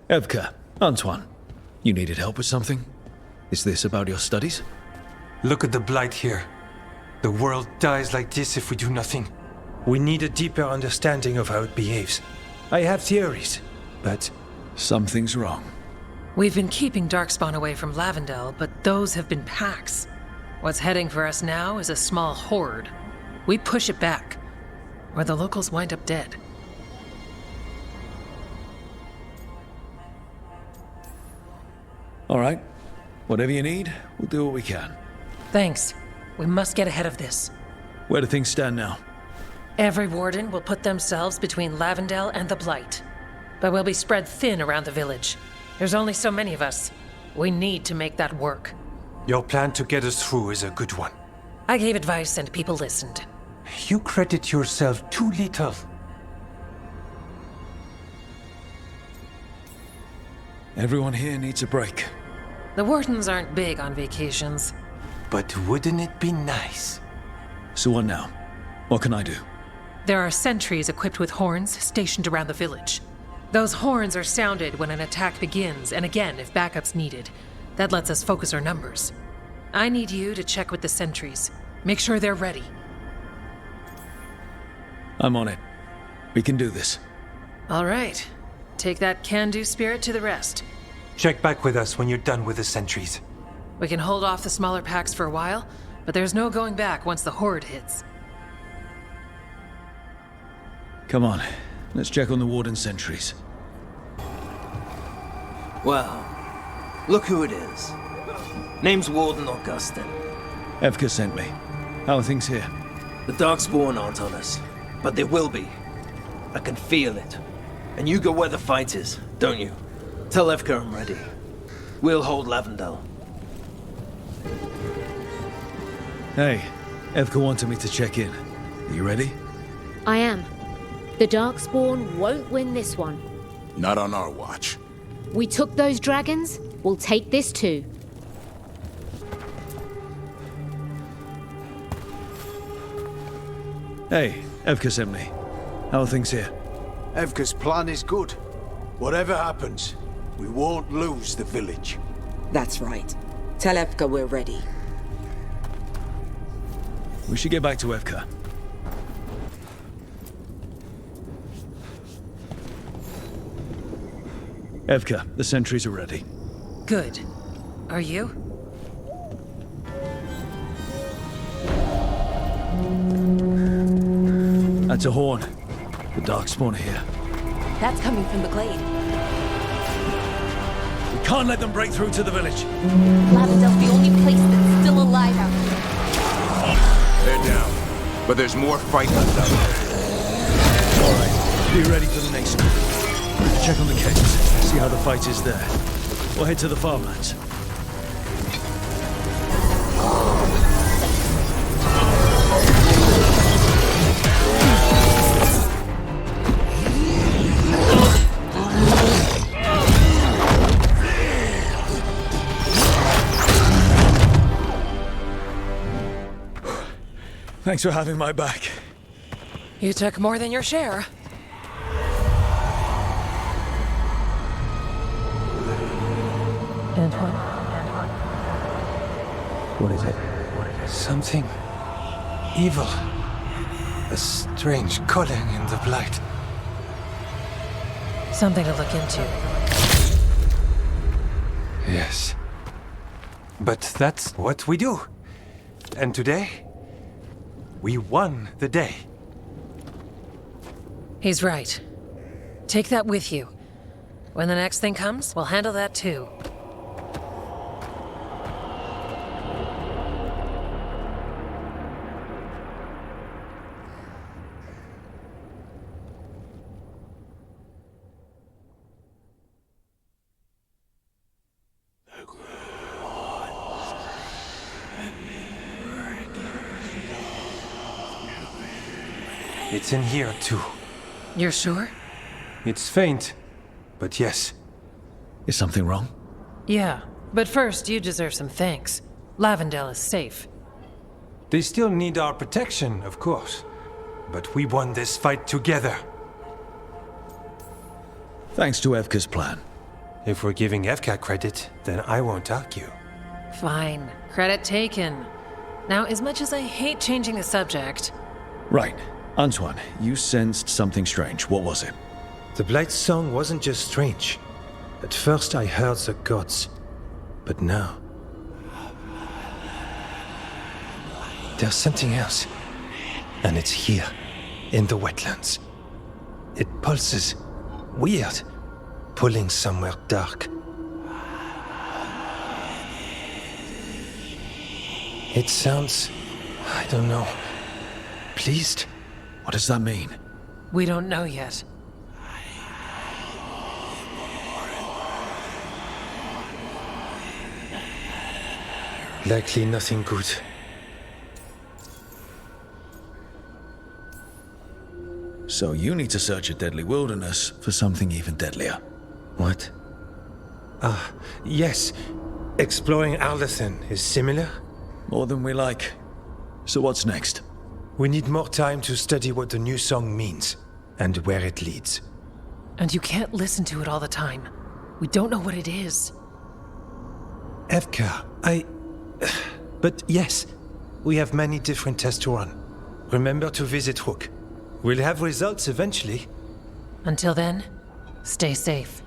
Evka, Antoine, you needed help with something? Is this about your studies? Look at the blight here. The world dies like this if we do nothing. We need a deeper understanding of how it behaves. I have theories, but... Something's wrong. We've been keeping Darkspawn away from Lavendel, but those have been packs. What's heading for us now is a small horde. We push it back, or the locals wind up dead. All right. Whatever you need, we'll do what we can. Thanks. We must get ahead of this. Where do things stand now? Every warden will put themselves between Lavendel and the Blight. But we'll be spread thin around the village. There's only so many of us. We need to make that work. Your plan to get us through is a good one. I gave advice and people listened. You credit yourself too little. Everyone here needs a break. The wardens aren't big on vacations. But wouldn't it be nice? So what now? What can I do? There are sentries equipped with horns stationed around the village. Those horns are sounded when an attack begins, and again if backup's needed. That lets us focus our numbers. I need you to check with the sentries. Make sure they're ready. I'm on it. We can do this. All right. Take that can-do spirit to the rest. Check back with us when you're done with the sentries. We can hold off the smaller packs for a while, but there's no going back once the horde hits. Come on. Let's check on the warden sentries. Well, look who it is. Name's Warden Augustin. Evka sent me. How are things here? The Darkspawn aren't on us, but they will be. I can feel it. And you go where the fight is, don't you? Tell Evka I'm ready. We'll hold Lavendel. Hey, Evka wanted me to check in. Are you ready? I am. The Darkspawn won't win this one. Not on our watch. We took those dragons, we'll take this too. Hey, Evka sent me. How are things here? Evka's plan is good. Whatever happens, we won't lose the village. That's right. Tell Evka we're ready. We should get back to Evka. Evka, the sentries are ready. Good. Are you? That's a horn. The Darkspawn are here. That's coming from the glade. We can't let them break through to the village. Lavendel's the only place that's still alive out here. They're down. But there's more fighting out there. All right, be ready for the next one. Check on the caves, see how the fight is there. We'll head to the farmlands. Thanks for having my back. You took more than your share. Antoine? What is it? Something evil. A strange calling in the blight. Something to look into. Yes. But that's what we do. And today, we won the day. He's right. Take that with you. When the next thing comes, we'll handle that too. It's in here too. You're sure? It's faint, but yes. Is something wrong? Yeah, but first you deserve some thanks. Lavendel is safe. They still need our protection, of course. But we won this fight together. Thanks to Evka's plan. If we're giving FK credit, then I won't argue. Fine. Credit taken. Now, as much as I hate changing the subject... Right. Antoine, you sensed something strange. What was it? The Blight song wasn't just strange. At first I heard the gods. But now... there's something else. And it's here, in the wetlands. It pulses. Weird. Pulling somewhere dark. It sounds... I don't know... pleased? What does that mean? We don't know yet. Likely nothing good. So you need to search a deadly wilderness for something even deadlier. What? Ah, yes. Exploring Arlethan is similar? More than we like. So what's next? We need more time to study what the new song means, and where it leads. And you can't listen to it all the time. We don't know what it is. Evka, But yes, we have many different tests to run. Remember to visit Rook. We'll have results eventually. Until then, stay safe.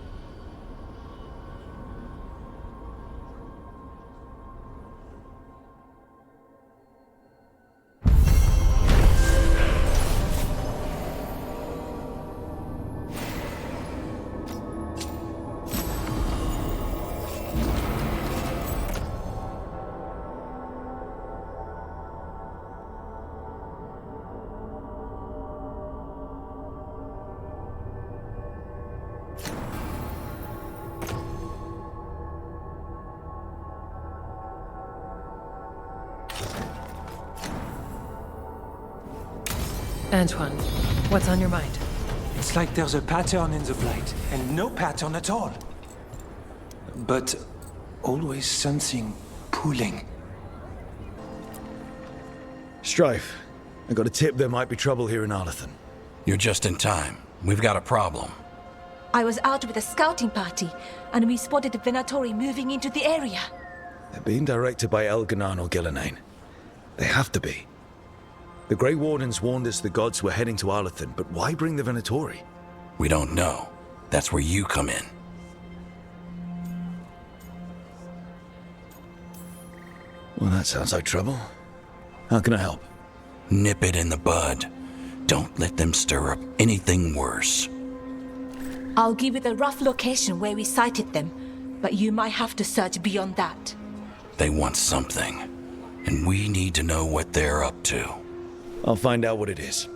Antoine, what's on your mind? It's like there's a pattern in the Blight, and no pattern at all. But always something pulling. Strife, I got a tip there might be trouble here in Arlethan. You're just in time. We've got a problem. I was out with a scouting party, and we spotted the Venatori moving into the area. They're being directed by Elganan or Gillenane. They have to be. The Grey Wardens warned us the gods were heading to Arlethan, but why bring the Venatori? We don't know. That's where you come in. Well, that sounds like trouble. How can I help? Nip it in the bud. Don't let them stir up anything worse. I'll give you the rough location where we sighted them, but you might have to search beyond that. They want something, and we need to know what they're up to. I'll find out what it is.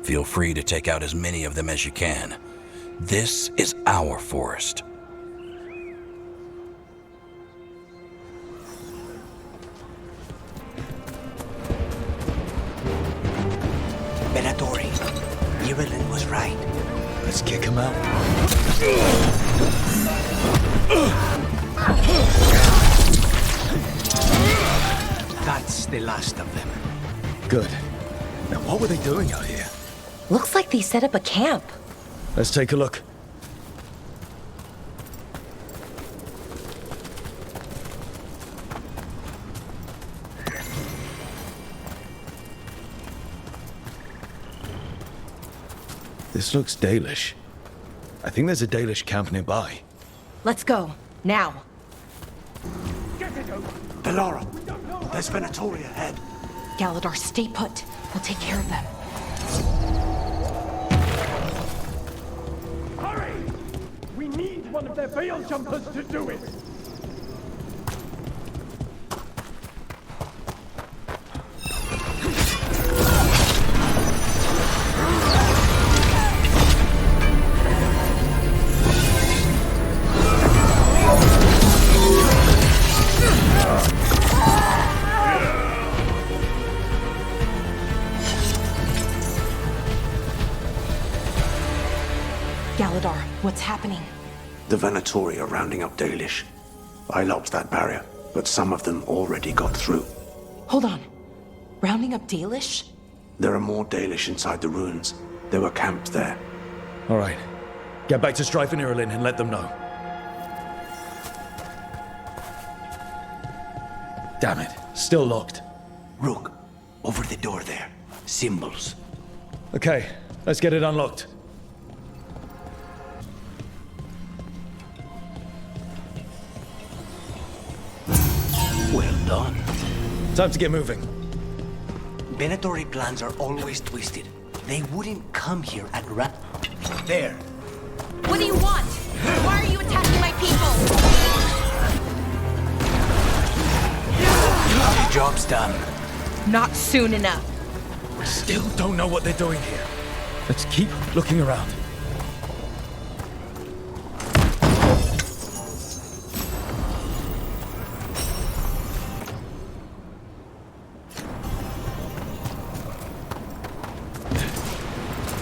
Feel free to take out as many of them as you can. This is our forest. Venatori, Irilin was right. Let's kick him out. That's the last of them. Good. Now what were they doing out here? Looks like they set up a camp. Let's take a look. This looks Dalish. I think there's a Dalish camp nearby. Let's go, now. Delora, there's Venatori ahead. Galador, stay put. We'll take care of them. Hurry! We need one of their veil jumpers to do it! Galador, what's happening? The Venatori are rounding up Dalish. I locked that barrier, but some of them already got through. Hold on. Rounding up Dalish? There are more Dalish inside the ruins. They were camped there. All right. Get back to Strife and Irilin and let them know. Damn it. Still locked. Rook, over the door there. Symbols. Okay, let's get it unlocked. Well done. Time to get moving. Venatory plans are always twisted. They wouldn't come here at There. What do you want? Why are you attacking my people? The job's done. Not soon enough. We still don't know what they're doing here. Let's keep looking around.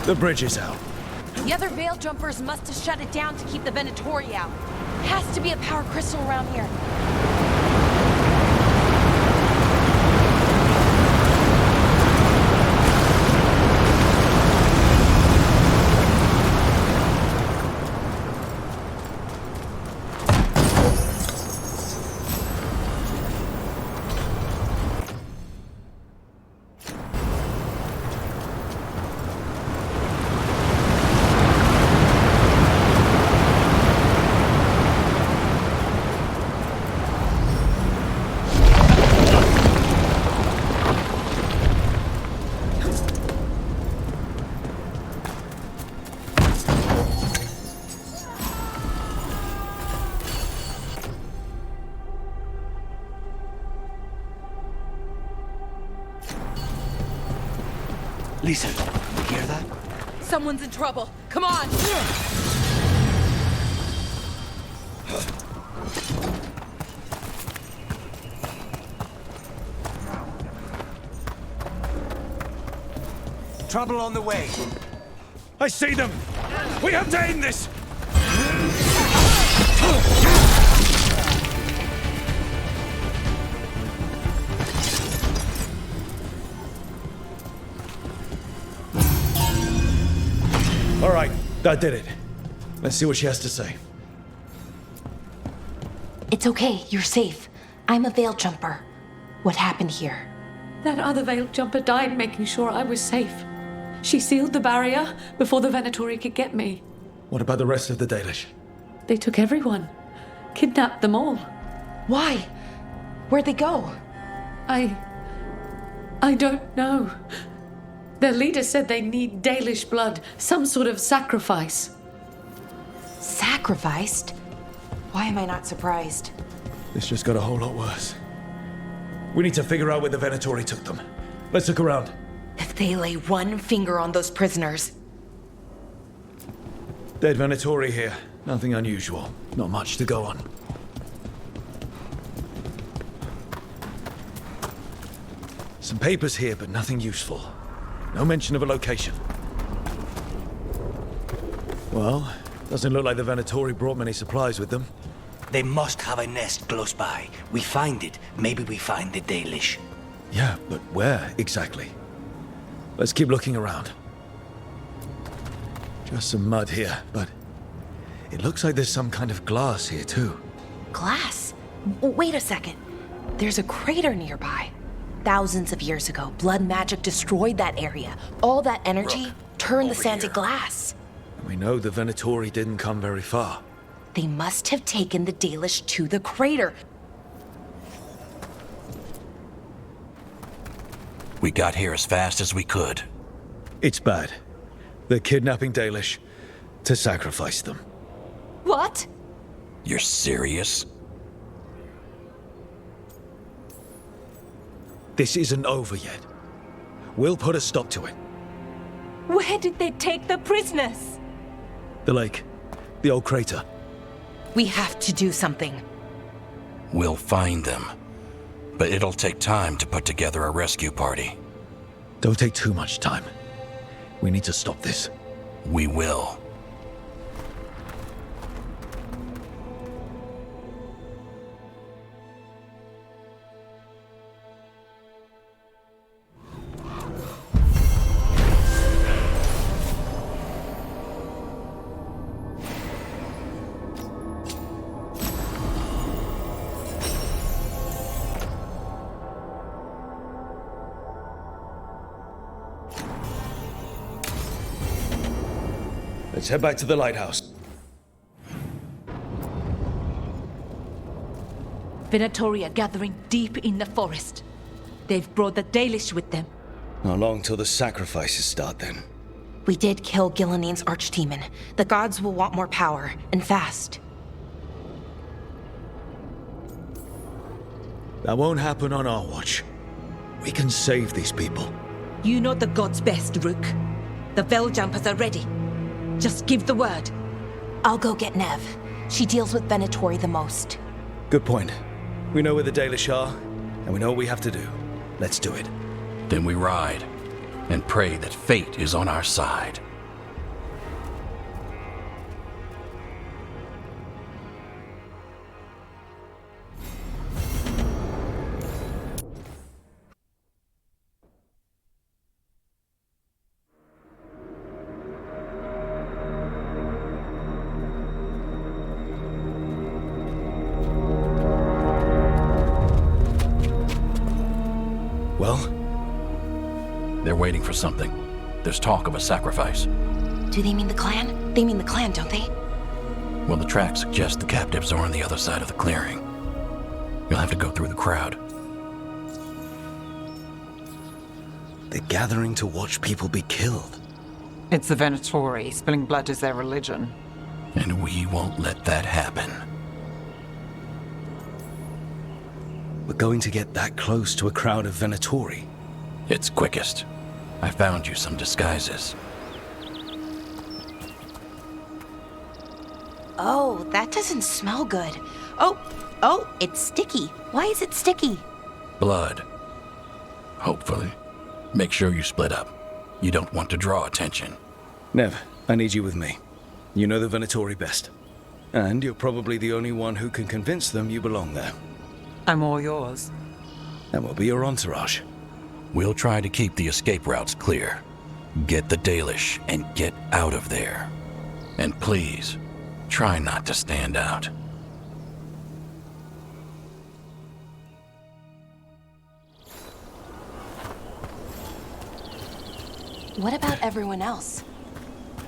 The bridge is out. The other Veil Jumpers must have shut it down to keep the Venatori out. Has to be a power crystal around here. Listen, you hear that? Someone's in trouble. Come on! Trouble on the way. I see them! We have to end this! All right, that did it. Let's see what she has to say. It's okay, you're safe. I'm a Veil Jumper. What happened here? That other Veil Jumper died making sure I was safe. She sealed the barrier before the Venatori could get me. What about the rest of the Dalish? They took everyone. Kidnapped them all. Why? Where'd they go? I don't know. Their leader said they need Dalish blood, some sort of sacrifice. Sacrificed? Why am I not surprised? This just got a whole lot worse. We need to figure out where the Venatori took them. Let's look around. If they lay one finger on those prisoners... Dead Venatori here. Nothing unusual. Not much to go on. Some papers here, but nothing useful. No mention of a location. Well, doesn't look like the Venatori brought many supplies with them. They must have a nest close by. We find it, maybe we find the Dalish. Yeah, but where exactly? Let's keep looking around. Just some mud here, but it looks like there's some kind of glass here too. Glass? Wait a second. There's a crater nearby. Thousands of years ago, blood magic destroyed that area. All that energy turned the sand to glass. We know the Venatori didn't come very far. They must have taken the Dalish to the crater. We got here as fast as we could. It's bad. They're kidnapping Dalish to sacrifice them. What? You're serious? This isn't over yet. We'll put a stop to it. Where did they take the prisoners? The lake. The old crater. We have to do something. We'll find them. But it'll take time to put together a rescue party. Don't take too much time. We need to stop this. We will. Let's head back to the lighthouse. Venatori are gathering deep in the forest. They've brought the Dalish with them. Not long till the sacrifices start then. We did kill Gillening's archdemon. The gods will want more power, and fast. That won't happen on our watch. We can save these people. You know the gods best, Rook. The Veiljumpers are ready. Just give the word. I'll go get Nev. She deals with Venatori the most. Good point. We know where the Dalish are, and we know what we have to do. Let's do it. Then we ride, and pray that fate is on our side. Well? They're waiting for something. There's talk of a sacrifice. Do they mean the clan? They mean the clan, don't they? Well, the tracks suggest the captives are on the other side of the clearing. You'll have to go through the crowd. They're gathering to watch people be killed. It's the Venatori. Spilling blood is their religion. And we won't let that happen. We're going to get that close to a crowd of Venatori. It's quickest. I found you some disguises. Oh, that doesn't smell good. Oh, it's sticky. Why is it sticky? Blood. Hopefully. Make sure you split up. You don't want to draw attention. Nev, I need you with me. You know the Venatori best. And you're probably the only one who can convince them you belong there. I'm all yours. And we'll be your entourage. We'll try to keep the escape routes clear. Get the Dalish and get out of there. And please, try not to stand out. What about everyone else?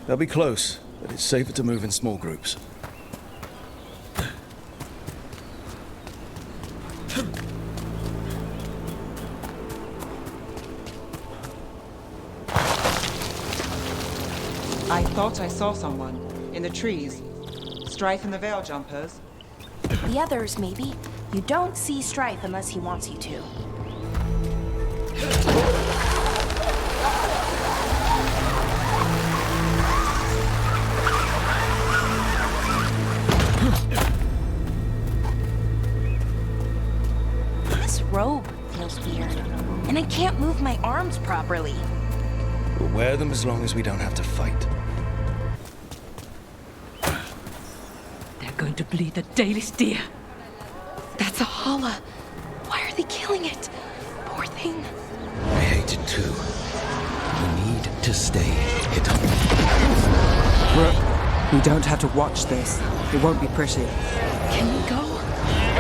They'll be close, but it's safer to move in small groups. I thought I saw someone in the trees. Strife and the Veiljumpers. The others, maybe. You don't see Strife unless he wants you to. This robe feels weird, and I can't move my arms properly. We'll wear them as long as we don't have to fight. They're going to bleed the Dalish deer. That's a holla. Why are they killing it? Poor thing. I hate it too. We need to stay hidden. Brooke, we don't have to watch this. It won't be pretty. Can we go?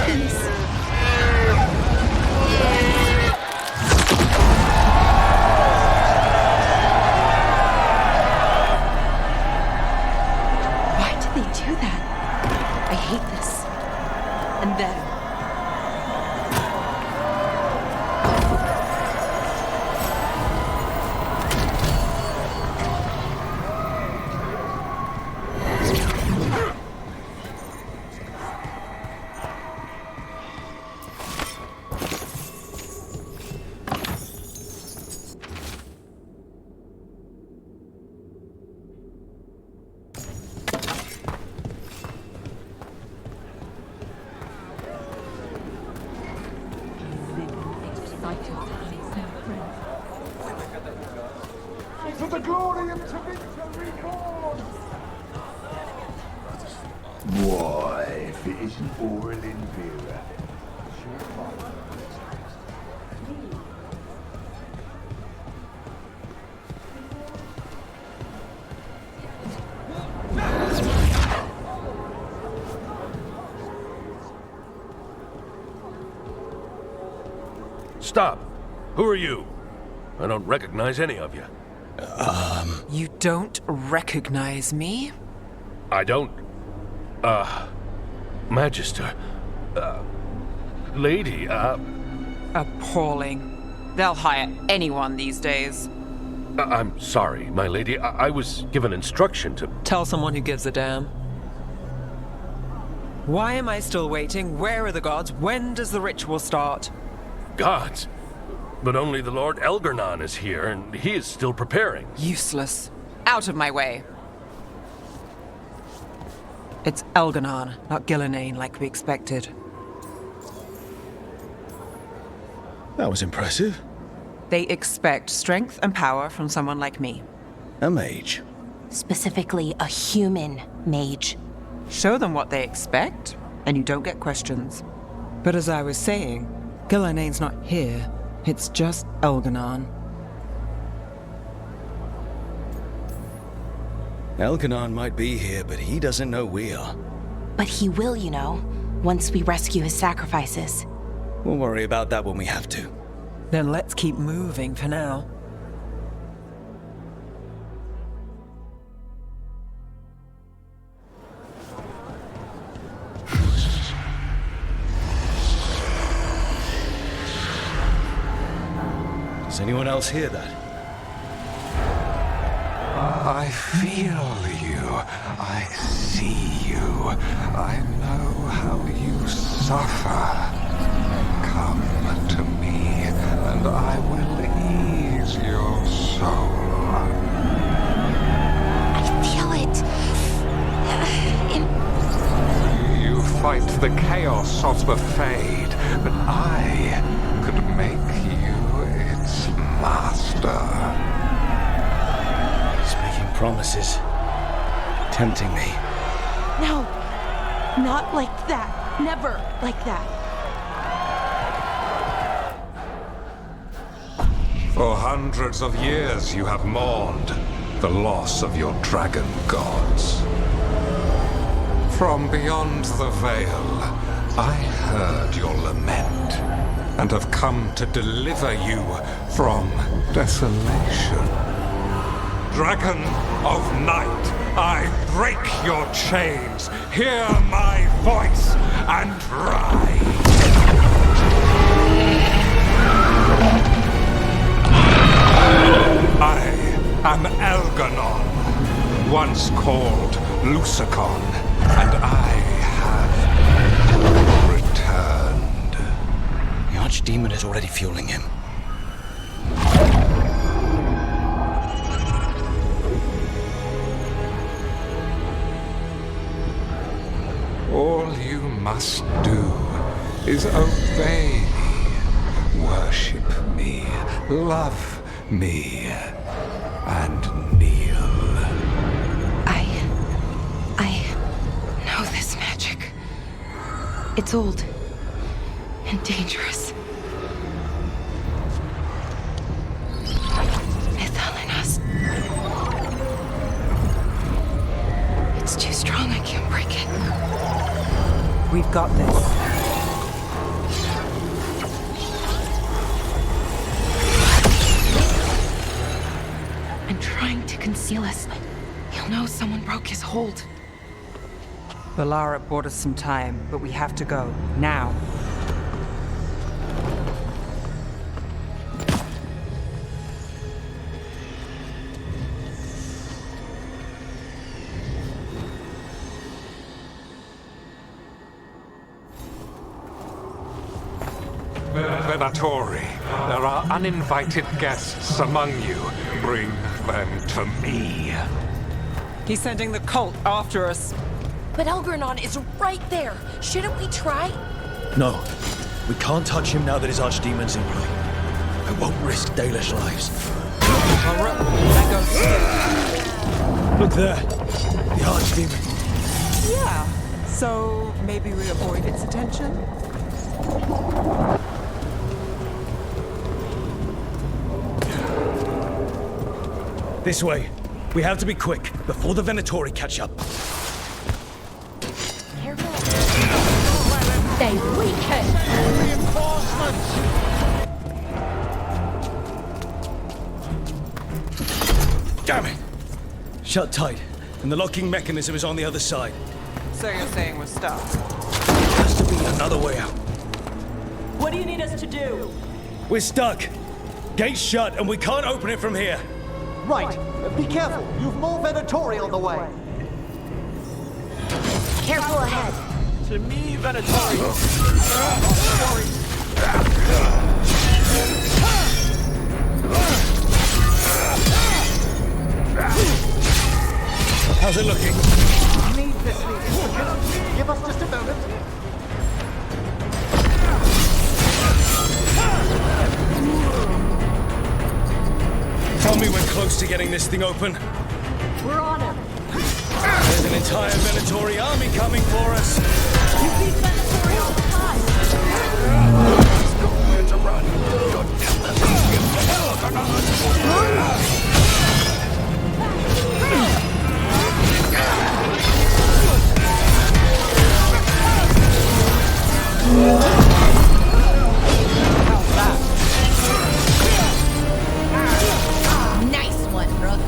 Please. Why did they do that? I hate this. And then. For the glory of Tavinta reborn! Why, if it isn't Oral in Vera. Stop! Who are you? I don't recognize any of you. You don't recognize me? I don't... Magister... Lady, Appalling. They'll hire anyone these days. I'm sorry, my lady. I was given instruction to... Tell someone who gives a damn. Why am I still waiting? Where are the gods? When does the ritual start? Gods? But only the Lord Elgarnon is here, and he is still preparing. Useless. Out of my way. It's Elgarnon, not Gillenane, like we expected. That was impressive. They expect strength and power from someone like me. A mage. Specifically, a human mage. Show them what they expect, and you don't get questions. But as I was saying, Gillenane's not here. It's just Elgarnon. Elgarnon might be here, but he doesn't know we are. But he will, you know, once we rescue his sacrifices. We'll worry about that when we have to. Then let's keep moving for now. Does anyone else hear that? I feel you. I see you. I know how you suffer. Come to me, and I will ease your soul. I feel it. You fight the chaos of the Fade, but I could make you its master. He's making promises. Tempting me. No, not like that. Never like that. For hundreds of years you have mourned the loss of your dragon gods. From beyond the veil, I heard your lament, and have come to deliver you from desolation. Dragon of night, I break your chains. Hear my voice and ride. I am Elgarnon, once called Lucicon, and I have returned. The Archdemon is already fueling him. All you must do is obey me, worship me, love me, and kneel. I know this magic. It's old and dangerous. Mythalinas. It's too strong, I can't break it. We've got this. Trying to conceal us. He'll know someone broke his hold. Valara bought us some time, but we have to go. Now. Venatori, there are uninvited guests among you. Bring them to me. He's sending the cult after us. But Elgarnon is right there. Shouldn't we try? No. We can't touch him now that his Archdemon's in play. I won't risk Dalish lives. Look there. The Archdemon. Yeah. So maybe we avoid its attention? This way. We have to be quick, before the Venatori catch up. They weaken! Reinforcements! Damn it! Shut tight, and the locking mechanism is on the other side. So you're saying we're stuck? There has to be another way out. What do you need us to do? We're stuck. Gate's shut, and we can't open it from here. Right. Be careful. You've more Venatori on the way. Careful ahead. To me, Venatori. How's it looking? Need this lead. Give us just a moment. Tell me we're close to getting this thing open. We're on it. There's an entire Venatori army coming for us. You beat Venatori all the time. There's nowhere to run. You're Nice one, Rook.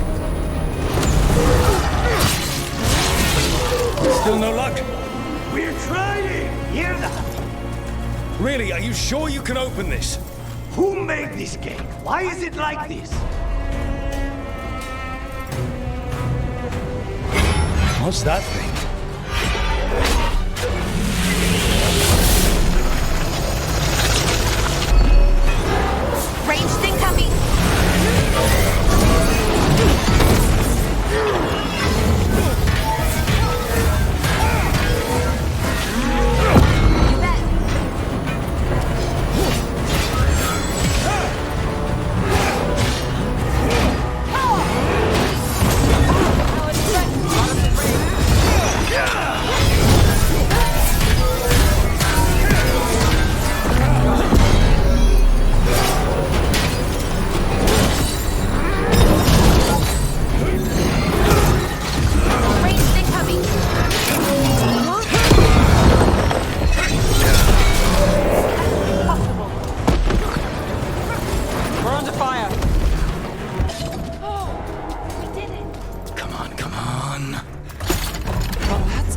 Still no luck? We're trying. Hear that? Really, are you sure you can open this? Who made this gate? Why is it like this? What's that thing? Ranged incoming.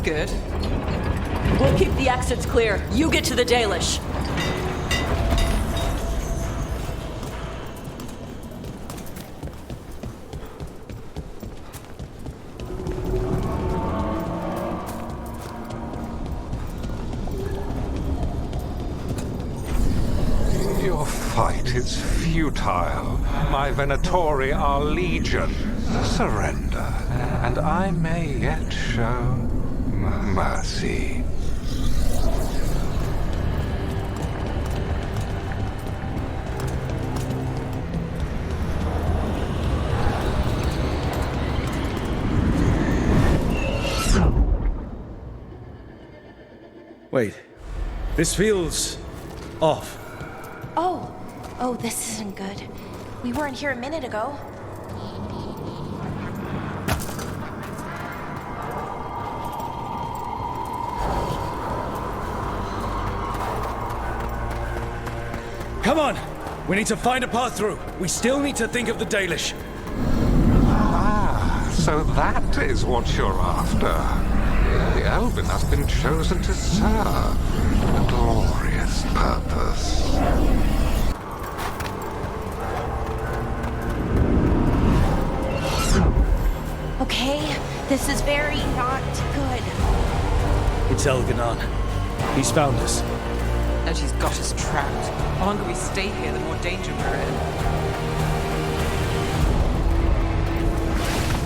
Good. We'll keep the exits clear. You get to the Dalish. Your fight is futile. My Venatori are legion. Surrender, and I may yet show mercy. Wait, this feels off. Oh, this isn't good. We weren't here a minute ago. Come on! We need to find a path through. We still need to think of the Dalish. Ah, so that is what you're after. The Elven has been chosen to serve a glorious purpose. Okay, this is very not good. It's Elganon. He's found us. And she's got us trapped. The longer we stay here, the more danger we're in.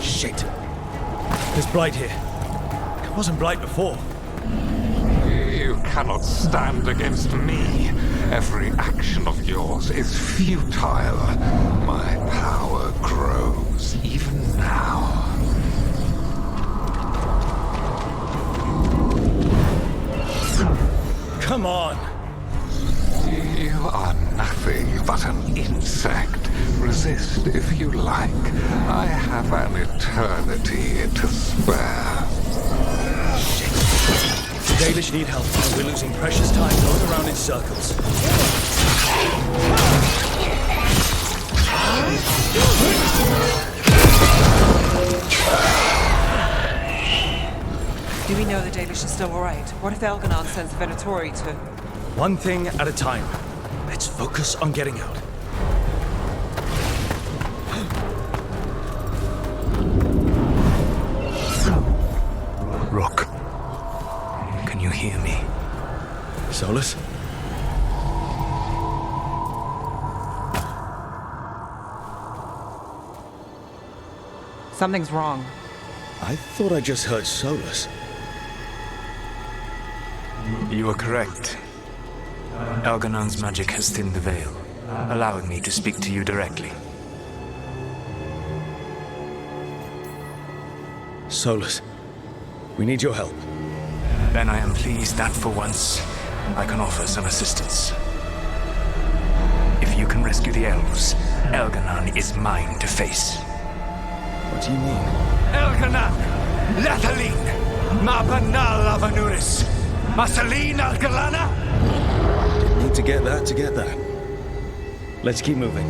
Shit. There's Blight here. It wasn't Blight before. You cannot stand against me. Every action of yours is futile. My power grows even now. Come on! You are nothing but an insect. Resist if you like. I have an eternity to spare. Shit. The Dalish need help, and we're losing precious time going around in circles. Do we know the Dalish is still alright? What if Elganon sends Venatori to... One thing at a time. Let's focus on getting out. Rook, can you hear me? Solus? Something's wrong. I thought I just heard Solus. You are correct. Elganon's magic has thinned the veil, allowing me to speak to you directly. Solus, we need your help. Then I am pleased that for once, I can offer some assistance. If you can rescue the elves, Elganon is mine to face. What do you mean? Elganon! Lathaline! Mabanal Avanuris! Masaline Algalana! Need to get that. Let's keep moving.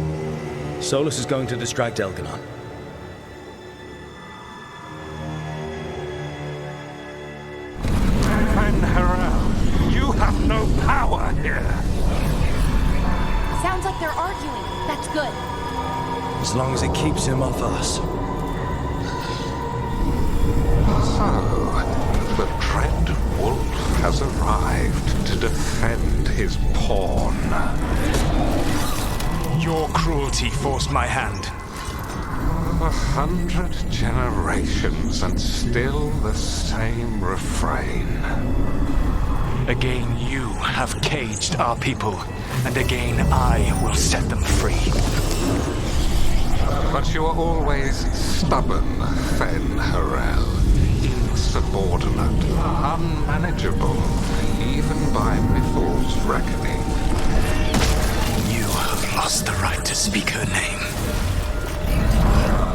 Solus is going to distract Elganon. Van Harel, you have no power here. Sounds like they're arguing. That's good. As long as it keeps him off us. So, the Dread Wolf has arrived to defend his pawn. Your cruelty forced my hand. 100 generations and still the same refrain. Again, you have caged our people, and again I will set them free. But you are always stubborn, Fen Harel. Insubordinate, unmanageable, even by Mythal's reckoning. You have lost the right to speak her name.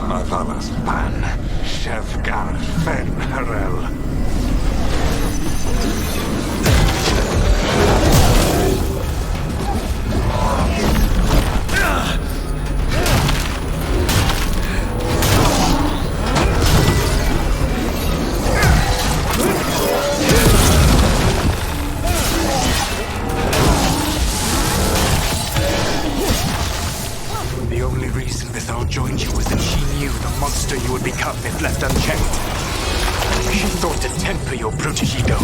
Avalas Ban, Shevgar Fen Harel. The only reason Mythal joined you was that she knew the monster you would become if left unchecked. She thought to temper your brutish ego.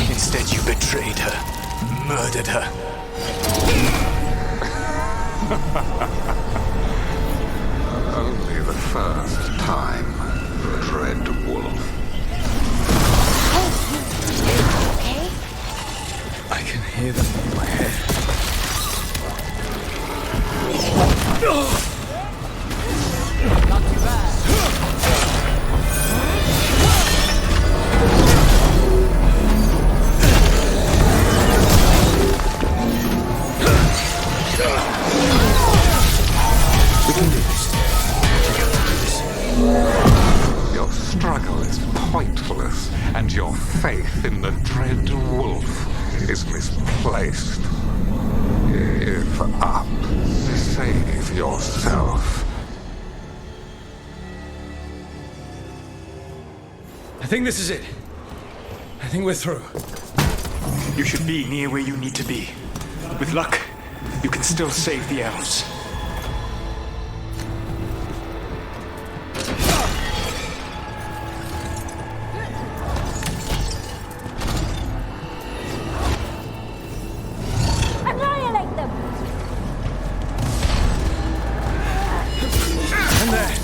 Instead, you betrayed her, murdered her. Only the first time, Dread Wolf. Okay? I can hear them in my head. Not too bad. We can do this. Your struggle is pointless, and your faith in the Dread Wolf is misplaced. Give up. Save yourself. I think this is it. I think we're through. You should be near where you need to be. With luck, you can still save the elves. Annihilate them! And there.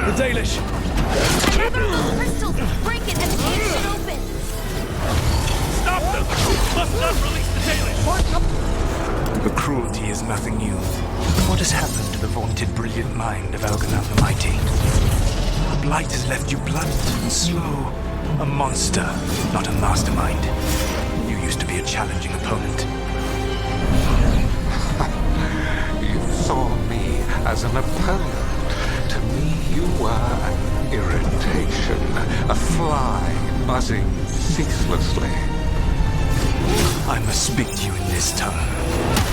The Dalish. Gather all the crystals, break it, and push it open! Stop them! Must not release the Dalish! The cruelty is nothing new. What has happened to the vaunted brilliant mind of Elganon the Mighty? Blight has left you blunt and slow. A monster, not a mastermind. You used to be a challenging opponent. You saw me as an opponent. To me, you were an irritation, a fly buzzing ceaselessly. I must speak to you in this tongue.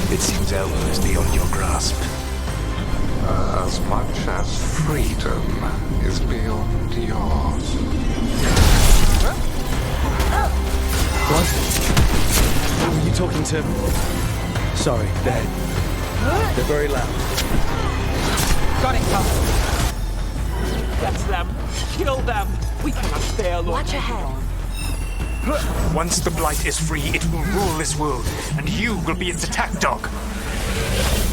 It seems Elven is beyond your grasp. as much as freedom is beyond yours. What? Were you talking to... Sorry, they're very loud. Got it, Tom. That's them. Kill them. We cannot stay alone. Watch ahead. Once the Blight is free, it will rule this world, and you will be its attack dog.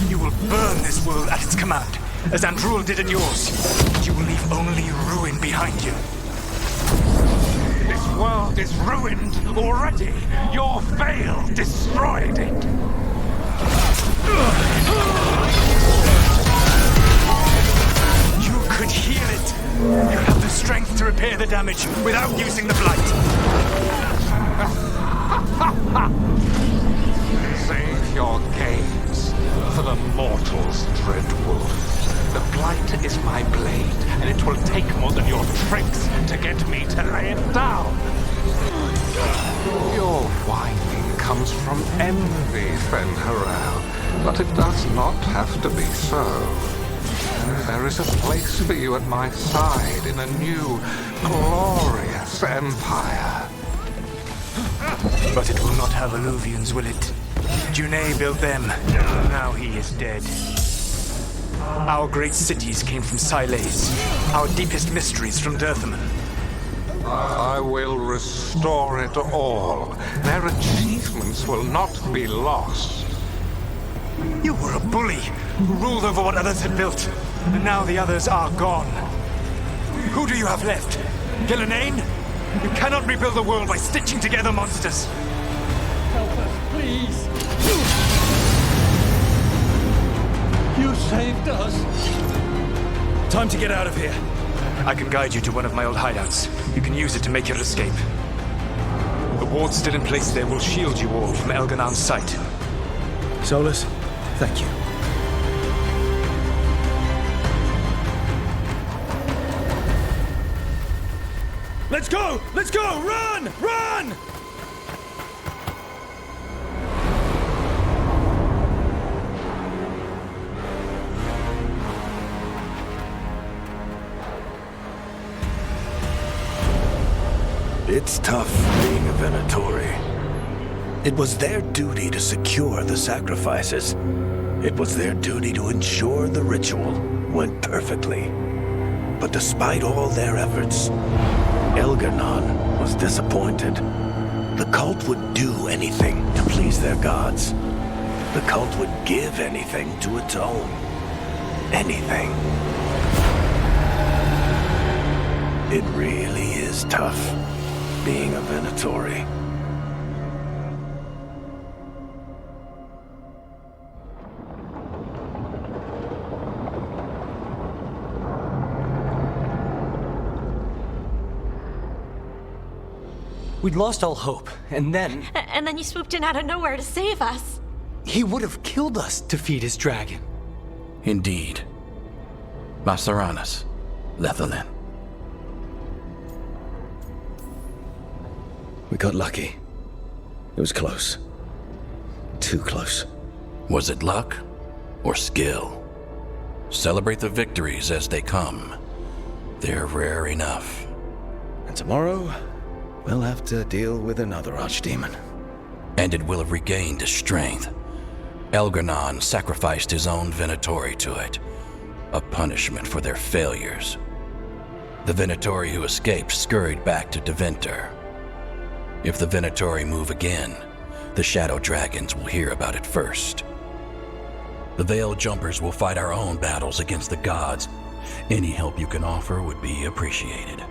You will burn this world at its command, as Andrul did at yours. You will leave only ruin behind you. This world is ruined already. Your veil destroyed it. You could heal it. You have the strength to repair the damage without using the Blight. Save your games for the mortals, Dread Wolf. The Blight is my blade, and it will take more than your tricks to get me to lay it down. Your whining comes from envy, Fen'Harel, but it does not have to be so. There is a place for you at my side in a new, glorious empire. But it will not have Alluvians, will it? Junei built them. Now he is dead. Our great cities came from Sileys. Our deepest mysteries from Dirthaman. I will restore it all. Their achievements will not be lost. You were a bully who ruled over what others had built, and now the others are gone. Who do you have left? Gillenane? You cannot rebuild the world by stitching together monsters. Help us, please. You saved us. Time to get out of here. I can guide you to one of my old hideouts. You can use it to make your escape. The wards still in place there will shield you all from Elganan's sight. Solus, thank you. Let's go! Let's go! Run! Run! It's tough being a Venatori. It was their duty to secure the sacrifices. It was their duty to ensure the ritual went perfectly. But despite all their efforts, Elgar'nan was disappointed. The cult would do anything to please their gods. The cult would give anything to atone. Anything. It really is tough being a Venatori. We'd lost all hope, and then... And then you swooped in out of nowhere to save us. He would have killed us to feed his dragon. Indeed. Masaranas, Lethalin. We got lucky. It was close. Too close. Was it luck or skill? Celebrate the victories as they come. They're rare enough. And tomorrow, we'll have to deal with another archdemon. And it will have regained its strength. Elgar'nan sacrificed his own Venatori to it. A punishment for their failures. The Venatori who escaped scurried back to Deventer. If the Venatori move again, the Shadow Dragons will hear about it first. The Veil Jumpers will fight our own battles against the gods. Any help you can offer would be appreciated.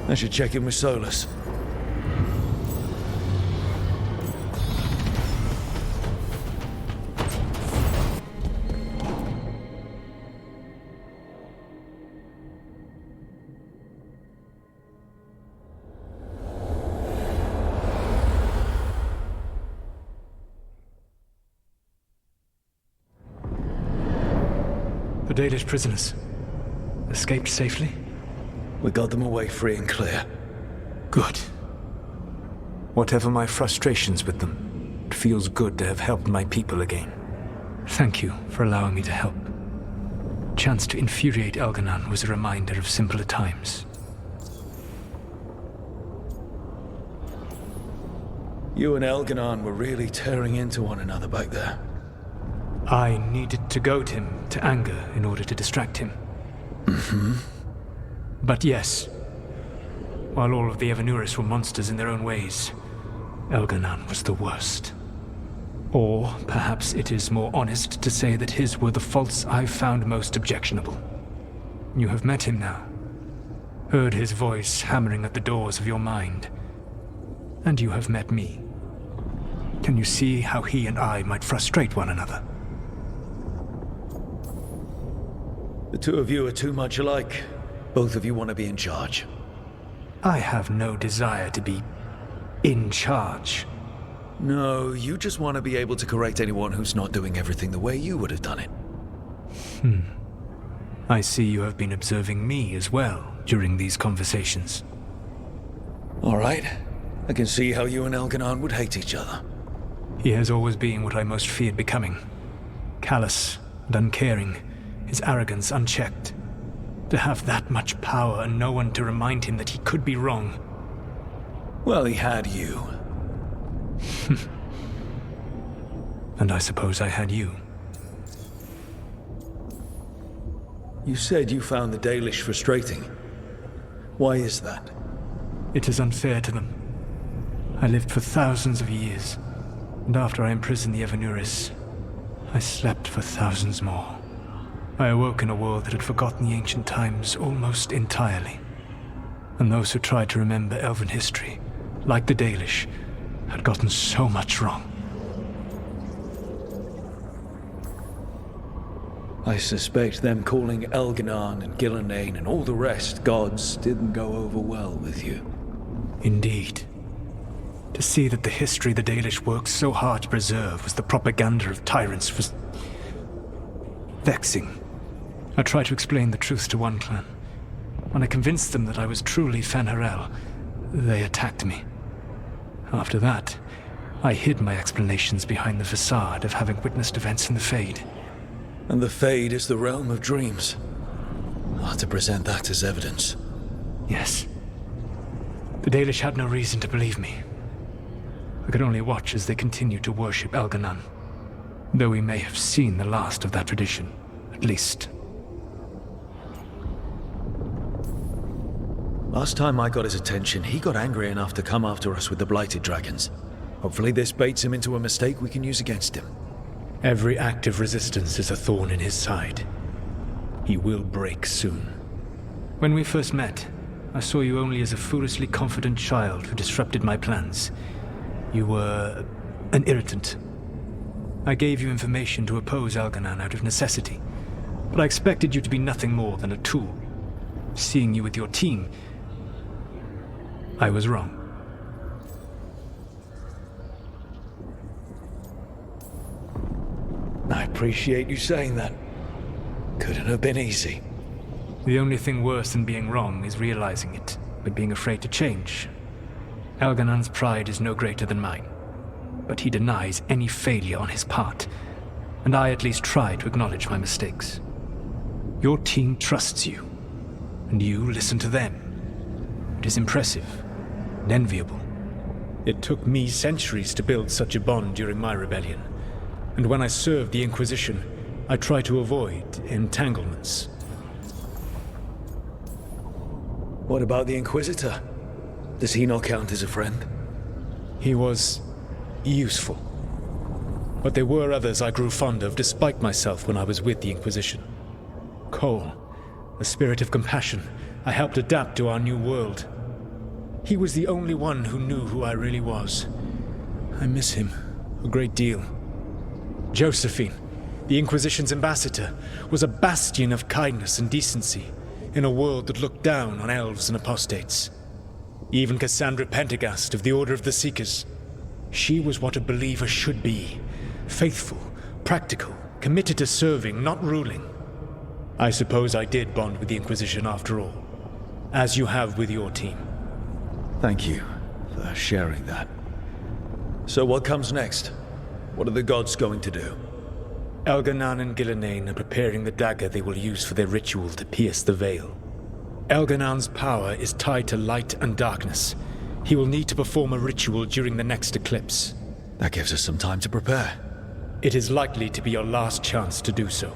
I should check in with Solus. The Dalish prisoners escaped safely? We got them away free and clear. Good. Whatever my frustrations with them, it feels good to have helped my people again. Thank you for allowing me to help. Chance to infuriate Elganon was a reminder of simpler times. You and Elganon were really tearing into one another back there. I needed to goad him to anger in order to distract him. Mm-hmm. But yes, while all of the Evanuris were monsters in their own ways, Elganon was the worst. Or perhaps it is more honest to say that his were the faults I've found most objectionable. You have met him now, heard his voice hammering at the doors of your mind, and you have met me. Can you see how he and I might frustrate one another? The two of you are too much alike. Both of you want to be in charge. I have no desire to be in charge. No, you just want to be able to correct anyone who's not doing everything the way you would have done it. I see you have been observing me as well during these conversations. All right. I can see how you and Elganon would hate each other. He has always been what I most feared becoming. Callous and uncaring, his arrogance unchecked. To have that much power and no one to remind him that he could be wrong. Well, he had you. And I suppose I had you. You said you found the Dalish frustrating. Why is that? It is unfair to them. I lived for thousands of years, and after I imprisoned the Evanuris, I slept for thousands more. I awoke in a world that had forgotten the ancient times almost entirely. And those who tried to remember Elven history, like the Dalish, had gotten so much wrong. I suspect them calling Elganon and Gillenane and all the rest gods didn't go over well with you. Indeed. To see that the history the Dalish worked so hard to preserve was the propaganda of tyrants was vexing. I tried to explain the truth to one clan. When I convinced them that I was truly Fen'Harel, they attacked me. After that, I hid my explanations behind the facade of having witnessed events in the Fade. And the Fade is the realm of dreams. I'll have to present that as evidence. Yes. The Dalish had no reason to believe me. I could only watch as they continued to worship Elganon, though we may have seen the last of that tradition, at least. Last time I got his attention, he got angry enough to come after us with the Blighted Dragons. Hopefully this baits him into a mistake we can use against him. Every act of resistance is a thorn in his side. He will break soon. When we first met, I saw you only as a foolishly confident child who disrupted my plans. You were an irritant. I gave you information to oppose Elganon out of necessity, but I expected you to be nothing more than a tool. Seeing you with your team, I was wrong. I appreciate you saying that. Couldn't have been easy. The only thing worse than being wrong is realizing it, but being afraid to change. Elganon's pride is no greater than mine, but he denies any failure on his part, and I at least try to acknowledge my mistakes. Your team trusts you, and you listen to them. It is impressive and enviable. It took me centuries to build such a bond during my rebellion, and when I served the Inquisition, I tried to avoid entanglements. What about the Inquisitor? Does he not count as a friend? He was useful. But there were others I grew fond of despite myself when I was with the Inquisition. Cole, a spirit of compassion, I helped adapt to our new world. He was the only one who knew who I really was. I miss him a great deal. Josephine, the Inquisition's ambassador, was a bastion of kindness and decency in a world that looked down on elves and apostates. Even Cassandra Pendergast of the Order of the Seekers. She was what a believer should be. Faithful, practical, committed to serving, not ruling. I suppose I did bond with the Inquisition after all, as you have with your team. Thank you for sharing that. So what comes next? What are the gods going to do? Elganon and Gillenane are preparing the dagger they will use for their ritual to pierce the veil. Elganon's power is tied to light and darkness. He will need to perform a ritual during the next eclipse. That gives us some time to prepare. It is likely to be your last chance to do so.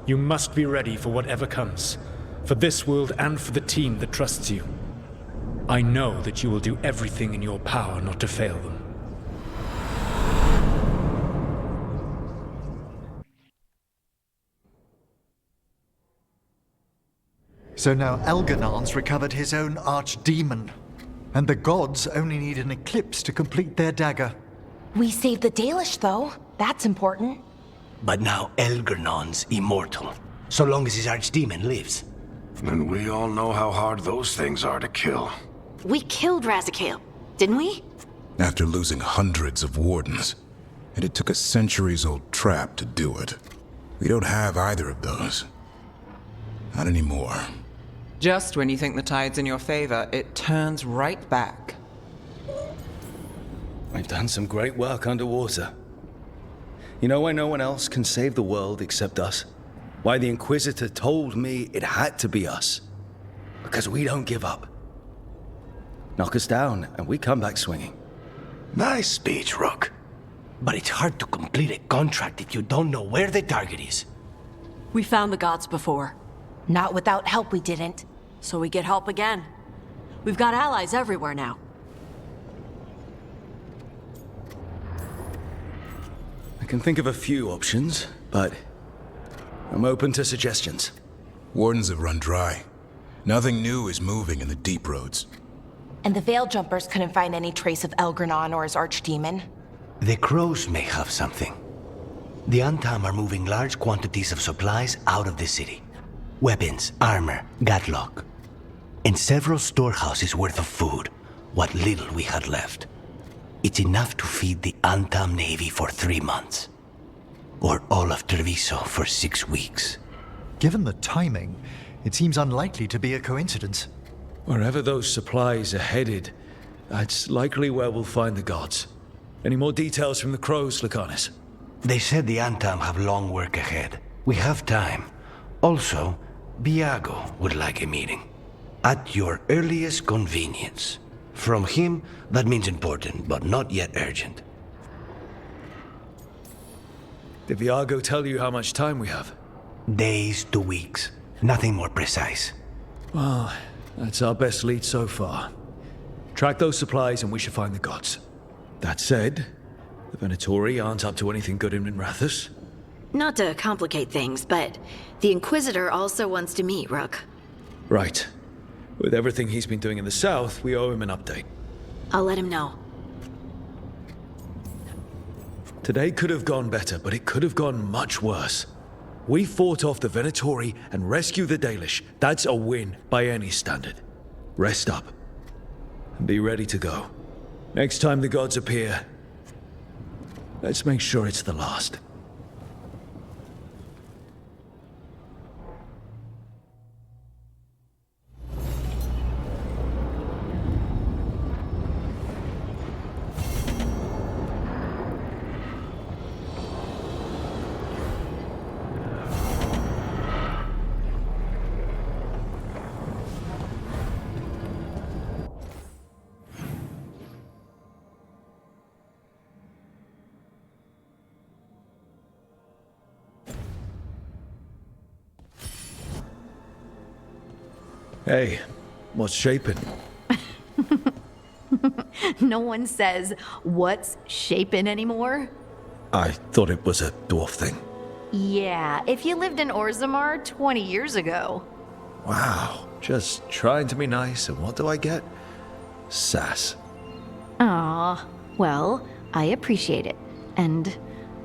You must be ready for whatever comes, for this world and for the team that trusts you. I know that you will do everything in your power not to fail them. So now Elganon's recovered his own archdemon, and the gods only need an eclipse to complete their dagger. We saved the Dalish, though. That's important. But now Elganon's immortal, so long as his archdemon lives. And we all know how hard those things are to kill. We killed Razikale, didn't we? After losing hundreds of wardens, and it took a centuries-old trap to do it. We don't have either of those. Not anymore. Just when you think the tide's in your favor, it turns right back. We've done some great work underwater. You know why no one else can save the world except us? Why the Inquisitor told me it had to be us. Because we don't give up. Knock us down, and we come back swinging. Nice speech, Rook. But it's hard to complete a contract if you don't know where the target is. We found the gods before. Not without help, we didn't. So we get help again. We've got allies everywhere now. I can think of a few options, but I'm open to suggestions. Wardens have run dry. Nothing new is moving in the deep roads. And the Veil Jumpers couldn't find any trace of Elganon or his archdemon. The crows may have something. The Untam are moving large quantities of supplies out of the city. Weapons, armor, gatlock. And several storehouses worth of food, what little we had left. It's enough to feed the Untam Navy for 3 months. Or all of Treviso for 6 weeks. Given the timing, it seems unlikely to be a coincidence. Wherever those supplies are headed, that's likely where we'll find the gods. Any more details from the crows, Lucanus? They said the Untam have long work ahead. We have time. Also, Biago would like a meeting. At your earliest convenience. From him, that means important, but not yet urgent. Did Viago tell you how much time we have? Days to weeks. Nothing more precise. Well, that's our best lead so far. Track those supplies and we should find the gods. That said, the Venatori aren't up to anything good in Minrathous. Not to complicate things, but the Inquisitor also wants to meet Rook. Right. With everything he's been doing in the south, we owe him an update. I'll let him know. Today could have gone better, but it could have gone much worse. We fought off the Venatori and rescued the Dalish. That's a win by any standard. Rest up. And be ready to go. Next time the gods appear, let's make sure it's the last. Hey, what's shaping? No one says, what's shaping anymore? I thought it was a dwarf thing. Yeah, if you lived in Orzammar 20 years ago. Wow, just trying to be nice, and what do I get? Sass. Aw, well, I appreciate it. And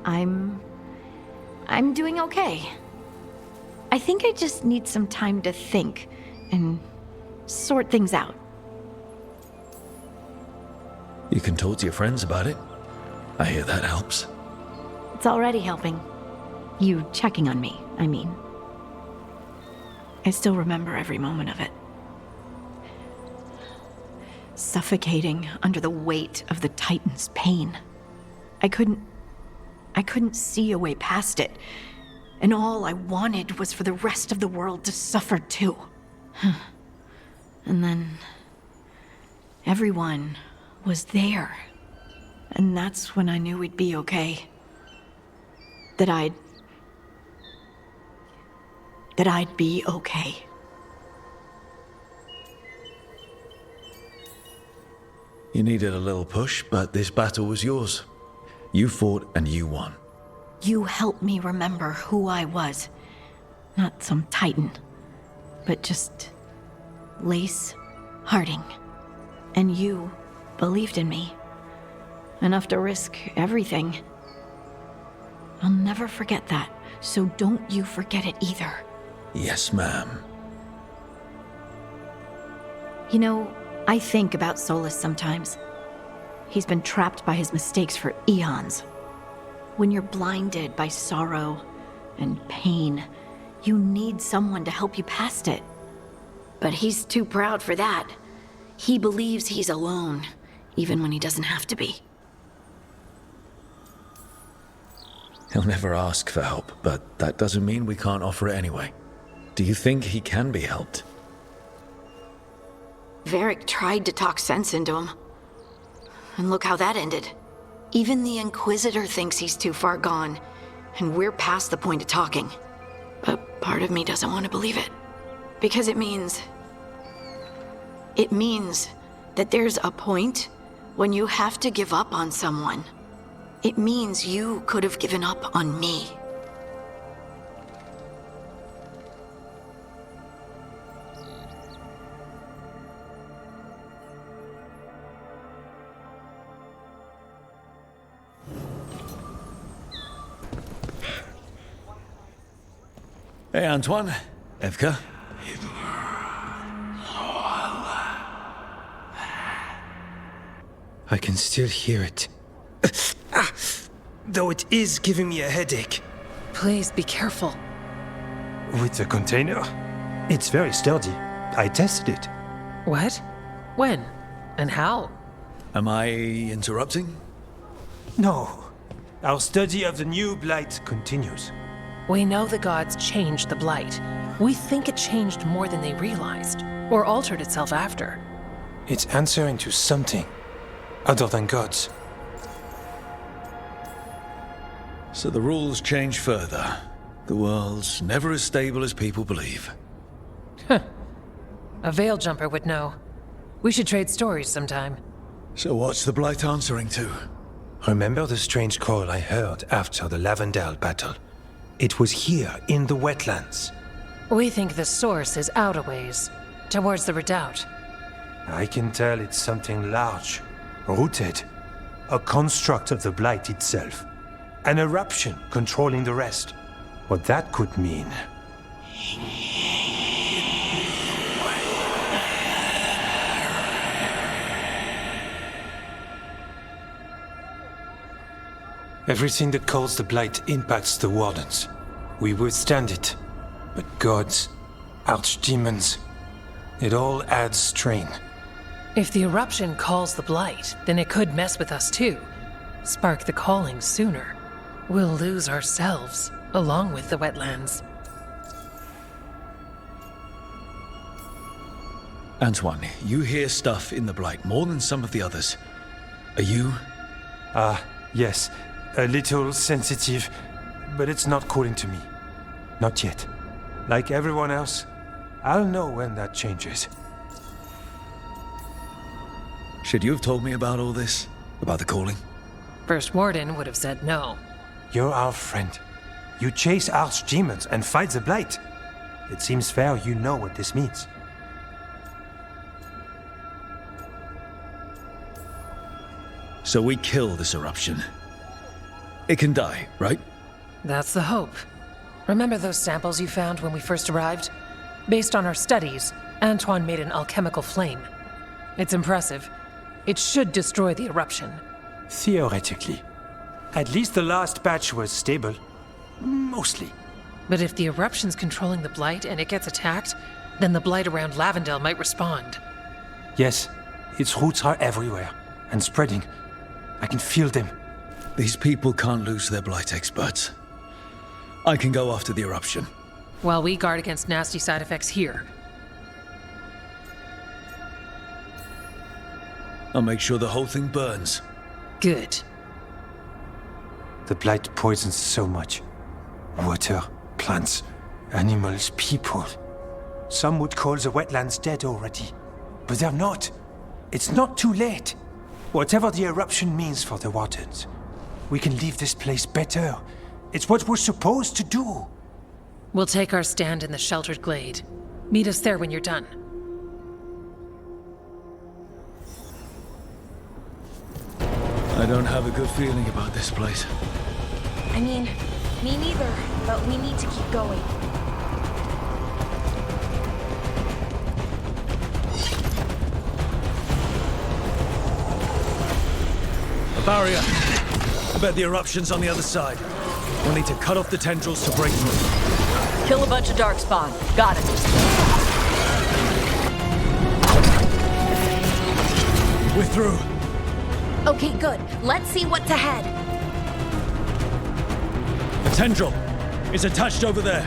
I'm doing okay. I think I just need some time to think and sort things out. You can talk to your friends about it. I hear that helps. It's already helping. You checking on me, I mean. I still remember every moment of it. Suffocating under the weight of the Titan's pain. I couldn't see a way past it. And all I wanted was for the rest of the world to suffer too. And then everyone was there. And that's when I knew we'd be okay. That I'd be okay. You needed a little push, but this battle was yours. You fought and you won. You helped me remember who I was. Not some Titan, but just Lace Harding. And you believed in me. Enough to risk everything. I'll never forget that, so don't you forget it either. Yes, ma'am. You know, I think about Solus sometimes. He's been trapped by his mistakes for eons. When you're blinded by sorrow and pain, you need someone to help you past it. But he's too proud for that. He believes he's alone, even when he doesn't have to be. He'll never ask for help, but that doesn't mean we can't offer it anyway. Do you think he can be helped? Varric tried to talk sense into him. And look how that ended. Even the Inquisitor thinks he's too far gone, and we're past the point of talking. But part of me doesn't want to believe it. Because it means that there's a point when you have to give up on someone. It means you could have given up on me. Hey, Antoine. Evka. I can still hear it. Though it is giving me a headache. Please be careful. With the container? It's very sturdy. I tested it. What? When? And how? Am I interrupting? No. Our study of the new blight continues. We know the gods changed the blight. We think it changed more than they realized, or altered itself after. It's answering to something other than gods. So the rules change further. The world's never as stable as people believe. A veil jumper would know. We should trade stories sometime. So what's the blight answering to? Remember the strange call I heard after the Lavendale battle? It was here, in the wetlands. We think the source is out a ways, towards the redoubt. I can tell it's something large, rooted. A construct of the blight itself. An eruption controlling the rest. What that could mean. Everything that calls the blight impacts the wardens. We withstand it. But gods, archdemons, it all adds strain. If the eruption calls the blight, then it could mess with us too. Spark the calling sooner. We'll lose ourselves, along with the wetlands. Antoine, you hear stuff in the blight more than some of the others. Are you? Yes. A little sensitive, but it's not calling to me. Not yet. Like everyone else, I'll know when that changes. Should you have told me about all this? About the calling? First Warden would have said no. You're our friend. You chase archdemons and fight the blight. It seems fair you know what this means. So we kill this eruption. It can die, right? That's the hope. Remember those samples you found when we first arrived? Based on our studies, Antoine made an alchemical flame. It's impressive. It should destroy the eruption. Theoretically. At least the last batch was stable. Mostly. But if the eruption's controlling the Blight and it gets attacked, then the Blight around Lavendel might respond. Yes, its roots are everywhere and spreading. I can feel them. These people can't lose their blight experts. I can go after the eruption. While we guard against nasty side effects here. I'll make sure the whole thing burns. Good. The blight poisons so much. Water, plants, animals, people. Some would call the wetlands dead already. But they're not. It's not too late. Whatever the eruption means for the Wardens, we can leave this place better. It's what we're supposed to do. We'll take our stand in the sheltered glade. Meet us there when you're done. I don't have a good feeling about this place. I mean, me neither, but we need to keep going. A barrier. I bet the eruption's on the other side. We'll need to cut off the tendrils to break through. Kill a bunch of darkspawn. Got it. We're through. Okay, good. Let's see what's ahead. The tendril is attached over there.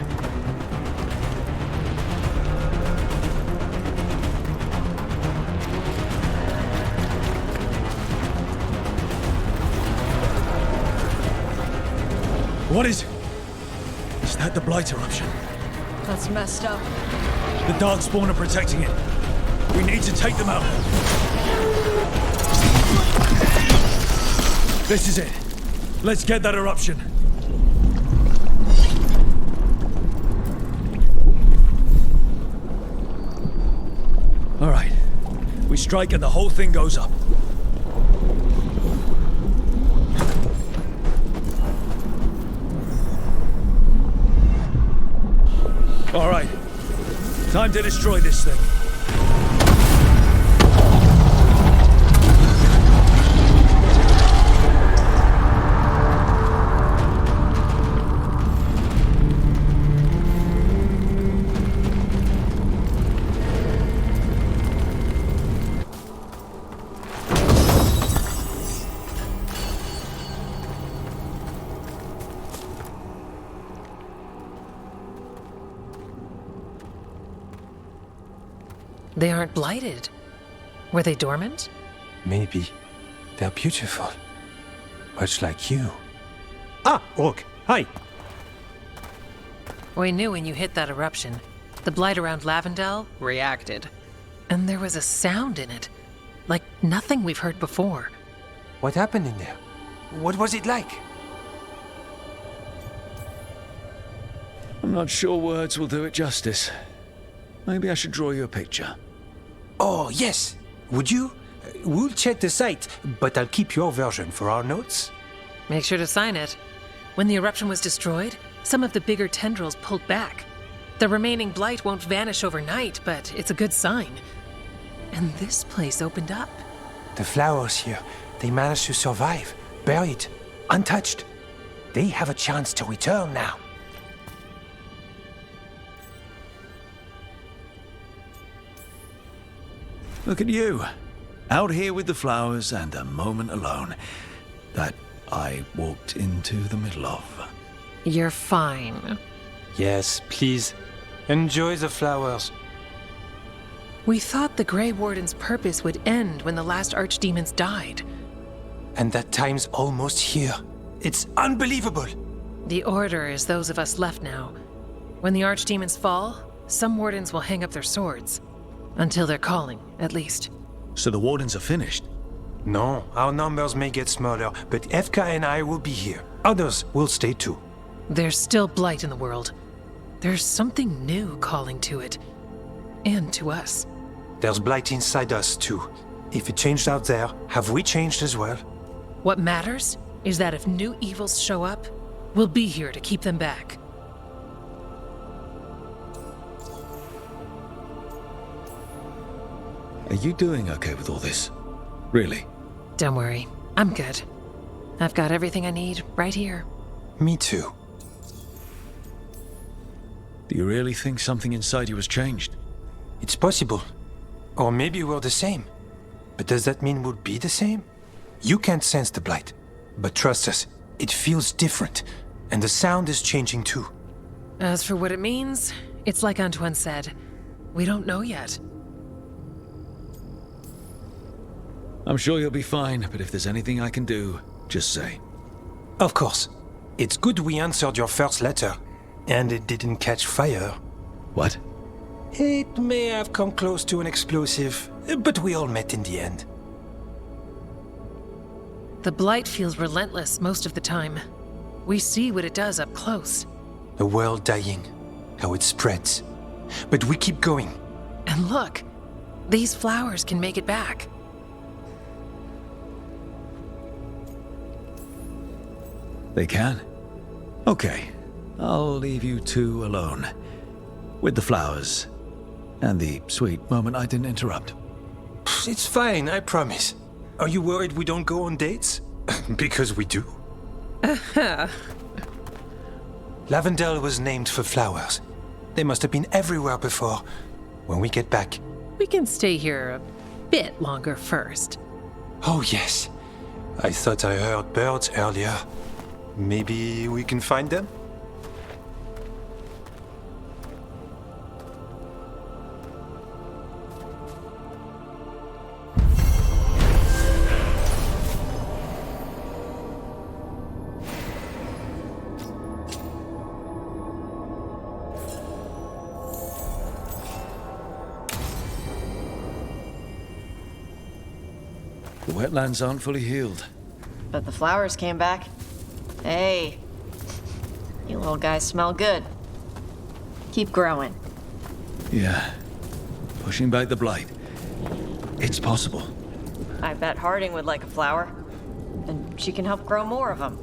What is it? Is that the Blight eruption? That's messed up. The Darkspawn are protecting it. We need to take them out. This is it. Let's get that eruption. All right. We strike and the whole thing goes up. All right. Time to destroy this thing. They aren't blighted. Were they dormant? Maybe. They're beautiful. Much like you. Ah, Rook, hi! We knew when you hit that eruption. The blight around Lavendel reacted. And there was a sound in it. Like nothing we've heard before. What happened in there? What was it like? I'm not sure words will do it justice. Maybe I should draw you a picture. Oh, yes. Would you? We'll check the site, but I'll keep your version for our notes. Make sure to sign it. When the eruption was destroyed, some of the bigger tendrils pulled back. The remaining blight won't vanish overnight, but it's a good sign. And this place opened up. The flowers here, they managed to survive, buried, untouched. They have a chance to return now. Look at you. Out here with the flowers and a moment alone. That I walked into the middle of. You're fine. Yes, please. Enjoy the flowers. We thought the Grey Warden's purpose would end when the last archdemons died. And that time's almost here. It's unbelievable. The Order is those of us left now. When the archdemons fall, some wardens will hang up their swords. Until they're calling, at least. So the Wardens are finished? No, our numbers may get smaller, but Efka and I will be here. Others will stay too. There's still blight in the world. There's something new calling to it. And to us. There's blight inside us too. If it changed out there, have we changed as well? What matters is that if new evils show up, we'll be here to keep them back. Are you doing okay with all this? Really? Don't worry. I'm good. I've got everything I need right here. Me too. Do you really think something inside you has changed? It's possible. Or maybe we're the same. But does that mean we'll be the same? You can't sense the blight. But trust us, it feels different. And the sound is changing too. As for what it means, it's like Antoine said. We don't know yet. I'm sure you'll be fine, but if there's anything I can do, just say. Of course. It's good we answered your first letter. And it didn't catch fire. What? It may have come close to an explosive, but we all met in the end. The blight feels relentless most of the time. We see what it does up close. The world dying, how it spreads. But we keep going. And look, these flowers can make it back. They can? Okay, I'll leave you two alone. With the flowers. And the sweet moment I didn't interrupt. It's fine, I promise. Are you worried we don't go on dates? Because we do. Lavendel was named for flowers. They must have been everywhere before. When we get back. We can stay here a bit longer first. Oh, yes. I thought I heard birds earlier. Maybe we can find them? The wetlands aren't fully healed. But the flowers came back. Hey, you little guys smell good. Keep growing. Yeah. Pushing back the blight. It's possible. I bet Harding would like a flower. And she can help grow more of them.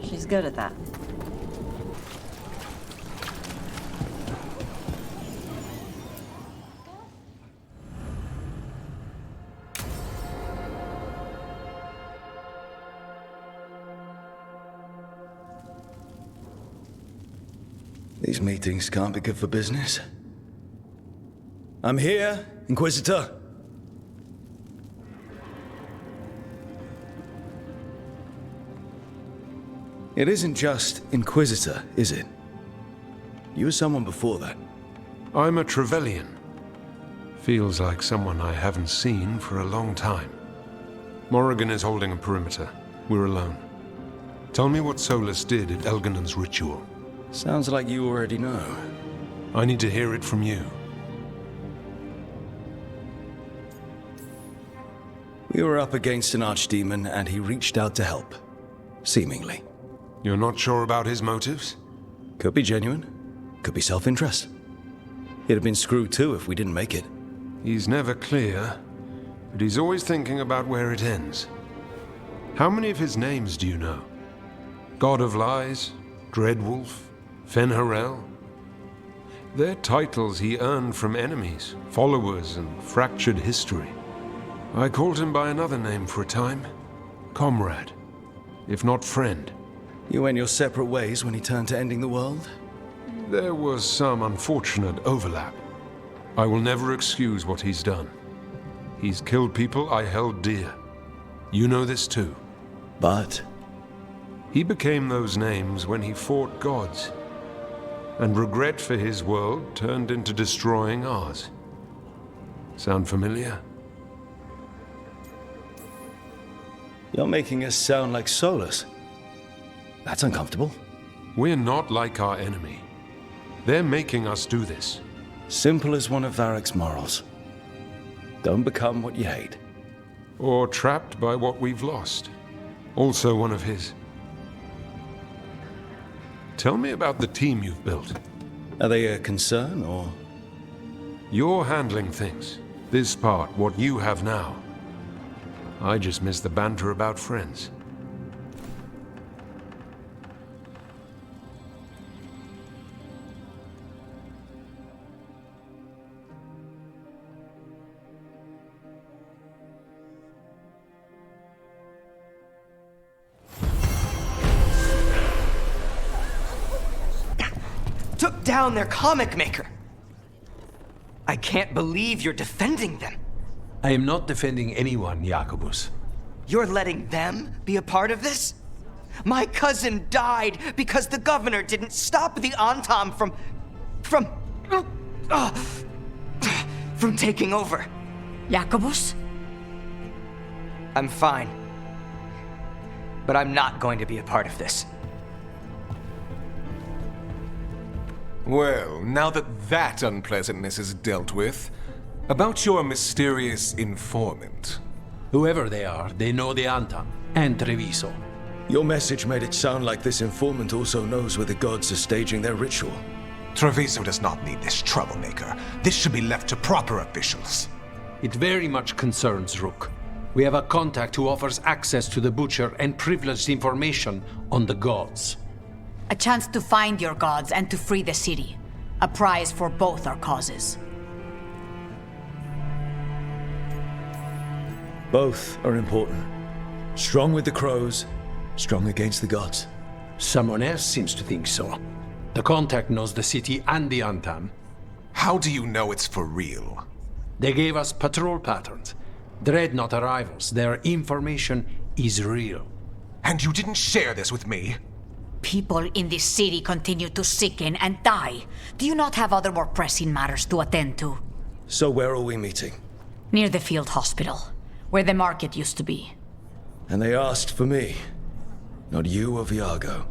She's good at that. These meetings can't be good for business. I'm here, Inquisitor. It isn't just Inquisitor, is it? You were someone before that. I'm a Trevelyan. Feels like someone I haven't seen for a long time. Morrigan is holding a perimeter. We're alone. Tell me what Solus did at Elganon's ritual. Sounds like you already know. I need to hear it from you. We were up against an archdemon and he reached out to help. Seemingly. You're not sure about his motives? Could be genuine. Could be self-interest. He'd have been screwed too if we didn't make it. He's never clear, but he's always thinking about where it ends. How many of his names do you know? God of Lies, Dreadwolf, Fen'Harel? They're titles he earned from enemies, followers, and fractured history. I called him by another name for a time. Comrade, if not friend. You went your separate ways when he turned to ending the world? There was some unfortunate overlap. I will never excuse what he's done. He's killed people I held dear. You know this too. But? He became those names when he fought gods. And regret for his world turned into destroying ours. Sound familiar? You're making us sound like Solus. That's uncomfortable. We're not like our enemy. They're making us do this. Simple as one of Varric's morals. Don't become what you hate. Or trapped by what we've lost. Also one of his. Tell me about the team you've built. Are they a concern, or...? You're handling things. This part, what you have now. I just miss the banter about friends. took down their comic maker. I can't believe you're defending them. I am not defending anyone, Jacobus. You're letting them be a part of this? My cousin died because the governor didn't stop the Antam from taking over. Jacobus? I'm fine. But I'm not going to be a part of this. Well, now that that unpleasantness is dealt with, about your mysterious informant. Whoever they are, they know the Antam and Treviso. Your message made it sound like this informant also knows where the gods are staging their ritual. Treviso does not need this troublemaker. This should be left to proper officials. It very much concerns Rook. We have a contact who offers access to the Butcher and privileged information on the gods. A chance to find your gods and to free the city. A prize for both our causes. Both are important. Strong with the crows, strong against the gods. Someone else seems to think so. The contact knows the city and the Antam. How do you know it's for real? They gave us patrol patterns. Dreadnought arrivals. Their information is real. And you didn't share this with me? People in this city continue to sicken and die. Do you not have other more pressing matters to attend to? So where are we meeting? Near the field hospital, where the market used to be. And they asked for me, not you or Viago.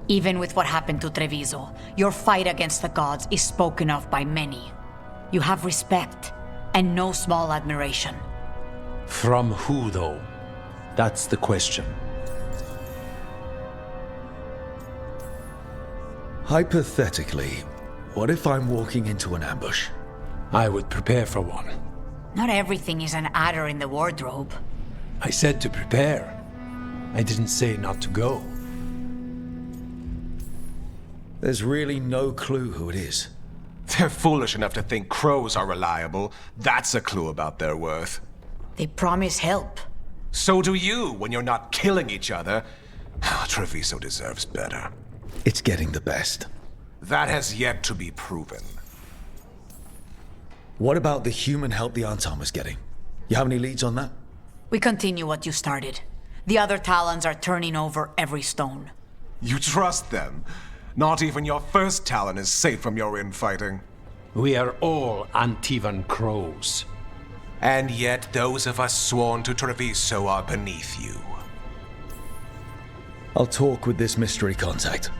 Even with what happened to Treviso, your fight against the gods is spoken of by many. You have respect, and no small admiration. From who, though? That's the question. Hypothetically, what if I'm walking into an ambush? I would prepare for one. Not everything is an adder in the wardrobe. I said to prepare. I didn't say not to go. There's really no clue who it is. They're foolish enough to think crows are reliable. That's a clue about their worth. They promise help. So do you when you're not killing each other. Treviso deserves better. It's getting the best. That has yet to be proven. What about the human help the Antam was getting? You have any leads on that? We continue what you started. The other Talons are turning over every stone. You trust them? Not even your first Talon is safe from your infighting. We are all Antivan crows. And yet those of us sworn to Treviso are beneath you. I'll talk with this mystery contact.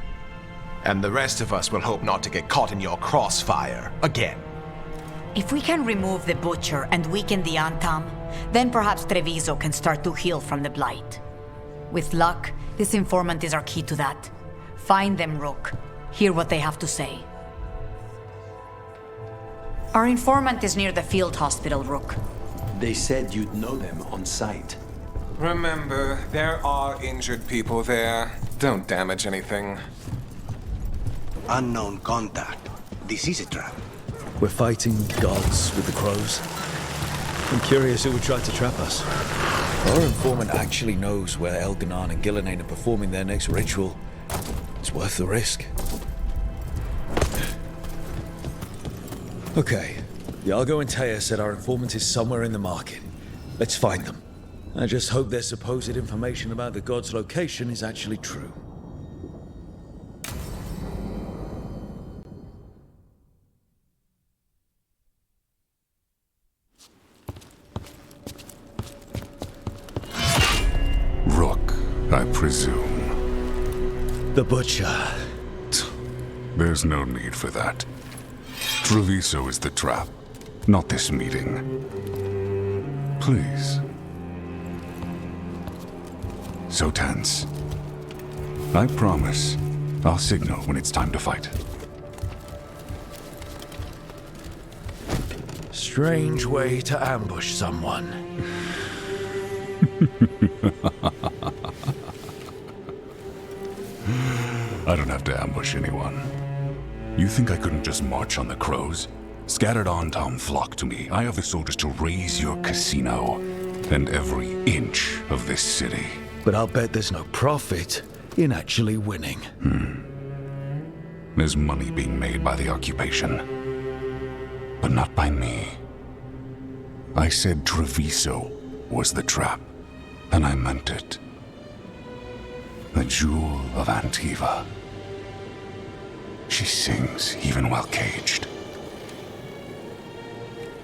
And the rest of us will hope not to get caught in your crossfire again. If we can remove the Butcher and weaken the Antam, then perhaps Treviso can start to heal from the Blight. With luck, this informant is our key to that. Find them, Rook. Hear what they have to say. Our informant is near the field hospital, Rook. They said you'd know them on sight. Remember, there are injured people there. Don't damage anything. Unknown contact. This is a trap. We're fighting gods with the crows. I'm curious who would try to trap us. If our informant actually knows where Elganon and Gillenane are performing their next ritual, it's worth the risk. Okay, Iago and Taya said our informant is somewhere in the market. Let's find them. I just hope their supposed information about the god's location is actually true. Rook, I presume. The Butcher. There's no need for that. Treviso is the trap, not this meeting. Please. So tense. I promise, I'll signal when it's time to fight. Strange way to ambush someone. I don't have to ambush anyone. You think I couldn't just march on the crows? Scattered Antam flock to me. I have the soldiers to raise your casino and every inch of this city. But I'll bet there's no profit in actually winning. There's money being made by the occupation, but not by me. I said Treviso was the trap, and I meant it. The jewel of Antiva. She sings even while caged.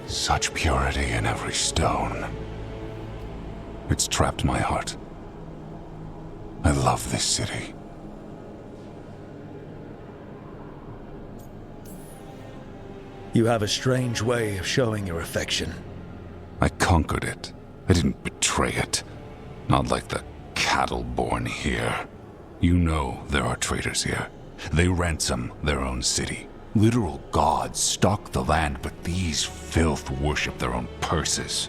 Such purity in every stone. It's trapped my heart. I love this city. You have a strange way of showing your affection. I conquered it. I didn't betray it. Not like the cattle born here. You know there are traitors here. They ransom their own city. Literal gods stalk the land, but these filth worship their own purses.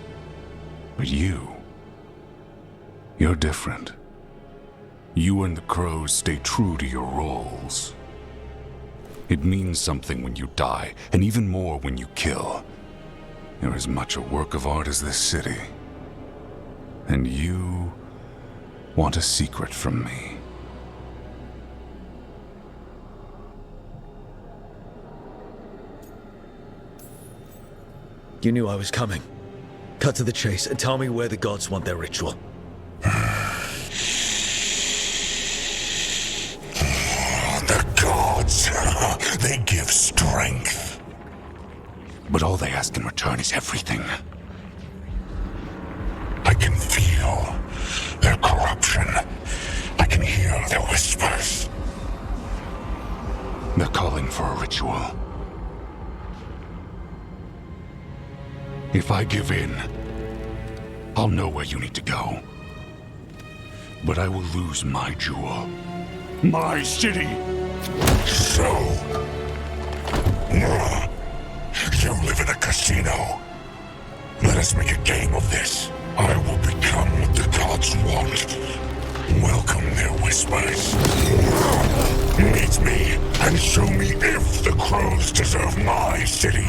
But you're different. You and the crows stay true to your roles. It means something when you die, and even more when you kill. You're as much a work of art as this city. And you want a secret from me. You knew I was coming. Cut to the chase and tell me where the gods want their ritual. The gods, they give strength. But all they ask in return is everything. I can feel their corruption. I can hear their whispers. They're calling for a ritual. If I give in, I'll know where you need to go. But I will lose my jewel. My city! So... you live in a casino. Let us make a game of this. I will become what the gods want. Welcome their whispers. Meet me and show me if the crows deserve my city.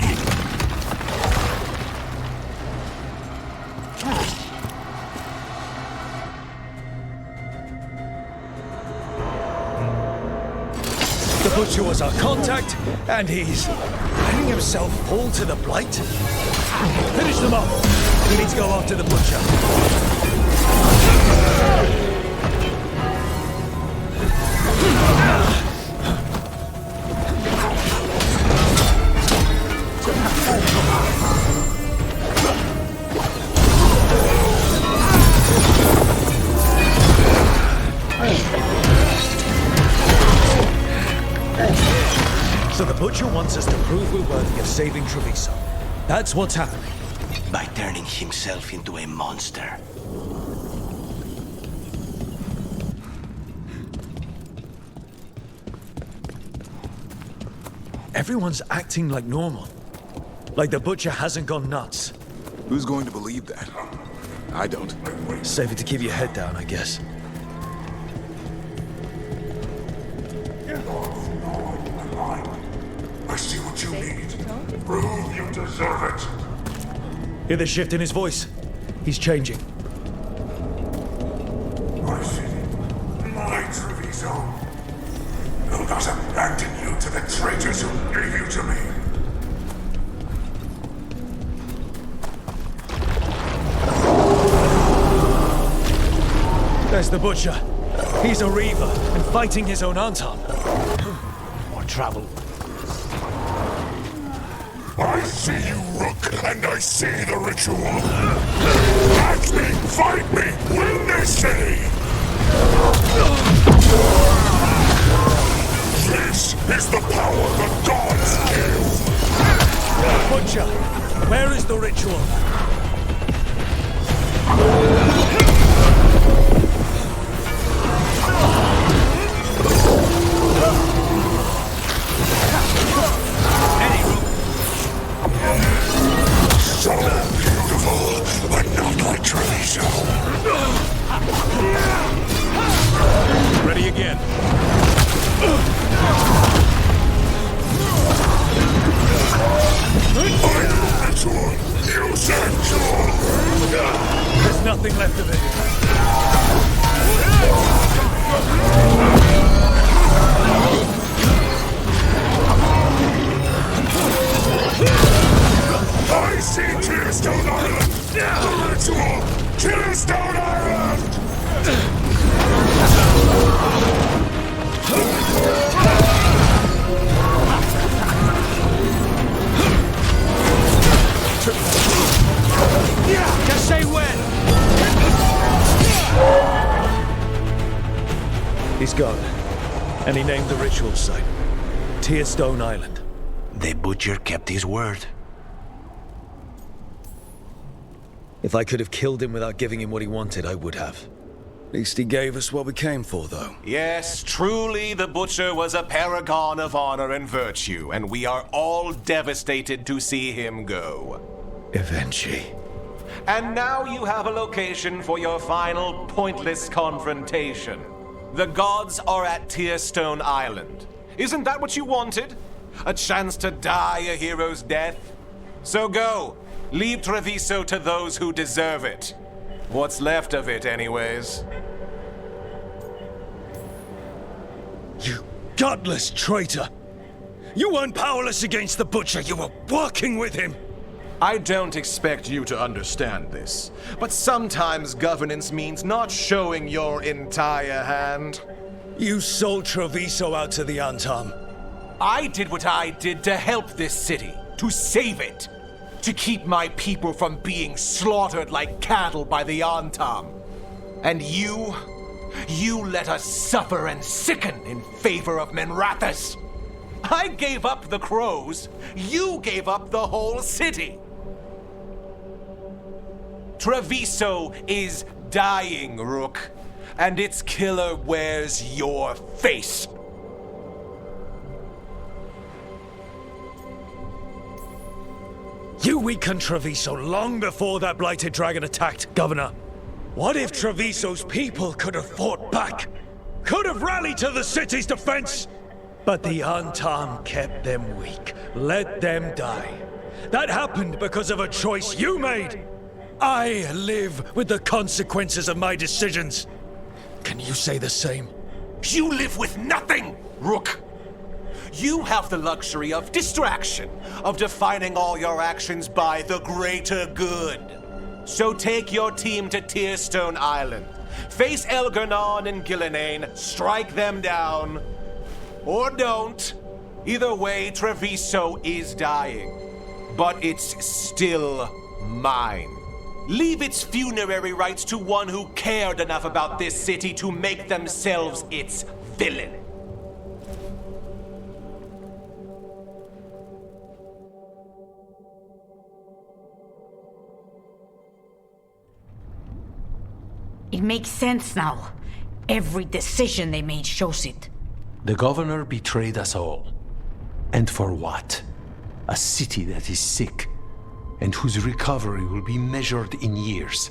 The Butcher was our contact, and he's letting himself fall to the Blight? Finish them off! We need to go after the Butcher. So the Butcher wants us to prove we're worthy of saving Treviso. That's what's happening. By turning himself into a monster. Everyone's acting like normal. Like the Butcher hasn't gone nuts. Who's going to believe that? I don't. Safer to keep your head down, I guess. I see what you need. Prove you deserve it. Hear the shift in his voice? He's changing. My city, my Treviso. Will not abandon you to the traitors who gave you to me. There's the Butcher. He's a Reaver and fighting his own Anton. More trouble. I see you, Rook, and I see the ritual. Catch me, fight me, win this city! This is the power the gods give! Butcher, where is the ritual? So beautiful, but not like Treviso. Ready again. There's nothing left of it. Tearstone Island! The ritual! Tearstone Island! Just say when! He's gone. And he named the ritual site. Tearstone Island. The butcher kept his word. If I could have killed him without giving him what he wanted, I would have. At least he gave us what we came for, though. Yes, truly the Butcher was a paragon of honor and virtue, and we are all devastated to see him go. Eventually. And now you have a location for your final pointless confrontation. The gods are at Tearstone Island. Isn't that what you wanted? A chance to die a hero's death? So go. Leave Treviso to those who deserve it. What's left of it, anyways. You godless traitor! You weren't powerless against the Butcher, you were working with him! I don't expect you to understand this, but sometimes governance means not showing your entire hand. You sold Treviso out to the Antam. I did what I did to help this city, to save it, to keep my people from being slaughtered like cattle by the Antam. And you let us suffer and sicken in favor of Menrathas. I gave up the crows, you gave up the whole city. Treviso is dying, Rook, and its killer wears your face. You weakened Treviso long before that blighted dragon attacked, Governor. What if Treviso's people could have fought back? Could have rallied to the city's defense? But the Antam kept them weak, let them die. That happened because of a choice you made. I live with the consequences of my decisions. Can you say the same? You live with nothing, Rook. You have the luxury of distraction, of defining all your actions by the greater good. So take your team to Tearstone Island. Face Elgarnon and Gillenane, strike them down. Or don't. Either way, Treviso is dying. But it's still mine. Leave its funerary rites to one who cared enough about this city to make themselves its villain. It makes sense now. Every decision they made shows it. The governor betrayed us all. And for what? A city that is sick, and whose recovery will be measured in years.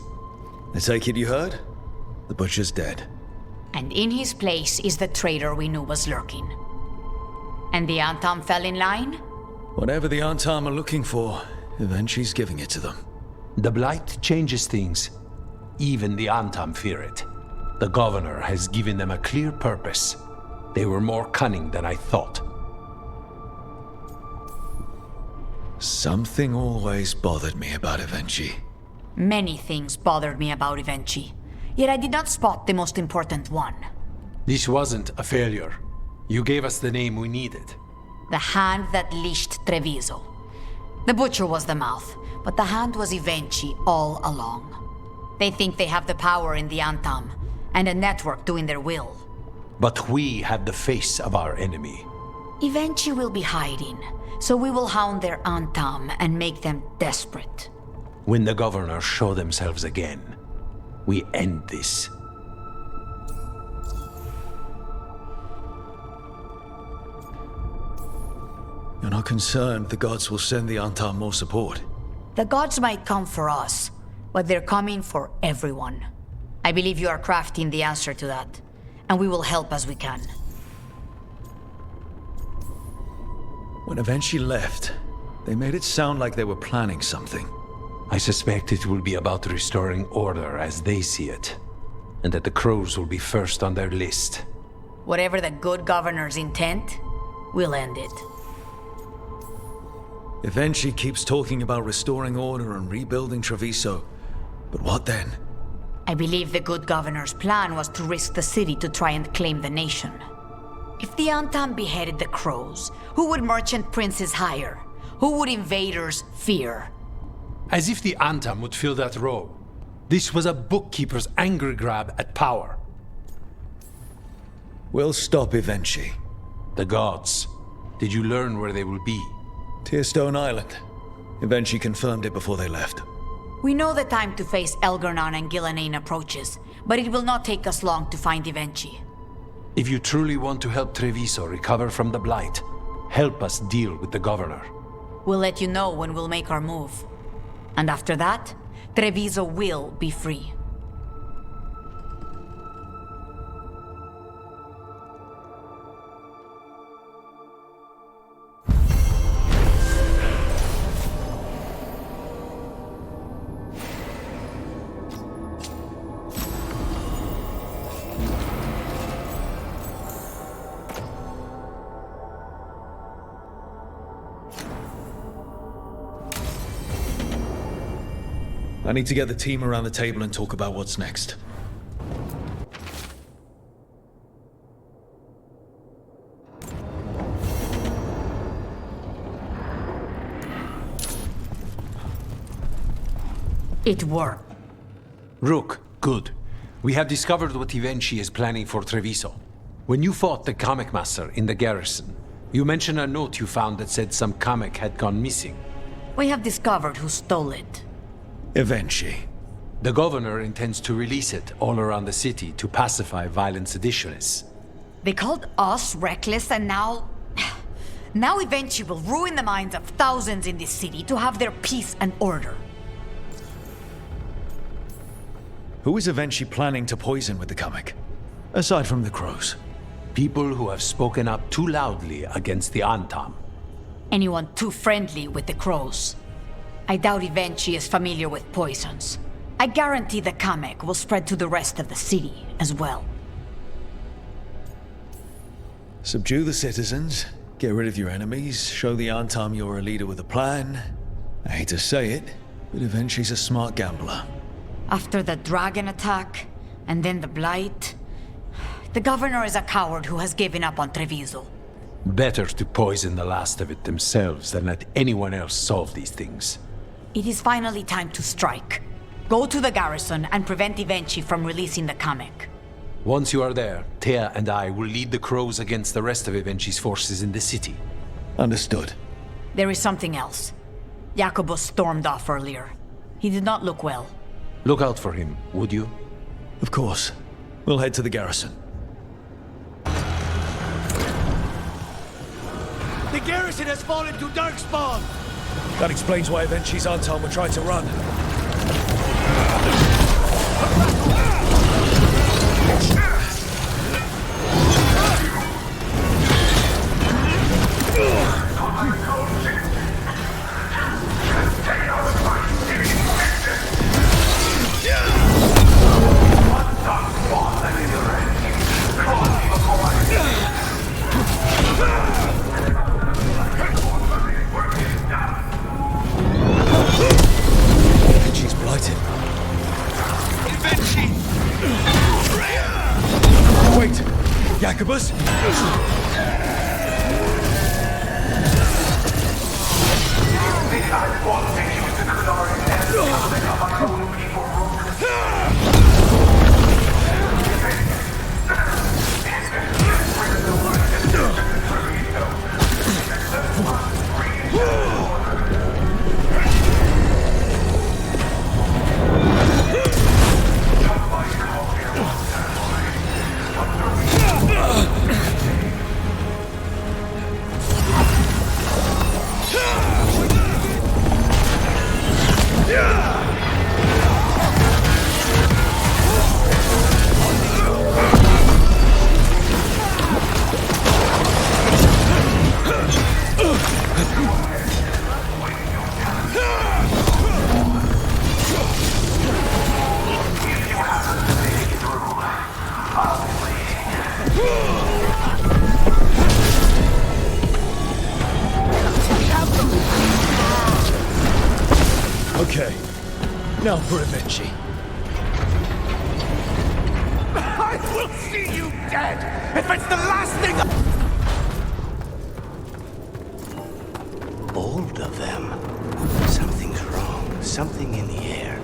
I take it you heard? The Butcher's dead. And in his place is the traitor we knew was lurking. And the Antam fell in line? Whatever the Antam are looking for, Eventually's giving it to them. The Blight changes things. Even the Antam fear it. The governor has given them a clear purpose. They were more cunning than I thought. Something always bothered me about Evenchi. Many things bothered me about Evenchi, yet I did not spot the most important one. This wasn't a failure. You gave us the name we needed. The hand that leashed Treviso. The Butcher was the mouth, but the hand was Evenchi all along. They think they have the power in the Antam, and a network doing their will. But we have the face of our enemy. Evenchi will be hiding, so we will hound their Antam and make them desperate. When the governors show themselves again, we end this. You're not concerned the gods will send the Antam more support? The gods might come for us, but they're coming for everyone. I believe you are crafting the answer to that, and we will help as we can. When Evenchi left, they made it sound like they were planning something. I suspect it will be about restoring order as they see it, and that the crows will be first on their list. Whatever the good governor's intent, we'll end it. Eventually keeps talking about restoring order and rebuilding Treviso. But what then? I believe the good governor's plan was to risk the city to try and claim the nation. If the Antam beheaded the crows, who would merchant princes hire? Who would invaders fear? As if the Antam would fill that role. This was a bookkeeper's angry grab at power. We'll stop Eventually. The gods. Did you learn where they will be? Tearstone Island. Eventually confirmed it before they left. We know the time to face Elgarnon and Gillanane approaches, but it will not take us long to find Evenchi. If you truly want to help Treviso recover from the Blight, help us deal with the governor. We'll let you know when we'll make our move. And after that, Treviso will be free. I need to get the team around the table and talk about what's next. It worked. Rook, good. We have discovered what Evenchi is planning for Treviso. When you fought the Kamek Master in the garrison, you mentioned a note you found that said some Kamek had gone missing. We have discovered who stole it. Eventually. The governor intends to release it all around the city to pacify violent seditionists. They called us reckless and now... Now Evenchi will ruin the minds of thousands in this city to have their peace and order. Who is Eventually planning to poison with the Kamek? Aside from the crows. People who have spoken up too loudly against the Antam. Anyone too friendly with the crows. I doubt Evenchi is familiar with poisons. I guarantee the Kamek will spread to the rest of the city as well. Subdue the citizens, get rid of your enemies, show the Antam you're a leader with a plan. I hate to say it, but Eventually's a smart gambler. After the dragon attack, and then the Blight, the governor is a coward who has given up on Treviso. Better to poison the last of it themselves than let anyone else solve these things. It is finally time to strike. Go to the garrison and prevent Evenchi from releasing the Kamek. Once you are there, Thea and I will lead the crows against the rest of Evenchi's forces in the city. Understood. There is something else. Jacobus stormed off earlier. He did not look well. Look out for him, would you? Of course. We'll head to the garrison. The garrison has fallen to Darkspawn! That explains why Eventually's Antam were trying to run. She's blighted. Evenchi! Wait! Jacobus? Okay, now for Vinci. I will see you dead if it's the last thing. Bold of them. Something's wrong. Something in the air.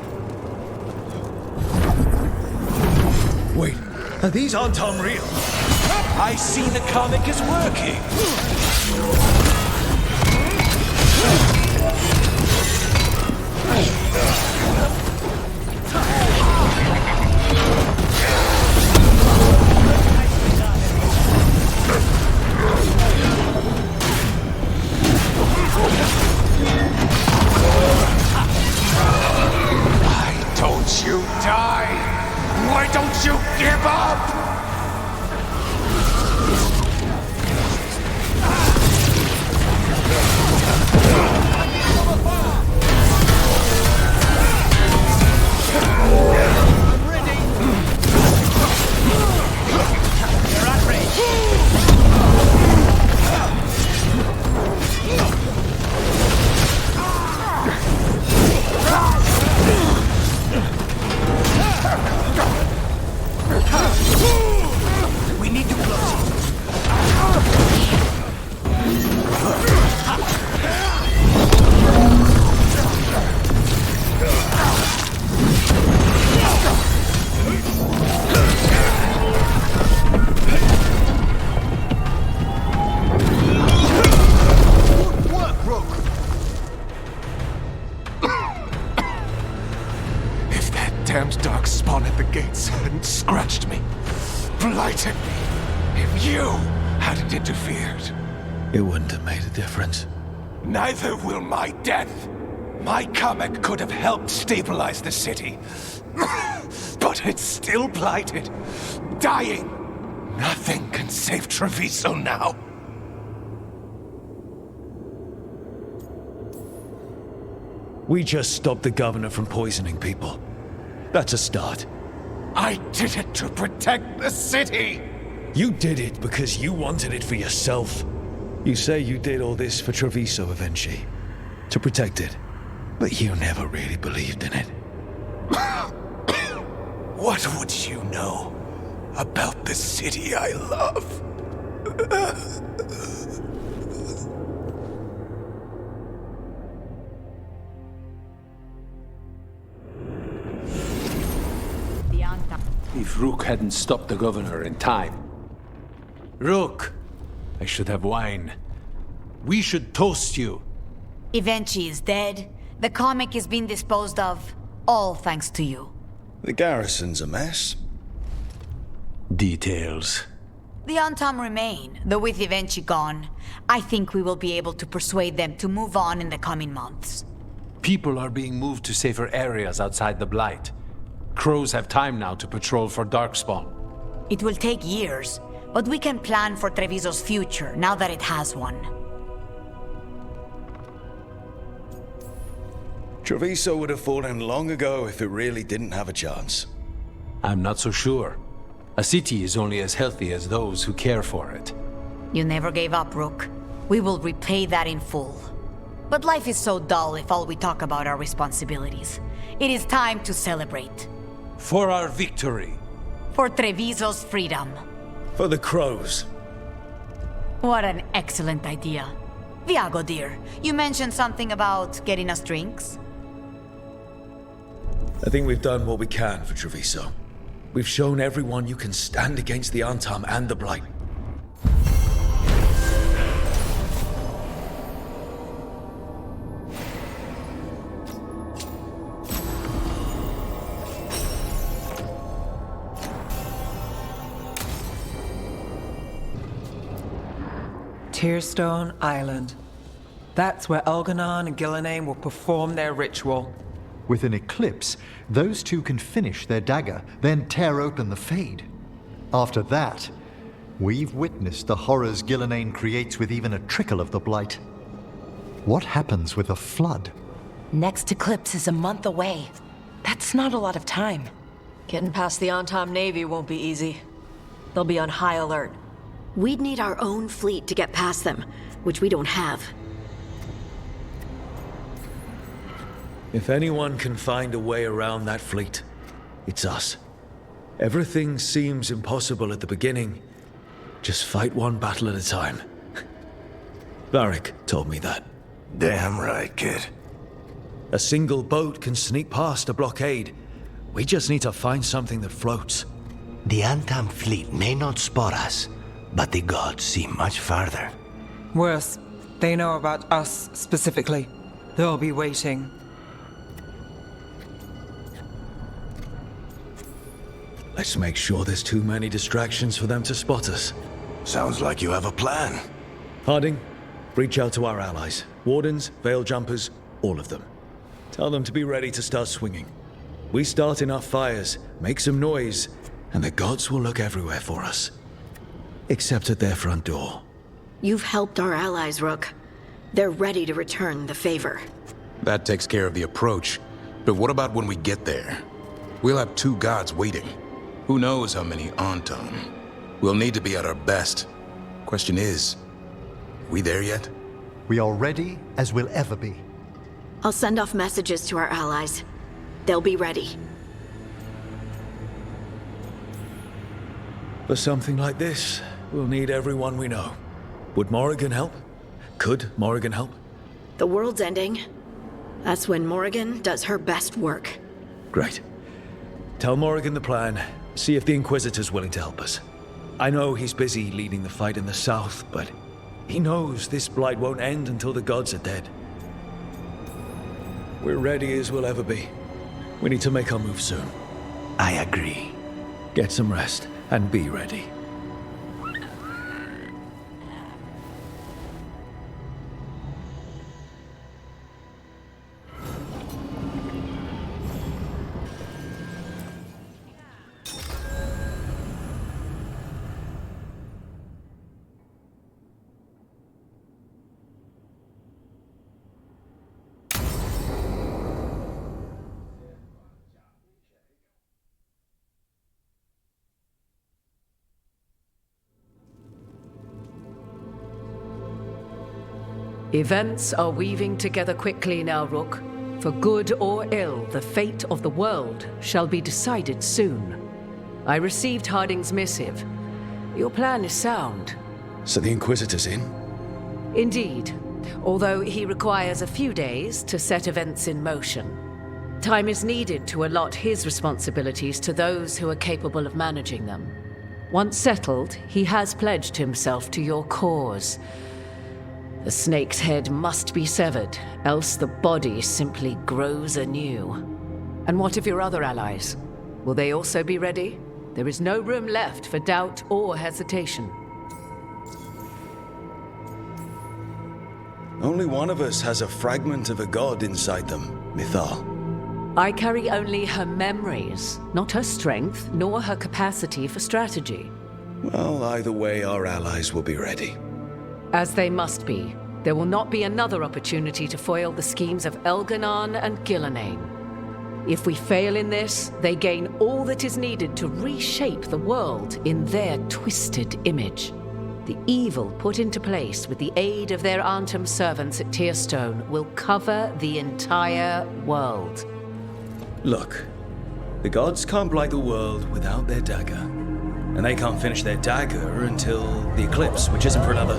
Wait, are these Antam real? I see the comic is working. Why don't you die? Why don't you give up? We need to close it. If that damned dark spawn at the gates hadn't scratched me, blighted me, if you hadn't interfered, It wouldn't have made a difference. neither will my death. My comic could have helped stabilize the city. But it's still blighted, dying. Nothing can save Treviso now. We just stopped the governor from poisoning people. That's a start. I did it to protect the city! You did it because you wanted it for yourself. You say you did all this for Treviso, Vinci, to protect it, but you never really believed in it. What would you know about the city I love? If Rook hadn't stopped the governor in time. Rook! I should have wine. We should toast you. Evenchi is dead. The comic is being disposed of. All thanks to you. The garrison's a mess. Details. The Antam remain, though with Evenchi gone, I think we will be able to persuade them to move on in the coming months. People are being moved to safer areas outside the Blight. Crows have time now to patrol for Darkspawn. It will take years, but we can plan for Treviso's future now that it has one. Treviso would have fallen long ago if it really didn't have a chance. I'm not so sure. A city is only as healthy as those who care for it. You never gave up, Rook. We will repay that in full. But life is so dull if all we talk about are responsibilities. It is time to celebrate. For our victory. For Treviso's freedom. For the crows. What an excellent idea. Viago, dear, you mentioned something about getting us drinks? I think we've done what we can for Treviso. We've shown everyone you can stand against the Antam and the Blight. Tearstone Island. That's where Elganon and Gillenane will perform their ritual. With an eclipse, those two can finish their dagger, then tear open the Fade. After that, we've witnessed the horrors Gillenane creates with even a trickle of the Blight. What happens with a flood? Next eclipse is a month away. That's not a lot of time. Getting past the Antam Navy won't be easy. They'll be on high alert. We'd need our own fleet to get past them, which we don't have. If anyone can find a way around that fleet, it's us. Everything seems impossible at the beginning. Just fight one battle at a time. Varric told me that. Damn right, kid. A single boat can sneak past a blockade. We just need to find something that floats. The Antam fleet may not spot us, but the gods see much farther. Worse, they know about us specifically. They'll be waiting. Let's make sure there's too many distractions for them to spot us. Sounds like you have a plan. Harding, reach out to our allies. Wardens, Veil Jumpers, all of them. Tell them to be ready to start swinging. We start enough fires, make some noise, and the gods will look everywhere for us. Except at their front door. You've helped our allies, Rook. They're ready to return the favor. That takes care of the approach. But what about when we get there? We'll have 2 gods waiting. Who knows how many Antam? We'll need to be at our best. Question is, we there yet? We are ready as we'll ever be. I'll send off messages to our allies. They'll be ready. For something like this, we'll need everyone we know. Would Morrigan help? Could Morrigan help? The world's ending. That's when Morrigan does her best work. Great. Tell Morrigan the plan. See if the Inquisitor's willing to help us. I know he's busy leading the fight in the south, but he knows this blight won't end until the gods are dead. We're ready as we'll ever be. We need to make our move soon. I agree. Get some rest and be ready. Events are weaving together quickly now, Rook. For good or ill, the fate of the world shall be decided soon. I received Harding's missive. Your plan is sound. So the Inquisitor's in? Indeed, although he requires a few days to set events in motion. Time is needed to allot his responsibilities to those who are capable of managing them. Once settled, he has pledged himself to your cause. The snake's head must be severed, else the body simply grows anew. And what of your other allies? Will they also be ready? There is no room left for doubt or hesitation. Only one of us has a fragment of a god inside them, Mythal. I carry only her memories, not her strength, nor her capacity for strategy. Well, either way, our allies will be ready. As they must be. There will not be another opportunity to foil the schemes of Elgar'nan and Gillenane. If we fail in this, they gain all that is needed to reshape the world in their twisted image. The evil put into place with the aid of their Antam servants at Tearstone will cover the entire world. Look, the gods can't blight the world without their dagger. And they can't finish their dagger until the eclipse, which isn't for another...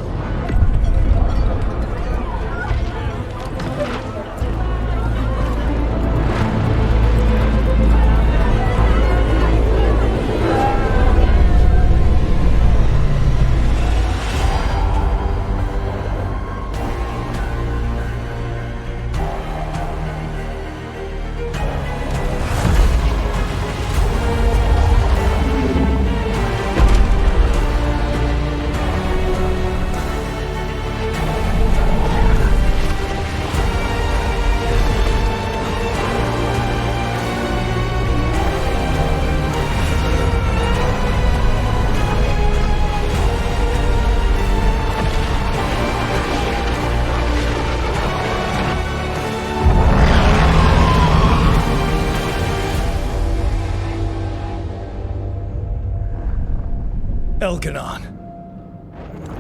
Elgar'nan.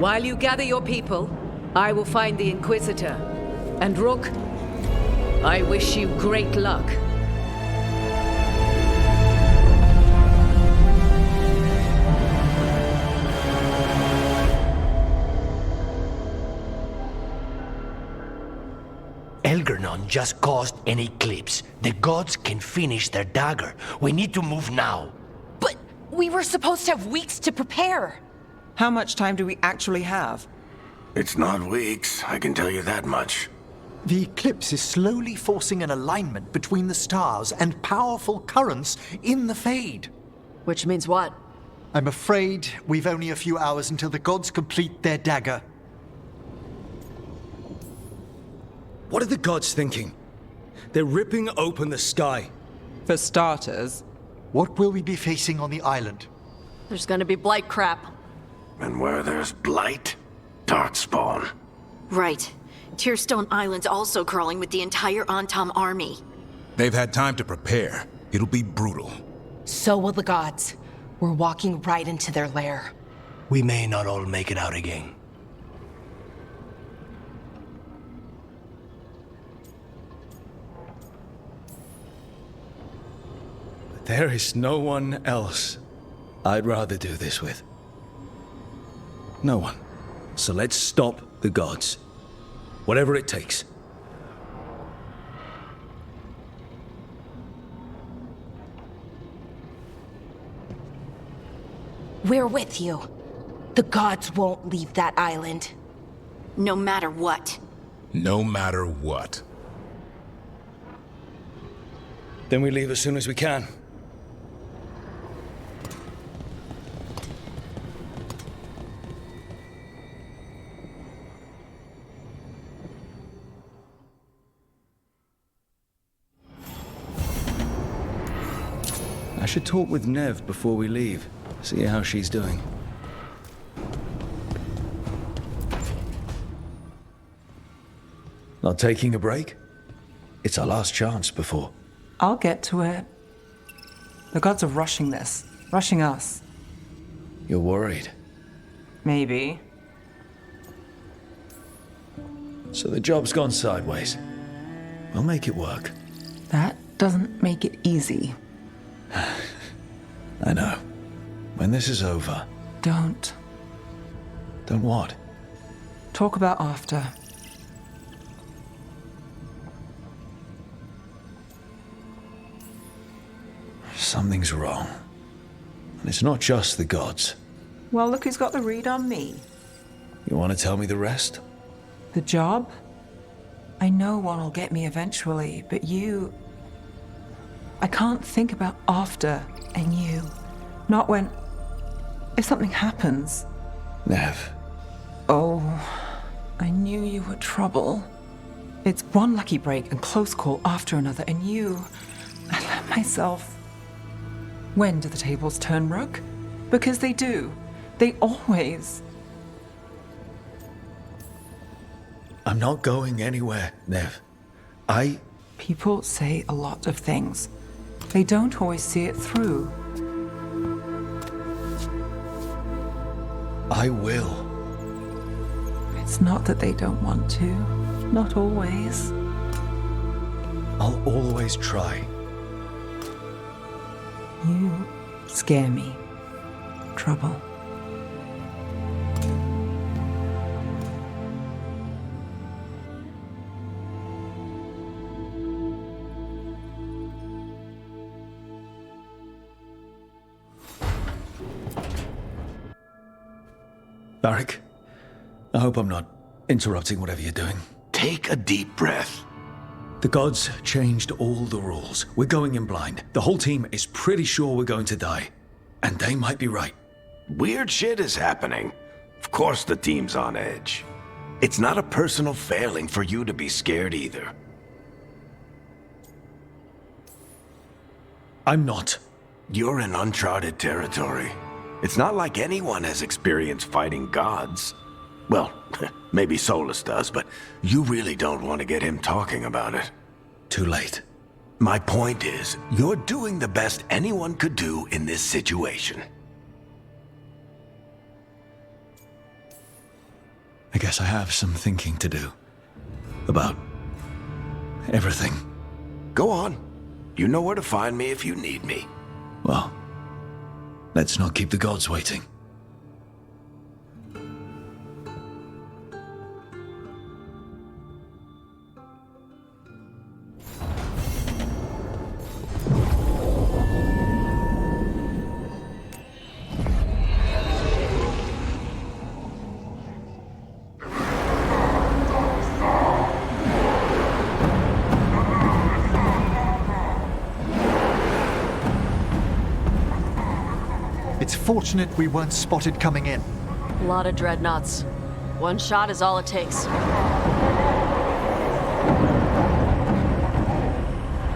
While you gather your people, I will find the Inquisitor. And Rook, I wish you great luck. Elgernon just caused an eclipse. The gods can finish their dagger. We need to move now. But we were supposed to have weeks to prepare. How much time do we actually have? It's not weeks, I can tell you that much. The eclipse is slowly forcing an alignment between the stars and powerful currents in the Fade. Which means what? I'm afraid we've only a few hours until the gods complete their dagger. What are the gods thinking? They're ripping open the sky. For starters. What will we be facing on the island? There's gonna be blight crap. And where there's blight, darkspawn. Right. Tearstone Island's also crawling with the entire Antam army. They've had time to prepare. It'll be brutal. So will the gods. We're walking right into their lair. We may not all make it out again. There is no one else I'd rather do this with. No one. So let's stop the gods. Whatever it takes. We're with you. The gods won't leave that island. No matter what. No matter what. Then we leave as soon as we can. I should talk with Nev before we leave. See how she's doing. Not taking a break? It's our last chance before. I'll get to it. The gods are rushing this. Rushing us. You're worried. Maybe. So the job's gone sideways. We'll make it work. That doesn't make it easy. I know. When this is over... Don't. Don't what? Talk about after. Something's wrong. And it's not just the gods. Well, look who's got the read on me. You want to tell me the rest? The job? I know one will get me eventually, but you... I can't think about after and you. Not when... If something happens. Nev. Oh, I knew you were trouble. It's one lucky break and close call after another, and you... I let myself... When do the tables turn, Rook? Because they do. They always... I'm not going anywhere, Nev. People say a lot of things. They don't always see it through. I will. It's not that they don't want to. Not always. I'll always try. You scare me. Trouble. Varric, I hope I'm not interrupting whatever you're doing. Take a deep breath. The gods changed all the rules. We're going in blind. The whole team is pretty sure we're going to die. And they might be right. Weird shit is happening. Of course the team's on edge. It's not a personal failing for you to be scared either. I'm not. You're in uncharted territory. It's not like anyone has experience fighting gods. Well, maybe Solus does, but you really don't want to get him talking about it. Too late. My point is, you're doing the best anyone could do in this situation. I guess I have some thinking to do. About Everything. Go on. You know where to find me if you need me. Well, let's not keep the gods waiting. It's fortunate we weren't spotted coming in. A lot of dreadnoughts. One shot is all it takes.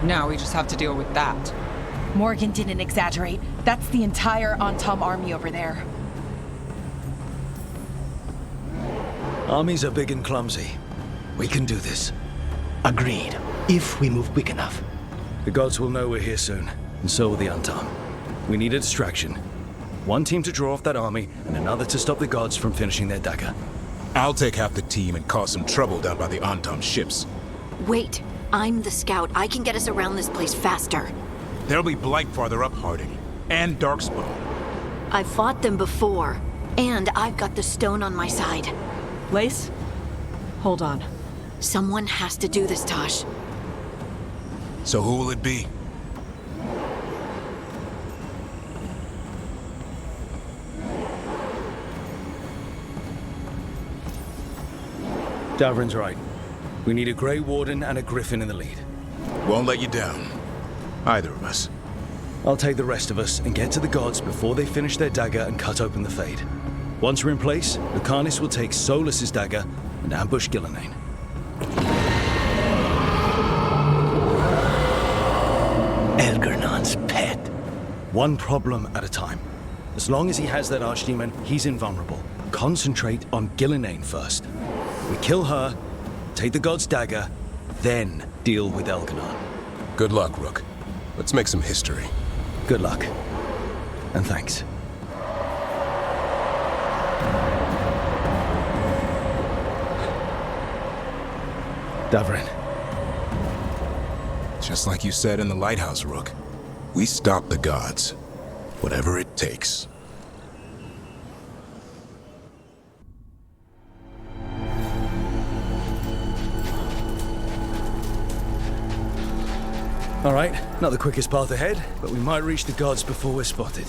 Now we just have to deal with that. Morgan didn't exaggerate. That's the entire Antam army over there. Armies are big and clumsy. We can do this. Agreed. If we move quick enough. The gods will know we're here soon, and so will the Antam. We need a distraction. One team to draw off that army, and another to stop the gods from finishing their dagger. I'll take half the team and cause some trouble down by the Antam ships. Wait, I'm the scout. I can get us around this place faster. There'll be Blight farther up, Harding. And Darkspawn. I've fought them before. And I've got the stone on my side. Lace? Hold on. Someone has to do this, Tosh. So who will it be? Davrin's right. We need a Grey Warden and a Griffin in the lead. Won't let you down. Either of us. I'll take the rest of us and get to the gods before they finish their dagger and cut open the Fade. Once we're in place, Lucanus will take Solus's dagger and ambush Gillenane. Elgernon's pet. One problem at a time. As long as he has that archdemon, he's invulnerable. Concentrate on Gillenane first. We kill her, take the god's dagger, then deal with Elganon. Good luck, Rook. Let's make some history. Good luck. And thanks. Davrin. Just like you said in the lighthouse, Rook. We stop the gods. Whatever it takes. All right, not the quickest path ahead, but we might reach the gods before we're spotted.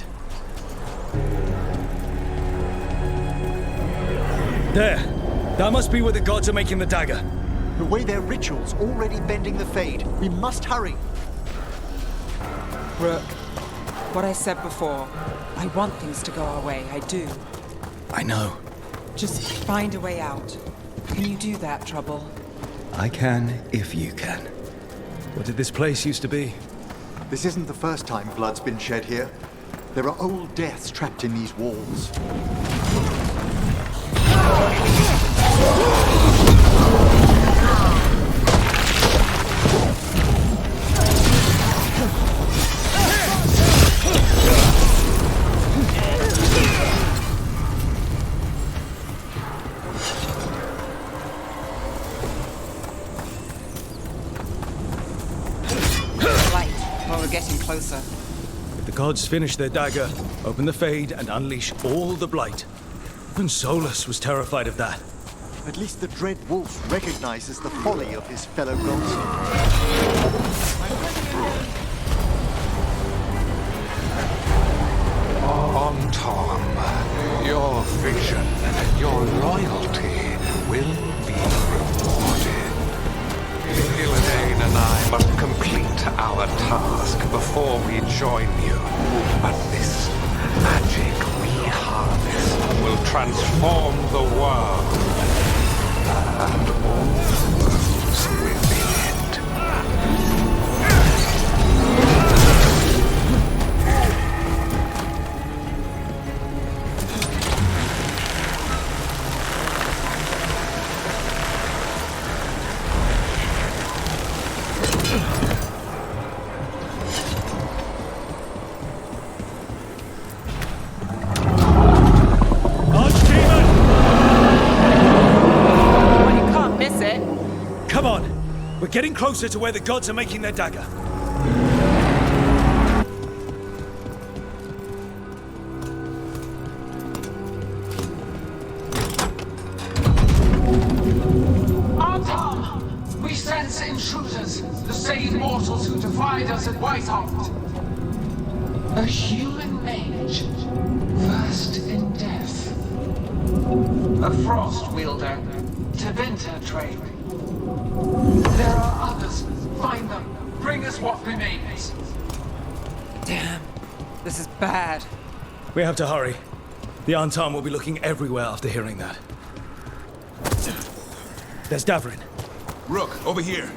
There! That must be where the gods are making the dagger. The way their ritual's already bending the Fade. We must hurry. Rook, what I said before, I want things to go our way, I do. I know. Just find a way out. Can you do that, Trouble? I can if you can. What did this place used to be? This isn't the first time blood's been shed here. There are old deaths trapped in these walls. Getting closer. If the gods finish their dagger, open the Fade, and unleash all the blight. Even Solus was terrified of that. At least the Dread Wolf recognizes the folly of his fellow gods. Antam, your vision and your loyalty will be rewarded. Gillenane and I must complete our task before we join you. But this magic we harness will transform the world and all those within it. Well, you can't miss it. getting closer to where the gods are making their dagger. Antam! We sense intruders, the same mortals who defied us at Whitehart. A human mage, versed in death. A frost wielder, Tevinter trade. There are others. Find them. Bring us what remains. Damn. This is bad. We have to hurry. The Antam will be looking everywhere after hearing that. There's Davrin. Rook, over here.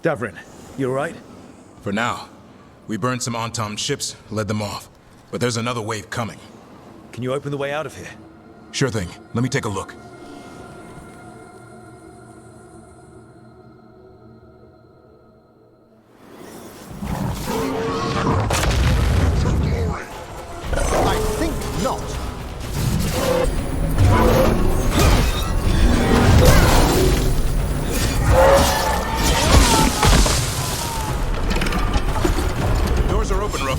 Davrin, you alright? For now. We burned some Antam ships, led them off. But there's another wave coming. Can you open the way out of here? Sure thing. Let me take a look. I think not. Doors are open, Rook.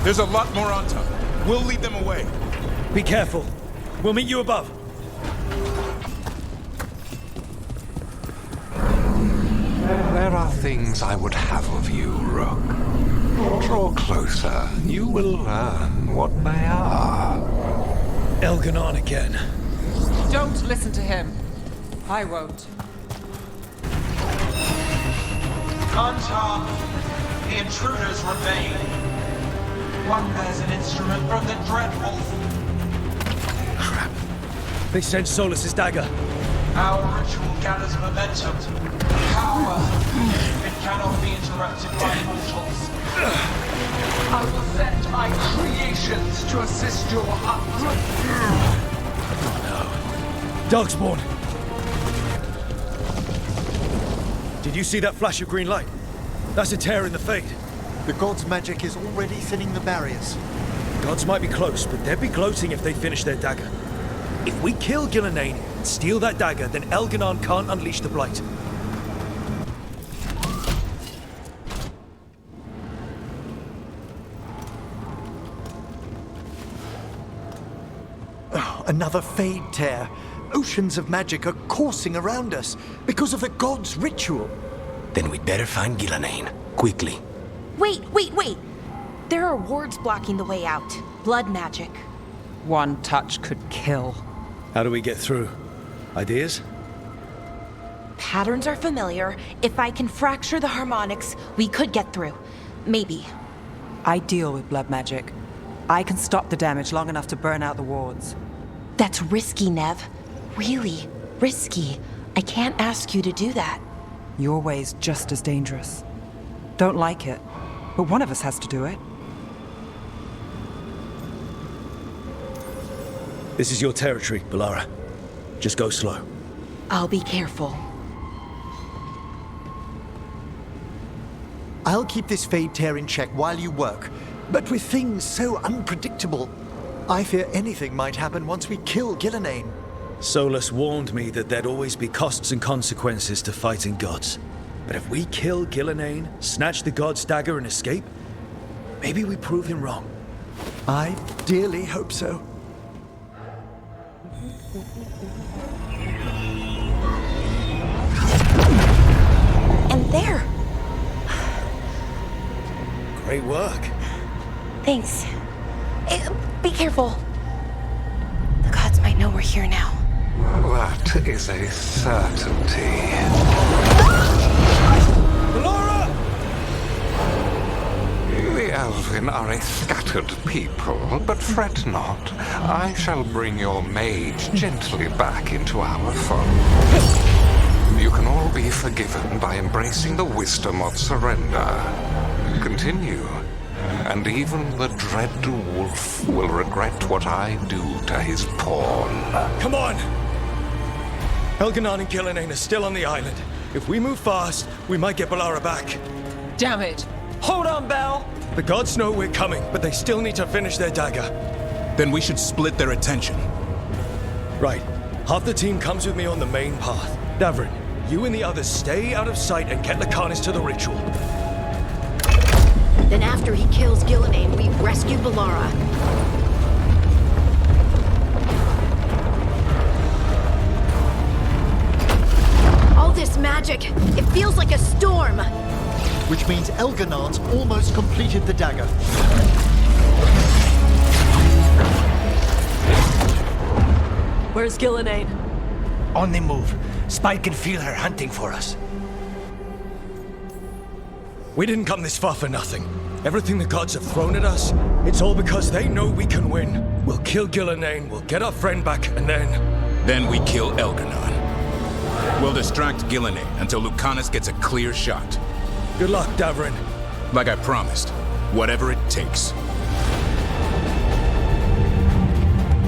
There's a lot more Antam. We'll lead them away. Be careful. We'll meet you above. There are things I would have of you, Rook. Draw closer. You will learn what they are. Elganon again. Don't listen to him. I won't. Antam, the intruders remain. One bears an instrument from the Dreadwolf. Crap. They sent Solus's dagger. Our ritual gathers momentum. Power. It cannot be interrupted by mortals. I will send my creations to assist your hunt. Darkspawn! Did you see that flash of green light? That's a tear in the Fade. The god's magic is already thinning the barriers. Gods might be close, but they'd be gloating if they finish their dagger. If we kill Gillenane and steal that dagger, then Elganon can't unleash the Blight. Oh, another Fade tear. Oceans of magic are coursing around us because of the god's ritual. Then we'd better find Gillenane. Quickly. Wait! There are wards blocking the way out. Blood magic. One touch could kill. How do we get through? Ideas? Patterns are familiar. If I can fracture the harmonics, we could get through. Maybe. I deal with blood magic. I can stop the damage long enough to burn out the wards. That's risky, Nev. Really risky. I can't ask you to do that. Your way's just as dangerous. Don't like it, but one of us has to do it. This is your territory, Balara. Just go slow. I'll be careful. I'll keep this Fade tear in check while you work. But with things so unpredictable, I fear anything might happen once we kill Gillenane. Solus warned me that there'd always be costs and consequences to fighting gods. But if we kill Gillenane, snatch the god's dagger and escape, maybe we prove him wrong. I dearly hope so. And there! Great work. Thanks. Be careful. The gods might know we're here now. That is a certainty. Laura! The Elven are a scattered people, but fret not. I shall bring your mage gently back into our fold. You can all be forgiven by embracing the wisdom of surrender. Continue, and even the dread wolf will regret what I do to his pawn. Come on! Elganon and Gillenane are still on the island. If we move fast, we might get Balara back. Damn it! Hold on, Belle! The gods know we're coming, but they still need to finish their dagger. Then we should split their attention. Right. Half the team comes with me on the main path. Davrin, you and the others stay out of sight and get the Carnage to the ritual. Then after he kills Gillenane, we rescue Balara. All this magic, it feels like a storm. Which means Elgarnan's almost completed the dagger. Where's Gillenane? On the move. Spike can feel her hunting for us. We didn't come this far for nothing. Everything the gods have thrown at us, it's all because they know we can win. We'll kill Gillenane, we'll get our friend back, and then... Then we kill Elgarnan. We'll distract Gillenane until Lucanus gets a clear shot. Good luck, Davrin. Like I promised, whatever it takes.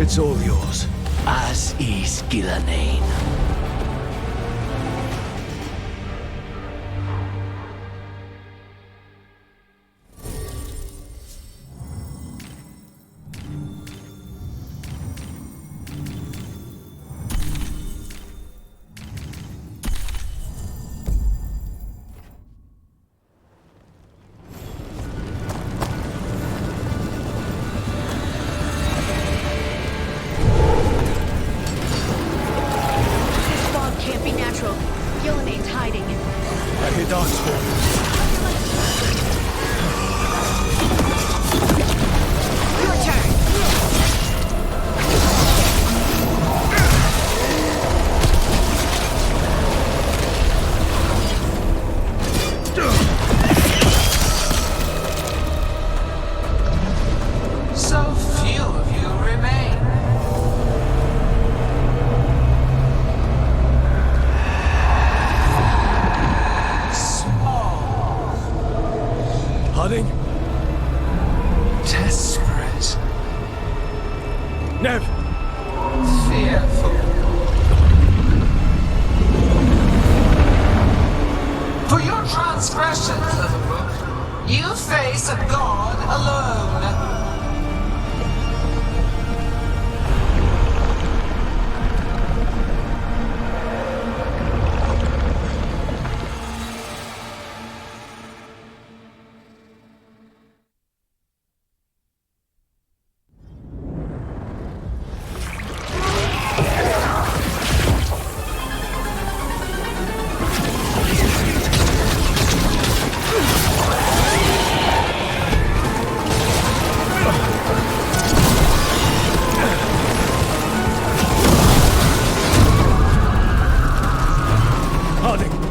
It's all yours. As is Gillenane. Desperate. Nev! Fearful. For your transgressions, little Rook, you face a god alone.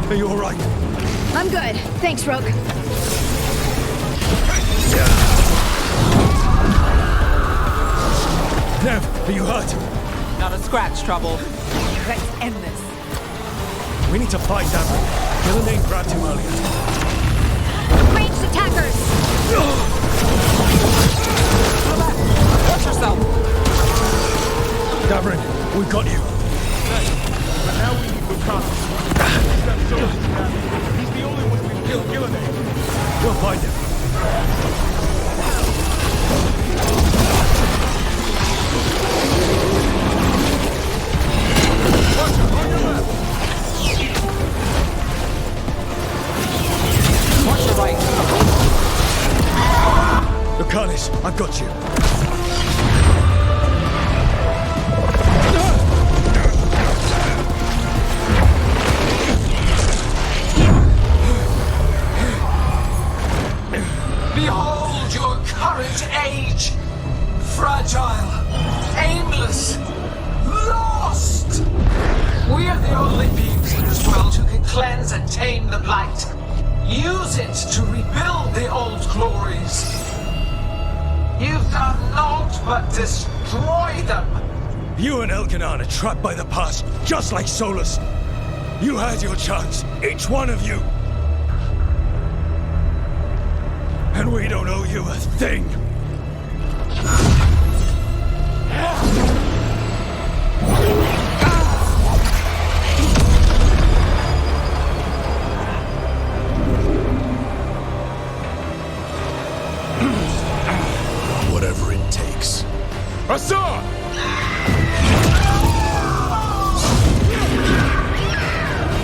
Are you alright? I'm good. Thanks, Rook. Nev, are you hurt? Not a scratch, Trouble. Let's end this. We need to find Davrin. Gillenane grabbed him earlier. Ranged attackers! Watch yourself! Davrin, we've got you. But now we need Lucanus. He's the only one who can kill Gillenane. We'll find him. Watch your right. Lucanus, I've got you. Behold your current age! Fragile, aimless, lost! We are the only beings in this world who can cleanse and tame the blight. Use it to rebuild the old glories. You've done naught but destroy them. You and Elgarnan are trapped by the past, just like Solus. You had your chance, each one of you. And we don't owe you a thing. Whatever it takes. Assad!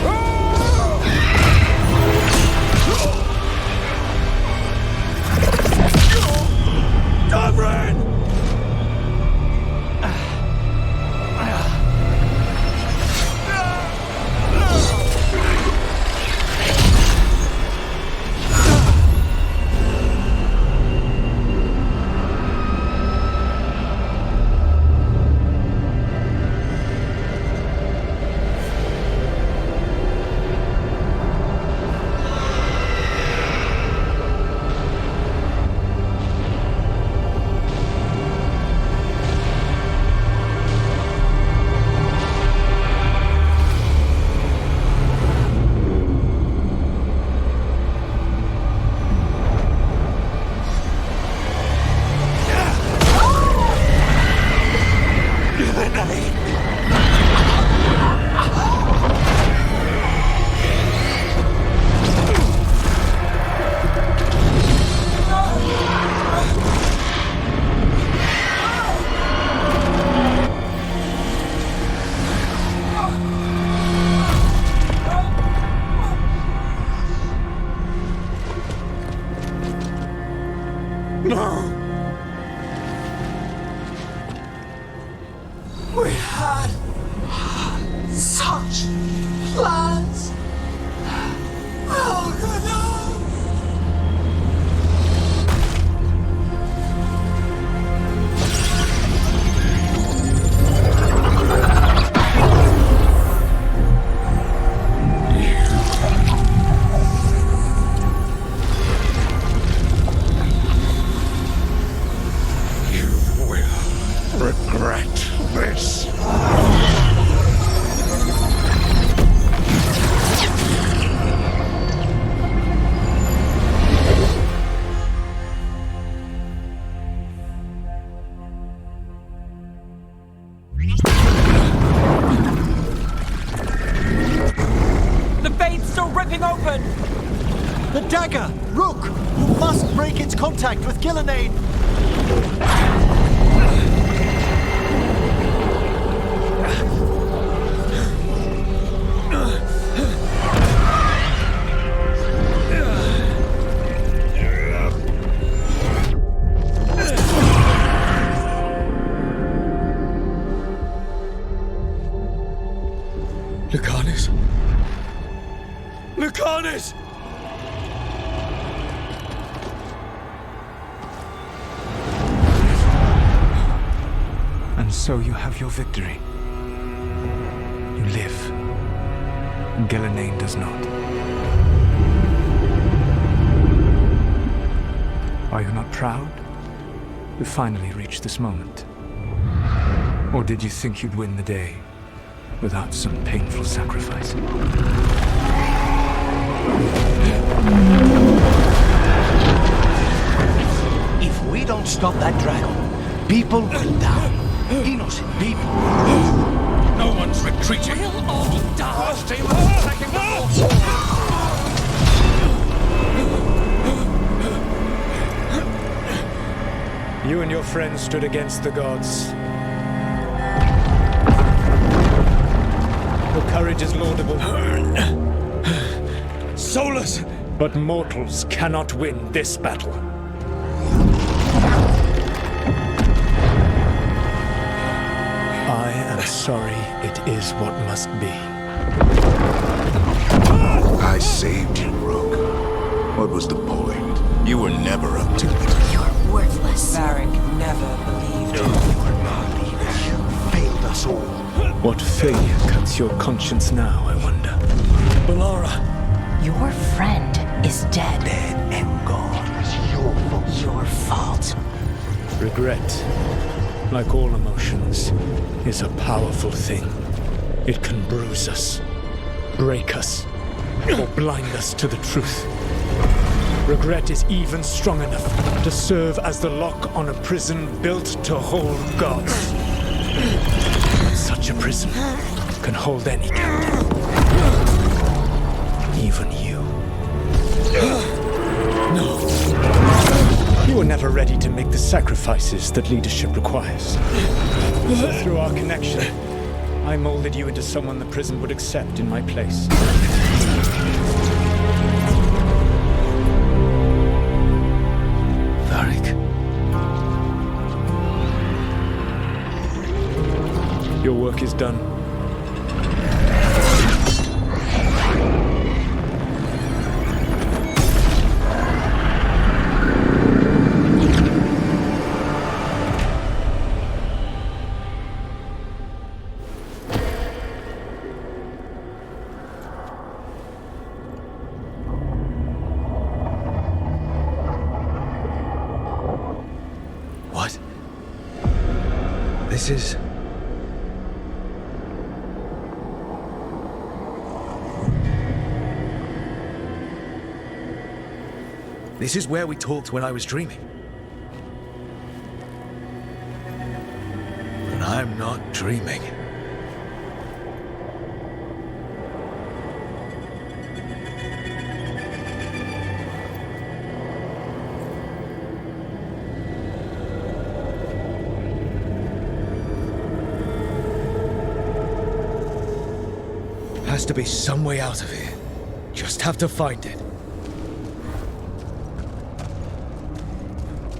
Oh! We had such plans. Regret this. The fade's still ripping open! The dagger! Rook! You must break its contact with Gillenane! Lucanus? Lucanus! And so you have your victory. You live. Gillenane does not. Are you not proud to finally reach this moment? Or did you think you'd win the day without some painful sacrifice? If we don't stop that dragon, people will die. Innocent people. No one's retreating. We'll all die. First team is attacking the You and your friends stood against the gods. Your courage is laudable. Solus! But mortals cannot win this battle. I am sorry it is what must be. I saved you, Rook. What was the point? You were never up to it. You're worthless. Varric never believed in You failed us all. What failure cuts your conscience now, I wonder? Balara! Your friend is dead. Dead and gone. It's your fault. Your fault. Regret, like all emotions, is a powerful thing. It can bruise us, break us, or blind us to the truth. Regret is even strong enough to serve as the lock on a prison built to hold gods. Such a prison can hold any captive. Even you. No. You were never ready to make the sacrifices that leadership requires. Through our connection, I molded you into someone the prison would accept in my place. Varric? Your work is done. What? This is... This is where we talked when I was dreaming. But I'm not dreaming. Has to be some way out of here. Just have to find it.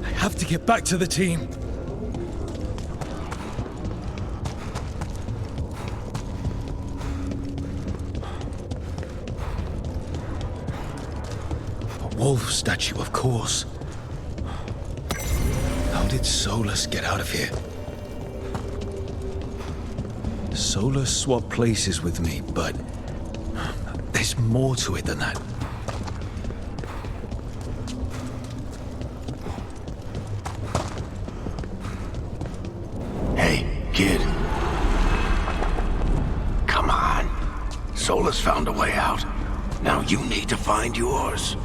I have to get back to the team. A wolf statue, of course. How did Solus get out of here? Solus swapped places with me, but there's more to it than that. Hey, kid. Come on. Solus found a way out. Now you need to find yours.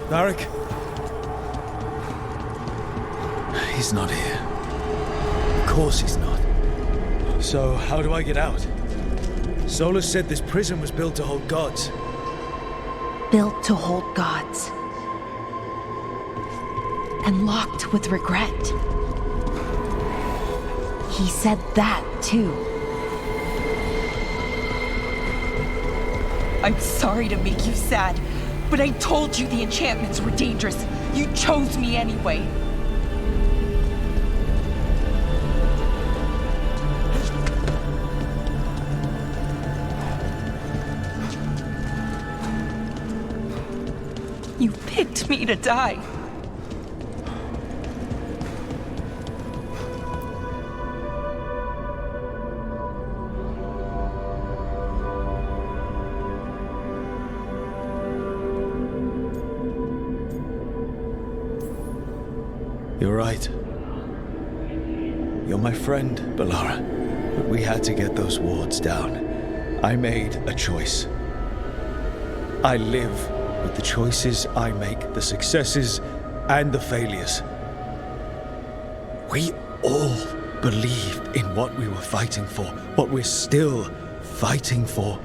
Varric? He's not here. Of course he's not. So, how do I get out? Solus said this prison was built to hold gods. Built to hold gods. And locked with regret. He said that, too. I'm sorry to make you sad, but I told you the enchantments were dangerous. You chose me anyway. You picked me to die. You're right. You're my friend, Bellara. But we had to get those wards down. I made a choice. I live with the choices I make, the successes and the failures. We all believed in what we were fighting for, what we're still fighting for.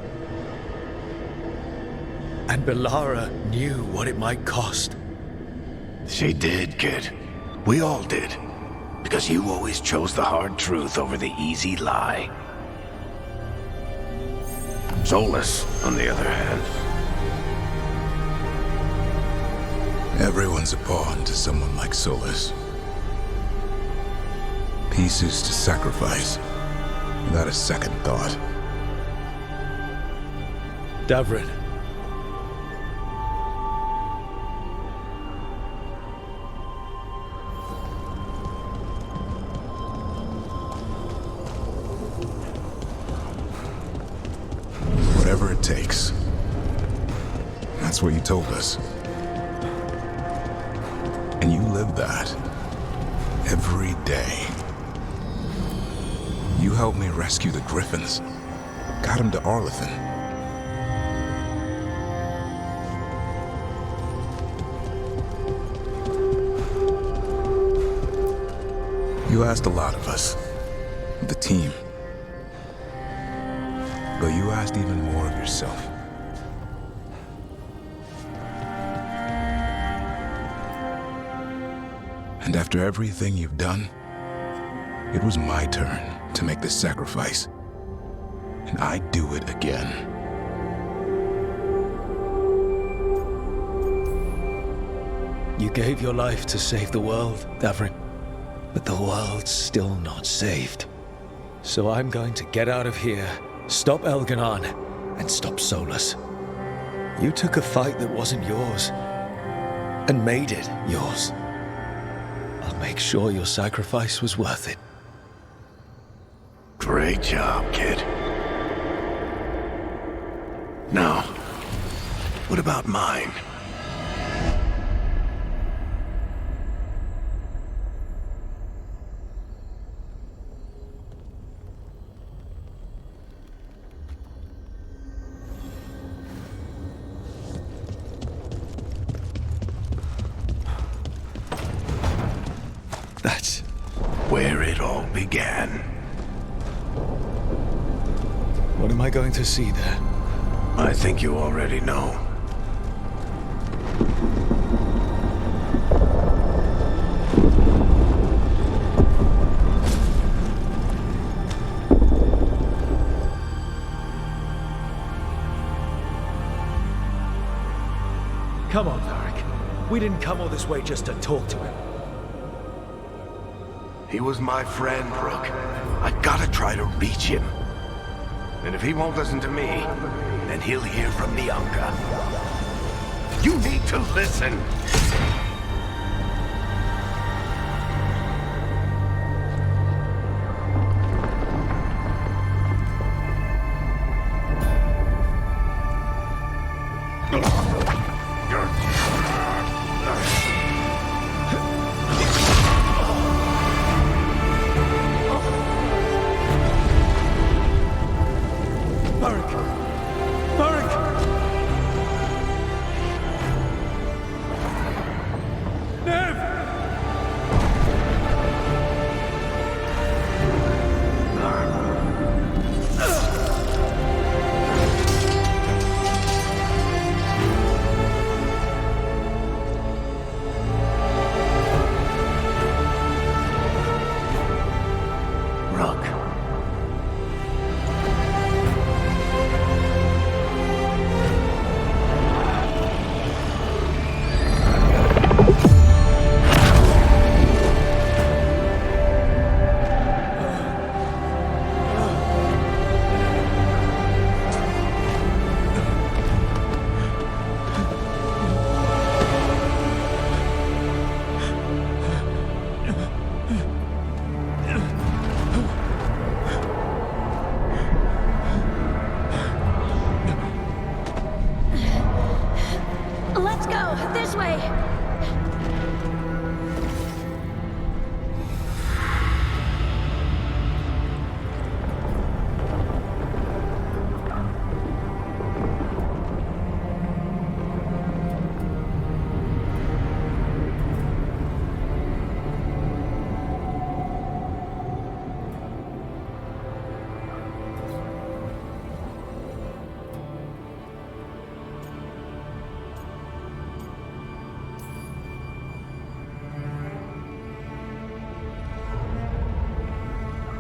And Bellara knew what it might cost. She did, kid. We all did. Because you always chose the hard truth over the easy lie. Solus, on the other hand. Everyone's a pawn to someone like Solus. Pieces to sacrifice, without a second thought. Davrin. Whatever it takes. That's what you told us. And you live that. Every day. You helped me rescue the Griffins. Got him to Arlethan. You asked a lot of us. The team. But you asked even more of yourself. And after everything you've done, it was my turn to make the sacrifice. And I'd do it again. You gave your life to save the world, Davrin. But the world's still not saved. So I'm going to get out of here, stop Elganon, and stop Solus. You took a fight that wasn't yours, and made it yours. I'll make sure your sacrifice was worth it. Great job, kid. Now, what about mine? That's where it all began. What am I going to see there? I think you already know. Come on, Varric. We didn't come all this way just to talk to him. He was my friend, Rook. I gotta try to reach him. And if he won't listen to me, then he'll hear from the Anka. You need to listen! Let's go! This way!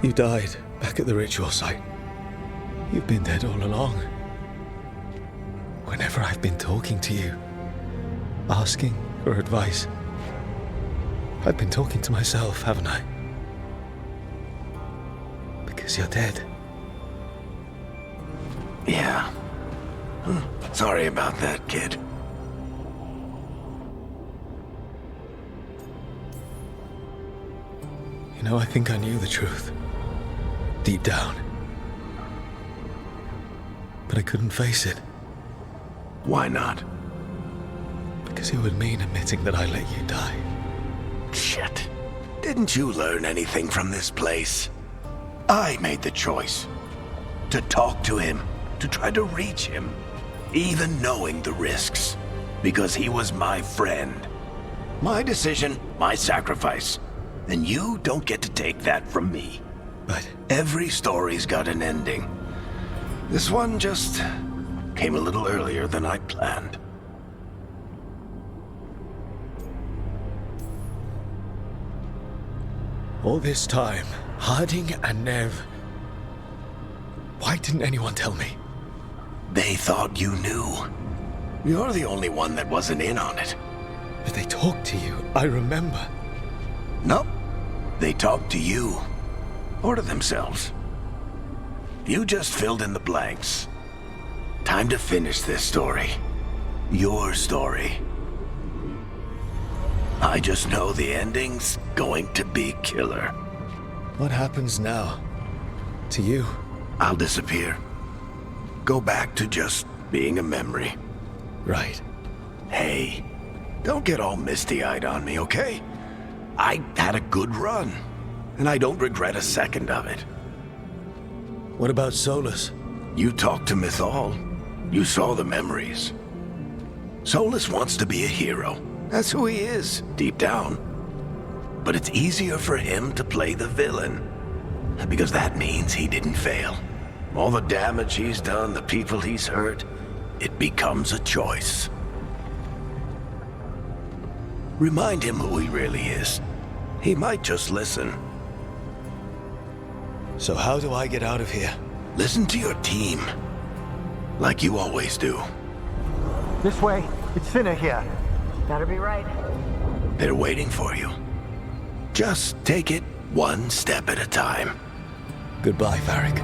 You died back at the ritual site. You've been dead all along. Whenever I've been talking to you, asking for advice, I've been talking to myself, haven't I? Because you're dead. Yeah. Sorry about that, kid. You know, I think I knew the truth. Deep down. But I couldn't face it. Why not? Because it would mean admitting that I let you die. Shit. Didn't you learn anything from this place? I made the choice. To talk to him. To try to reach him. Even knowing the risks. Because he was my friend. My decision, my sacrifice. And you don't get to take that from me. But every story's got an ending. This one just came a little earlier than I planned. All this time, Harding and Nev... Why didn't anyone tell me? They thought you knew. You're the only one that wasn't in on it. But they talked to you, I remember. Nope. They talked to you. Or to themselves. You just filled in the blanks. Time to finish this story. Your story. I just know the ending's going to be killer. What happens now? To you? I'll disappear. Go back to just being a memory. Right. Hey, don't get all misty-eyed on me, okay? I had a good run. And I don't regret a second of it. What about Solus? You talked to Mythal. You saw the memories. Solus wants to be a hero. That's who he is, deep down. But it's easier for him to play the villain. Because that means he didn't fail. All the damage he's done, the people he's hurt, it becomes a choice. Remind him who he really is. He might just listen. So how do I get out of here? Listen to your team. Like you always do. This way. It's thinner here. Better be right. They're waiting for you. Just take it one step at a time. Goodbye, Varric.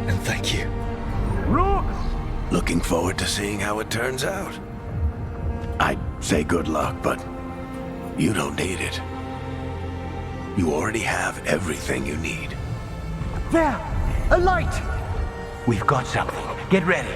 And thank you. Rook! Looking forward to seeing how it turns out. I'd say good luck, but you don't need it. You already have everything you need. There! A light! We've got something. Get ready.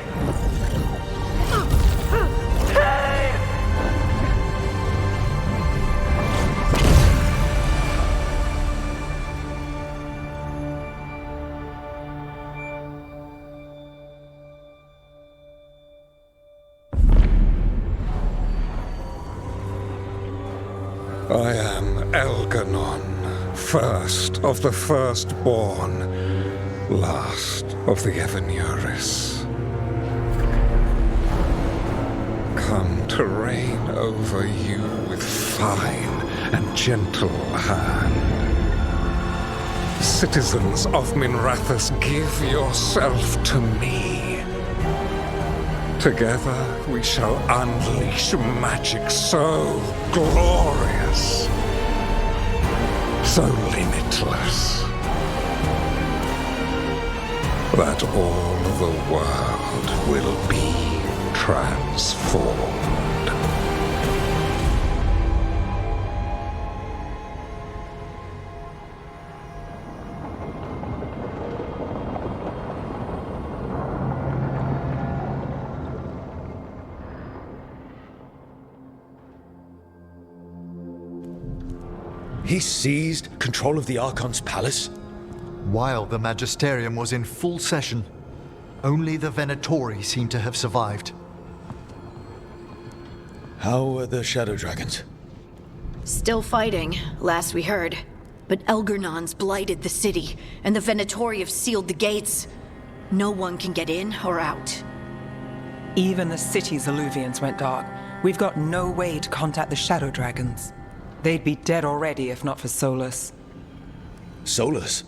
I am Elganon, first of the firstborn, last of the Evanuris. Come to reign over you with fine and gentle hand. Citizens of Minrathous, give yourself to me. Together we shall unleash magic so glorious, so limitless, that all the world will be transformed. He seized control of the Archon's palace? While the Magisterium was in full session, only the Venatori seemed to have survived. How are the Shadow Dragons? Still fighting, last we heard. But Elgernon's blighted the city, and the Venatori have sealed the gates. No one can get in or out. Even the city's Illuvians went dark. We've got no way to contact the Shadow Dragons. They'd be dead already if not for Solus. Solus?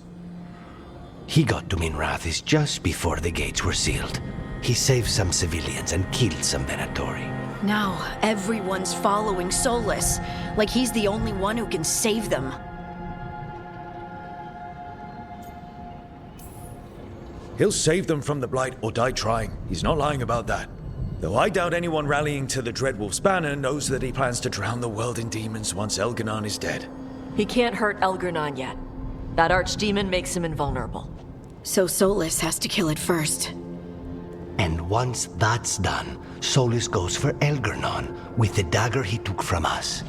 He got to Minrathous just before the gates were sealed. He saved some civilians and killed some Venatori. Now everyone's following Solus, like he's the only one who can save them. He'll save them from the Blight or die trying. He's not lying about that. Though I doubt anyone rallying to the Dreadwolf's banner knows that he plans to drown the world in demons once Elganon is dead. He can't hurt Elgernon yet. That archdemon makes him invulnerable. So Solus has to kill it first. And once that's done, Solus goes for Elgernon with the dagger he took from us.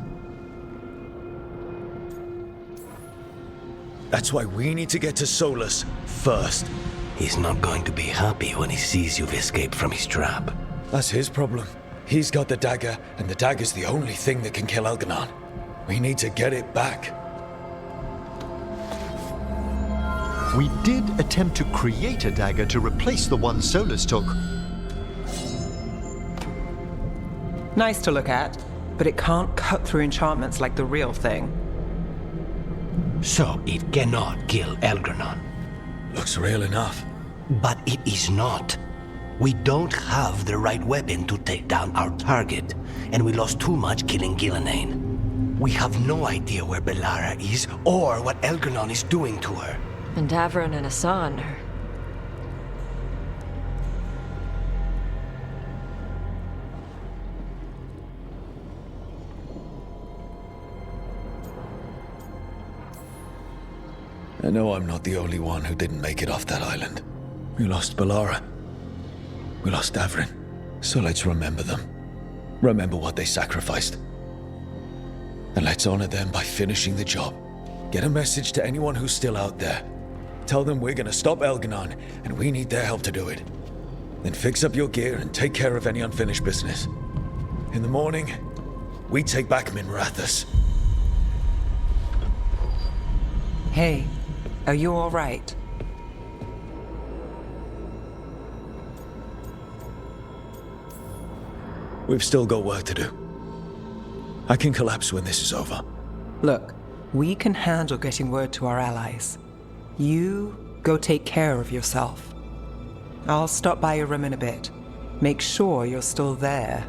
That's why we need to get to Solus first. He's not going to be happy when he sees you've escaped from his trap. That's his problem. He's got the dagger, and the dagger's the only thing that can kill Elganon. We need to get it back. We did attempt to create a dagger to replace the one Solus took. Nice to look at, but it can't cut through enchantments like the real thing. So it cannot kill Elgernon. Looks real enough. But it is not. We don't have the right weapon to take down our target, and we lost too much killing Gillenane. We have no idea where Bellara is or what Elgernon is doing to her. And Davrin and Asan are... I know I'm not the only one who didn't make it off that island. We lost Bellara. We lost Davrin. So let's remember them. Remember what they sacrificed. And let's honor them by finishing the job. Get a message to anyone who's still out there. Tell them we're gonna stop Elganon, and we need their help to do it. Then fix up your gear and take care of any unfinished business. In the morning, we take back Minrathous. Hey, are you all right? We've still got work to do. I can collapse when this is over. Look, we can handle getting word to our allies. You go take care of yourself. I'll stop by your room in a bit. Make sure you're still there.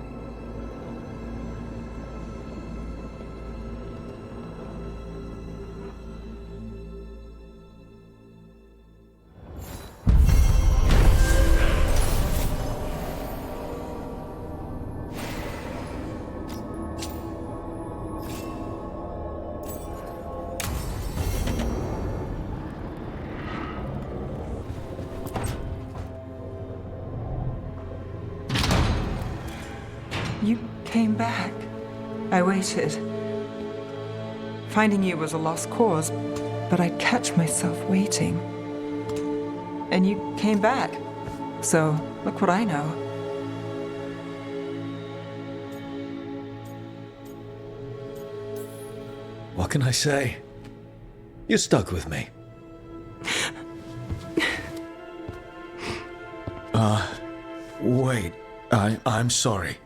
You came back. I waited. Finding you was a lost cause, but I'd catch myself waiting. And you came back. So, look what I know. What can I say? You're stuck with me. Wait. I'm sorry.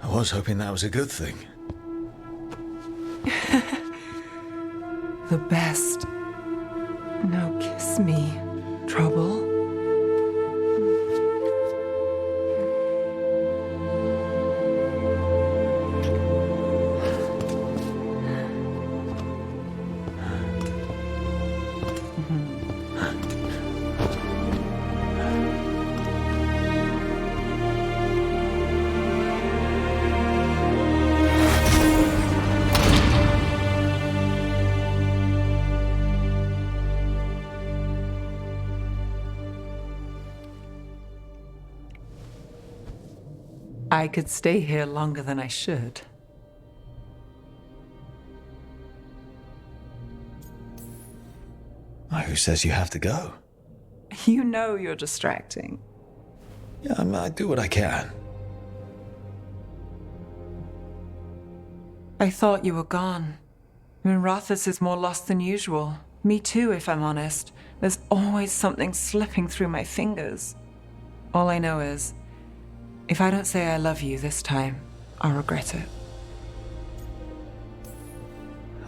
I was hoping that was a good thing. The best. Now kiss me, Trouble. I could stay here longer than I should. Who says you have to go? You know you're distracting. Yeah, I do what I can. I thought you were gone. Minrathous is more lost than usual. Me too, if I'm honest. There's always something slipping through my fingers. All I know is, if I don't say I love you this time, I'll regret it.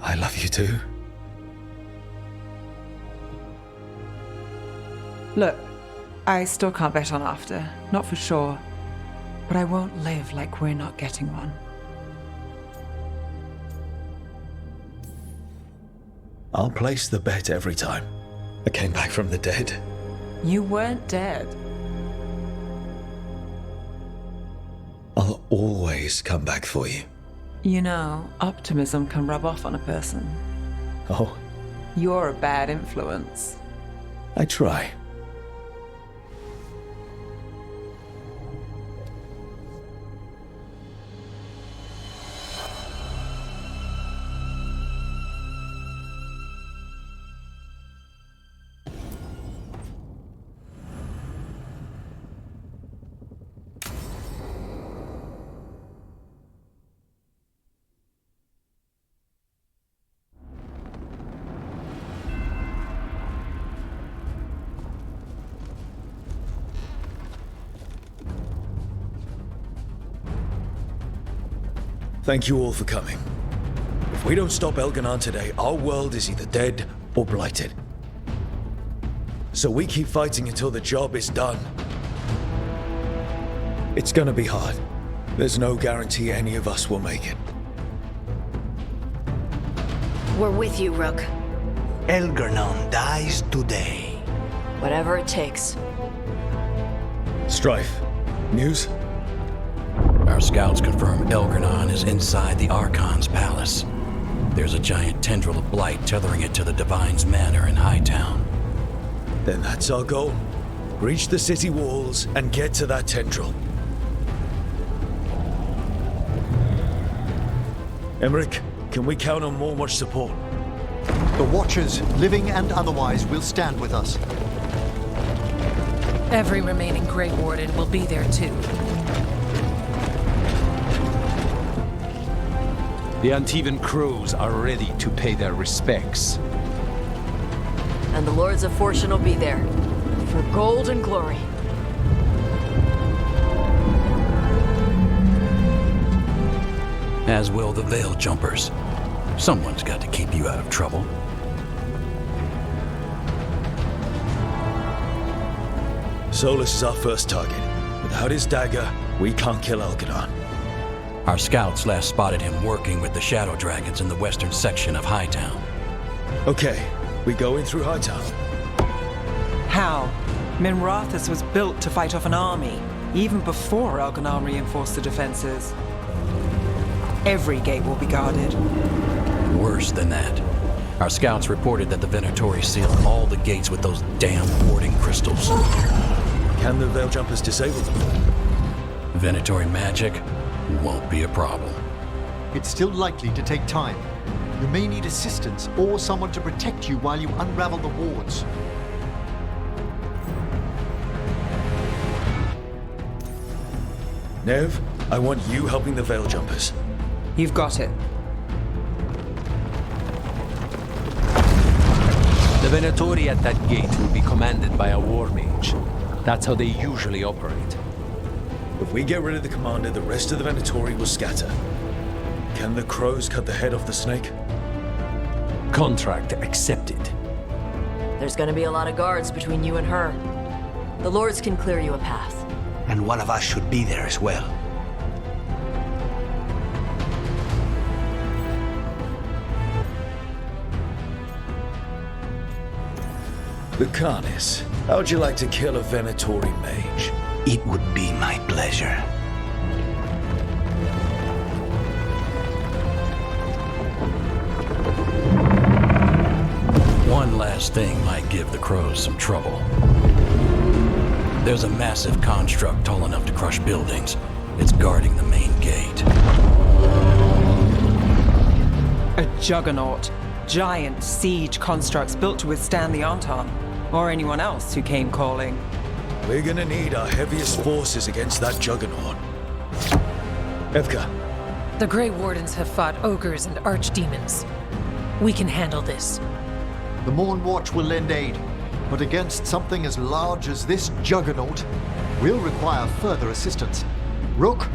I love you too. Look, I still can't bet on after, not for sure. But I won't live like we're not getting one. I'll place the bet every time. I came back from the dead. You weren't dead. I'll always come back for you. You know, optimism can rub off on a person. Oh? You're a bad influence. I try. Thank you all for coming. If we don't stop Elganon today, our world is either dead or blighted. So we keep fighting until the job is done. It's gonna be hard. There's no guarantee any of us will make it. We're with you, Rook. Elganon dies today. Whatever it takes. Strife, news? Our scouts confirm Elganon is inside the Archon's palace. There's a giant tendril of blight tethering it to the Divine's manor in Hightown. Then that's our goal. Reach the city walls and get to that tendril. Emmerich, can we count on more much support? The Watchers, living and otherwise, will stand with us. Every remaining Grey Warden will be there too. The Antivan crows are ready to pay their respects. And the Lords of Fortune will be there. For gold and glory. As will the Veil Jumpers. Someone's got to keep you out of trouble. Solus is our first target. Without his dagger, we can't kill Elganon. Our scouts last spotted him working with the Shadow Dragons in the western section of Hightown. Okay, we go in through Hightown. How? Minrathous was built to fight off an army, even before Elganon reinforced the defenses. Every gate will be guarded. Worse than that. Our scouts reported that the Venatori sealed all the gates with those damn warding crystals. Can the Veil Jumpers disable them? Venatori magic? Won't be a problem. It's still likely to take time. You may need assistance or someone to protect you while you unravel the wards. Nev, I want you helping the Veil Jumpers. You've got it. The Venatori at that gate will be commanded by a war mage. That's how they usually operate. If we get rid of the commander, the rest of the Venatori will scatter. Can the crows cut the head off the snake? Contract accepted. There's gonna be a lot of guards between you and her. The lords can clear you a path. And one of us should be there as well. Lucanis, how'd you like to kill a Venatori mage? It would be my pleasure. One last thing might give the crows some trouble. There's a massive construct tall enough to crush buildings. It's guarding the main gate. A juggernaut. Giant siege constructs built to withstand the Anton, or anyone else who came calling. We're gonna need our heaviest forces against that juggernaut. Evka. The Grey Wardens have fought ogres and archdemons. We can handle this. The Morn Watch will lend aid, but against something as large as this juggernaut, we'll require further assistance. Rook?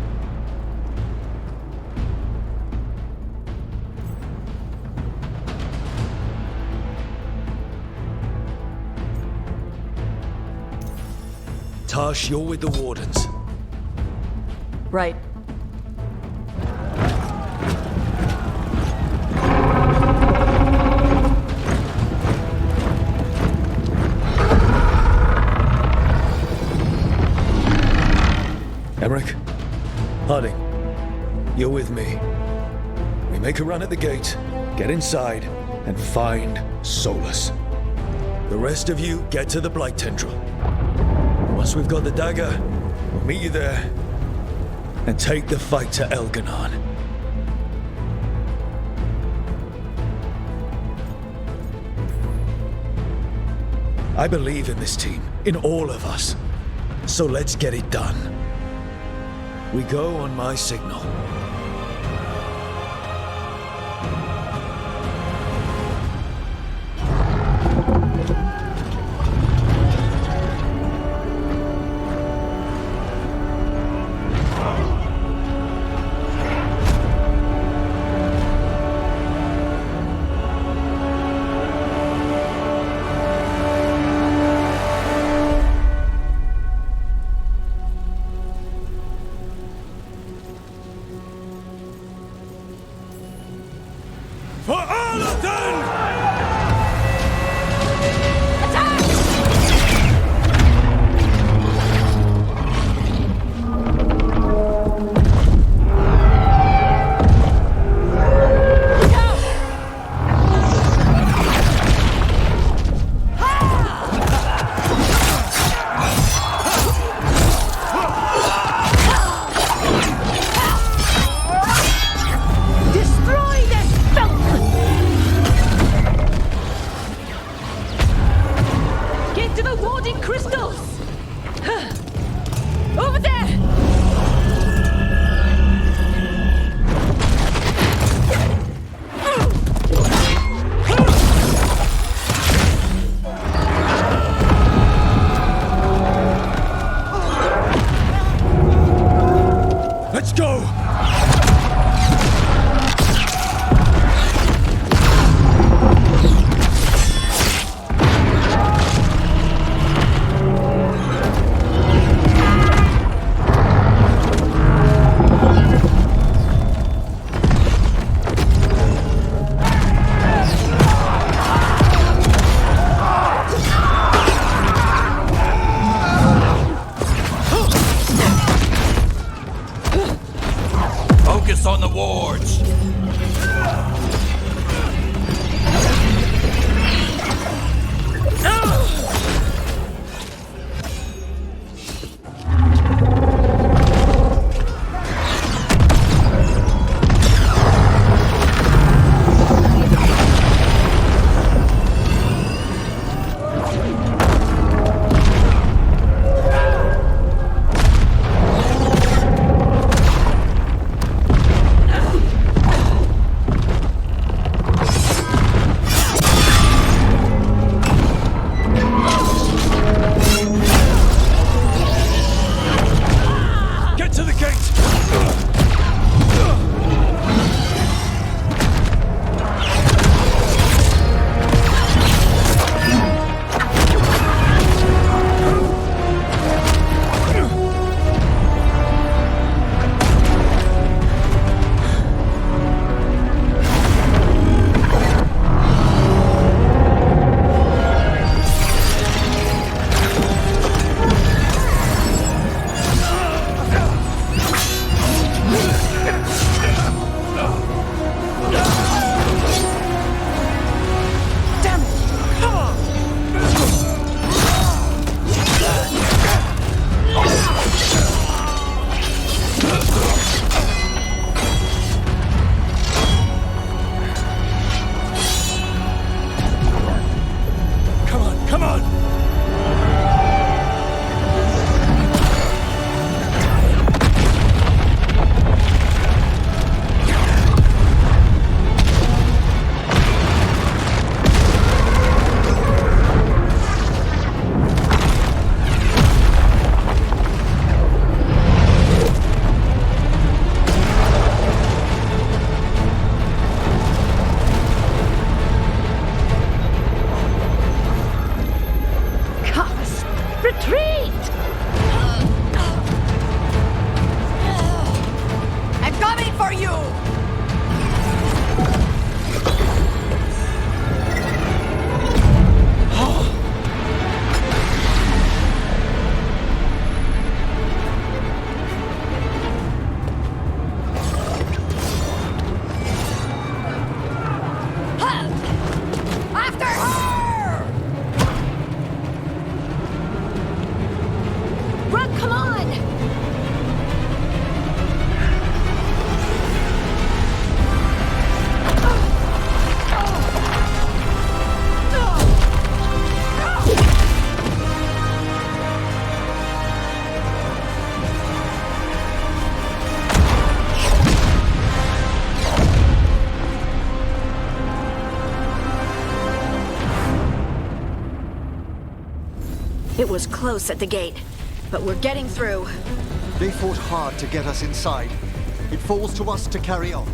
Tash, you're with the Wardens. Right. Emmerich? Harding, you're with me. We make a run at the gate, get inside, and find Solus. The rest of you get to the Blight Tendril. Once we've got the dagger, we'll meet you there and take the fight to Elganon. I believe in this team, in all of us. So let's get it done. We go on my signal. On the wards! It was close at the gate, but we're getting through. They fought hard to get us inside. It falls to us to carry on.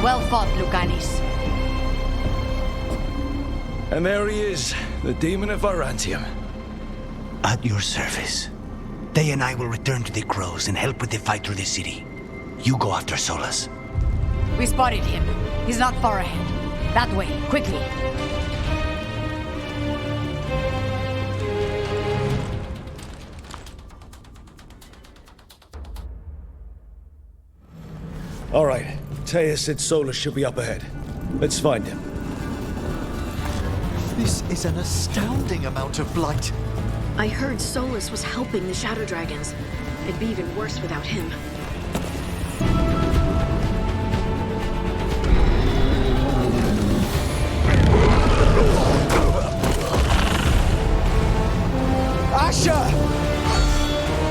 Well fought, Lucanis. And there he is, the demon of Virantium. At your service. They and I will return to the Crows and help with the fight through the city. You go after Solus. We spotted him. He's not far ahead. That way, quickly. All right. Taya said Solus should be up ahead. Let's find him. This is an astounding amount of blight. I heard Solus was helping the Shadow Dragons. It'd be even worse without him. Asher!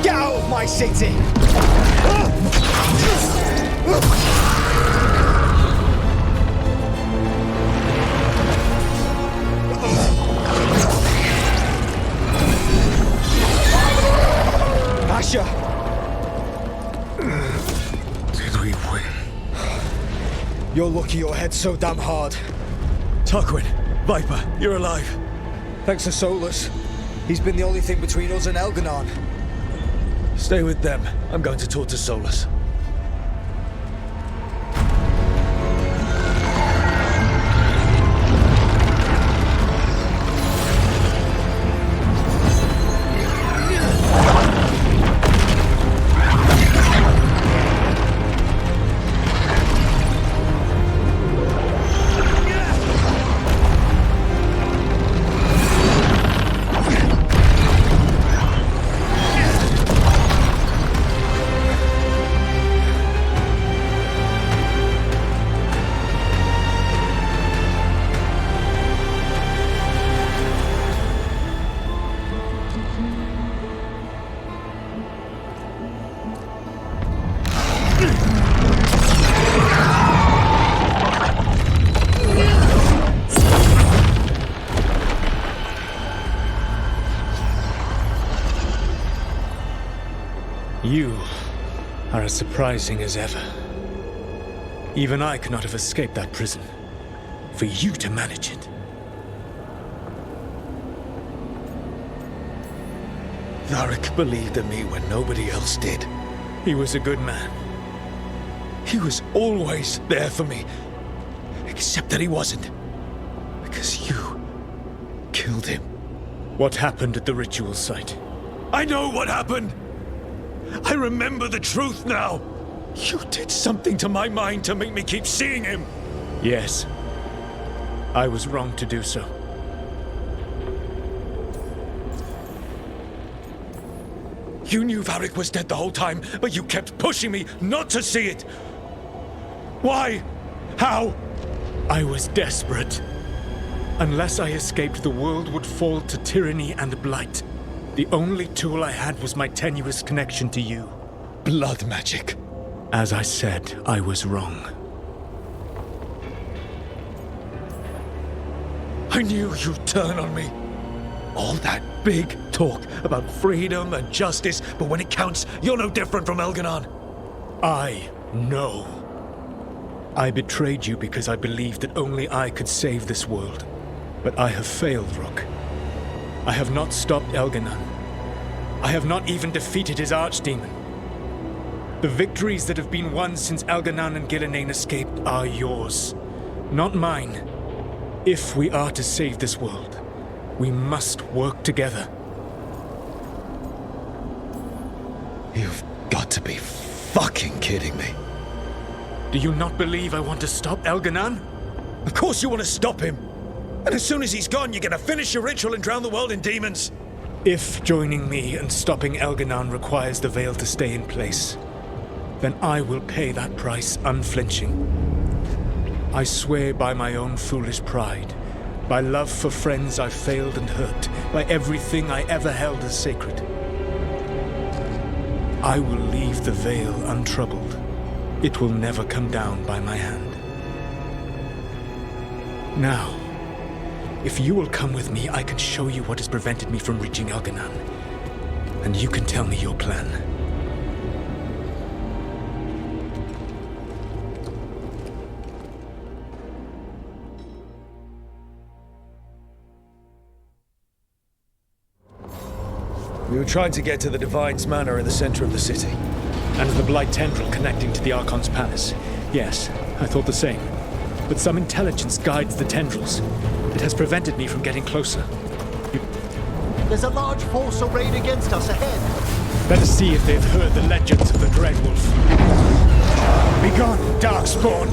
Get out of my city! Asher! Did we win? You're lucky your head's so damn hard. Tarquin, Viper, you're alive. Thanks to Solus. He's been the only thing between us and Elganon. Stay with them. I'm going to talk to Solus. You are as surprising as ever. Even I could not have escaped that prison. For you to manage it. Varric believed in me when nobody else did. He was a good man. He was always there for me. Except that he wasn't. Because you killed him. What happened at the ritual site? I know what happened! I remember the truth now! You did something to my mind to make me keep seeing him! Yes. I was wrong to do so. You knew Varric was dead the whole time, but you kept pushing me not to see it! Why? How? I was desperate. Unless I escaped, the world would fall to tyranny and blight. The only tool I had was my tenuous connection to you. Blood magic. As I said, I was wrong. I knew you'd turn on me. All that big talk about freedom and justice, but when it counts, you're no different from Elganon. I know. I betrayed you because I believed that only I could save this world. But I have failed, Rook. I have not stopped Elganon. I have not even defeated his archdemon. The victories that have been won since Elganon and Gillenane escaped are yours, not mine. If we are to save this world, we must work together. You've got to be fucking kidding me. Do you not believe I want to stop Elganon? Of course you want to stop him. And as soon as he's gone, you're gonna finish your ritual and drown the world in demons. If joining me and stopping Elganon requires the veil to stay in place, then I will pay that price unflinching. I swear by my own foolish pride, by love for friends I've failed and hurt, by everything I ever held as sacred. I will leave the veil untroubled. It will never come down by my hand. Now, if you will come with me, I can show you what has prevented me from reaching Elganon. And you can tell me your plan. We were trying to get to the Divine's Manor in the center of the city. And the Blight tendril connecting to the Archon's palace. Yes, I thought the same. But some intelligence guides the tendrils. It has prevented me from getting closer. There's a large force arrayed against us ahead. Let us see if they've heard the legends of the Dreadwolf. Begone, Darkspawn!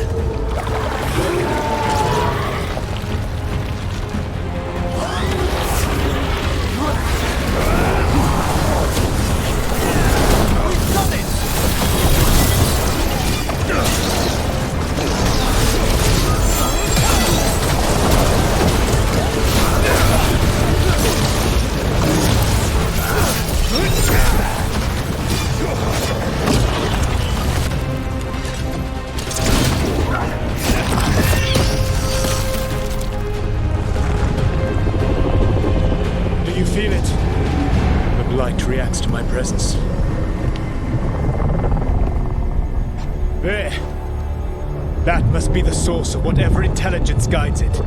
Reacts to my presence. There! That must be the source of whatever intelligence guides it.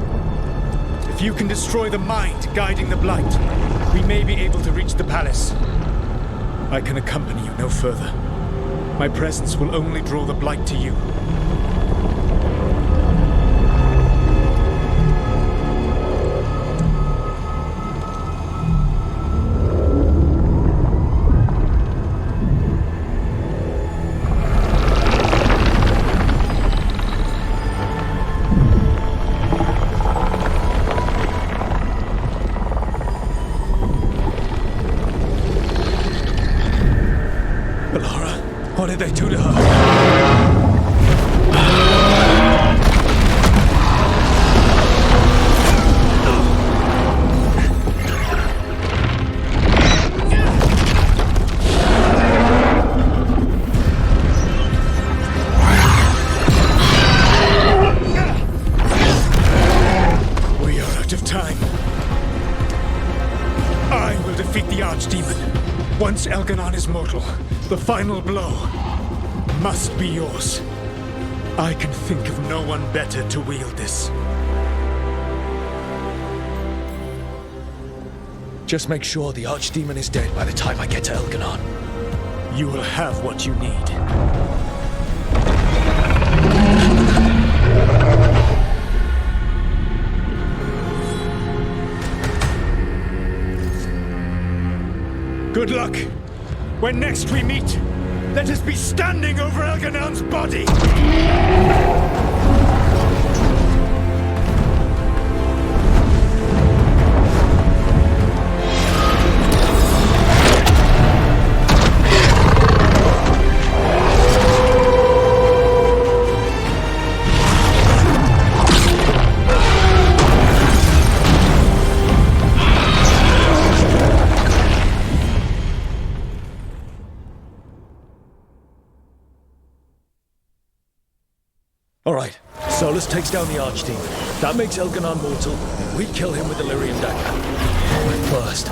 If you can destroy the mind guiding the Blight, we may be able to reach the palace. I can accompany you no further. My presence will only draw the Blight to you. What did they do to her? We are out of time. I will defeat the Archdemon. Once Elganon is mortal, the final blow must be yours. I can think of no one better to wield this. Just make sure the Archdemon is dead by the time I get to Elganon. You will have what you need. Good luck. When next we meet, let us be standing over Elganon's body! Alright, Solus takes down the Archdemon. That makes Elganon mortal, and we kill him with the Lyrium dagger. But first,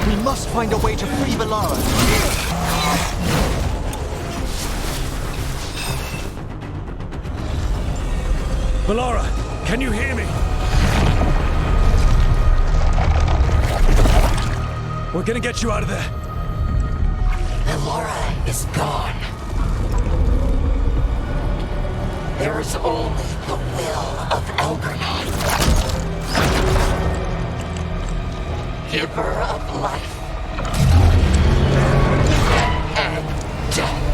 we must find a way to free Valara. Valara, can you hear me? We're gonna get you out of there. Valara is gone. There is only the will of Elganon, giver of life and death.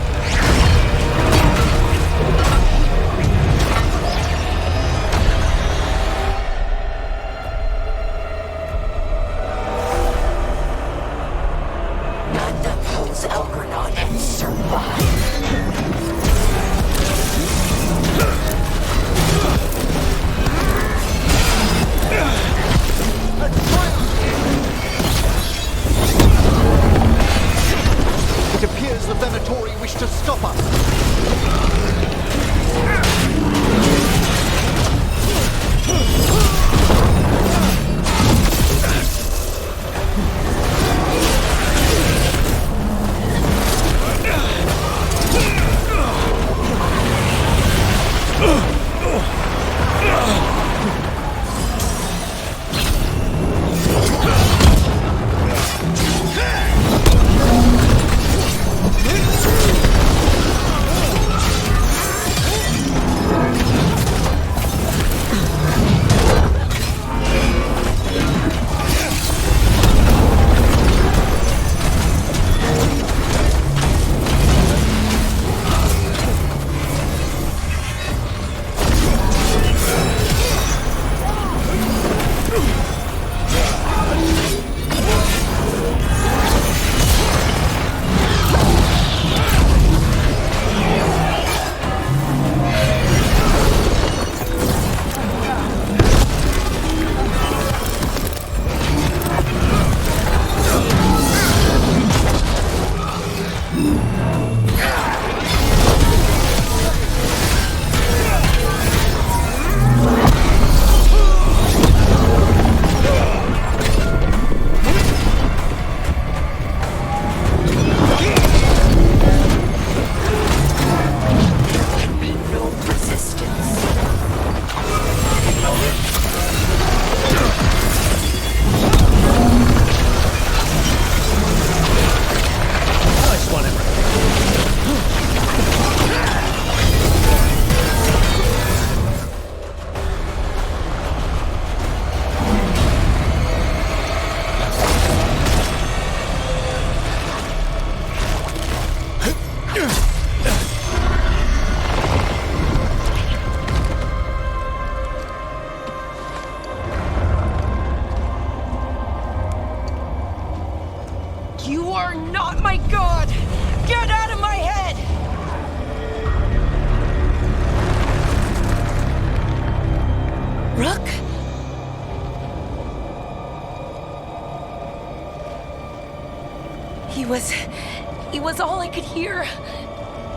He was all I could hear.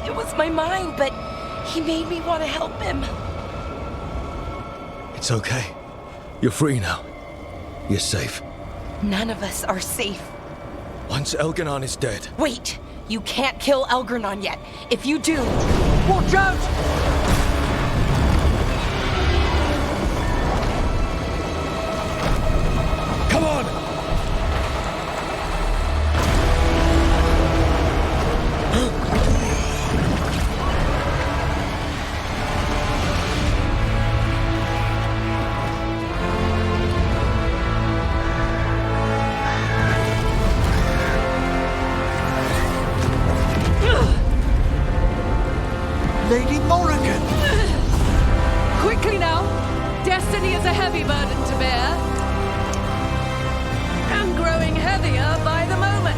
It was my mind, but he made me want to help him. It's okay. You're free now. You're safe. None of us are safe. Once Elganon is dead... Wait! You can't kill Elganon yet. If you do... Watch out! Come on! Lady Morrigan! Quickly now! Destiny is a heavy burden to bear. And growing heavier by the moment.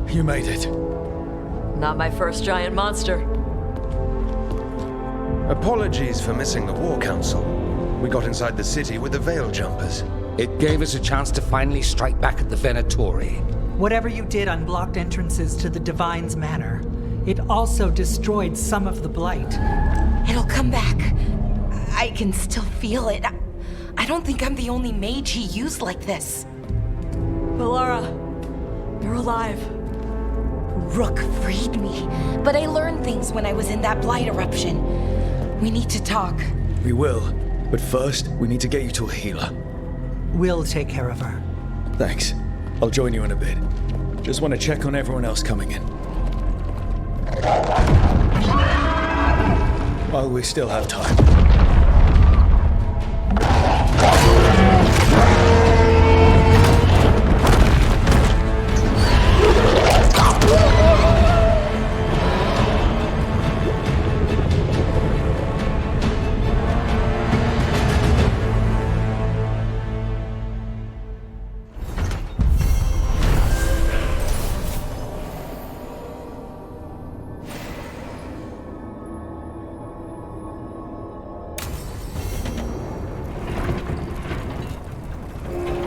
You made it. Not my first giant monster. Apologies for missing the War Council. We got inside the city with the Veil Jumpers. It gave us a chance to finally strike back at the Venatori. Whatever you did unblocked entrances to the Divine's Manor. It also destroyed some of the Blight. It'll come back. I can still feel it. I don't think I'm the only mage he used like this. Valara, you're alive. Rook freed me, but I learned things when I was in that Blight eruption. We need to talk. We will, but first, we need to get you to a healer. We'll take care of her. Thanks. I'll join you in a bit. Just want to check on everyone else coming in. While we still have time.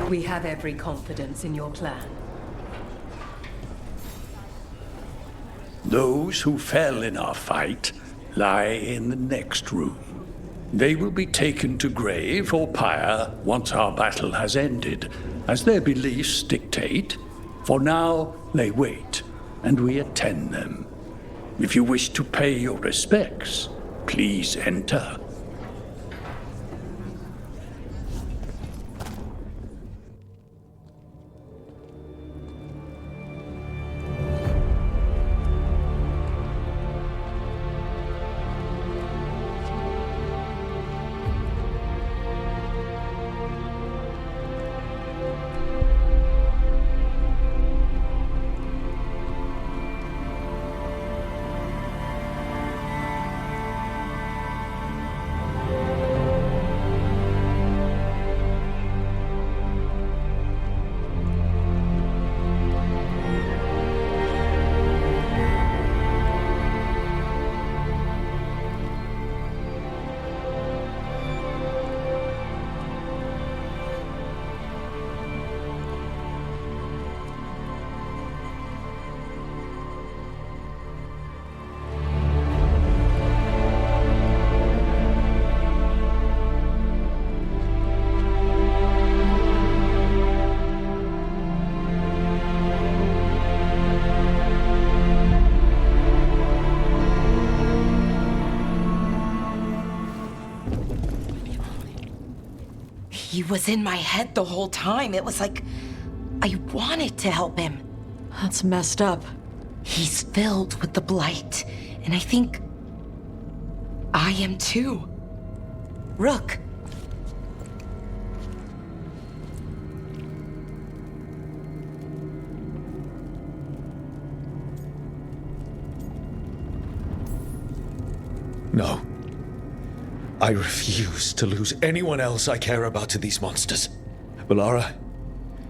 We have every confidence in your plan. Those who fell in our fight lie in the next room. They will be taken to grave or pyre once our battle has ended, as their beliefs dictate. For now, they wait, and we attend them. If you wish to pay your respects, please enter. He was in my head the whole time. It was like I wanted to help him. That's messed up. He's filled with the Blight, and I think I am too. Rook. I refuse to lose anyone else I care about to these monsters. Valara,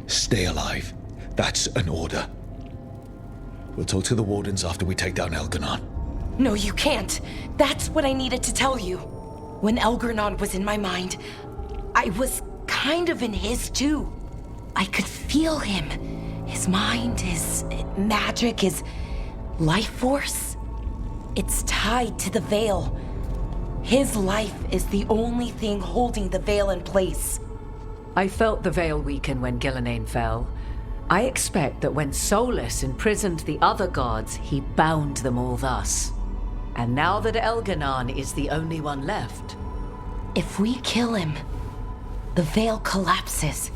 stay alive. That's an order. We'll talk to the Wardens after we take down Elganon. No, you can't. That's what I needed to tell you. When Elgarnon was in my mind, I was kind of in his too. I could feel him. His mind, his magic, his life force. It's tied to the Veil. His life is the only thing holding the Veil in place. I felt the Veil weaken when Gillenane fell. I expect that when Solus imprisoned the other gods, he bound them all thus. And now that Elganon is the only one left... If we kill him, the Veil collapses.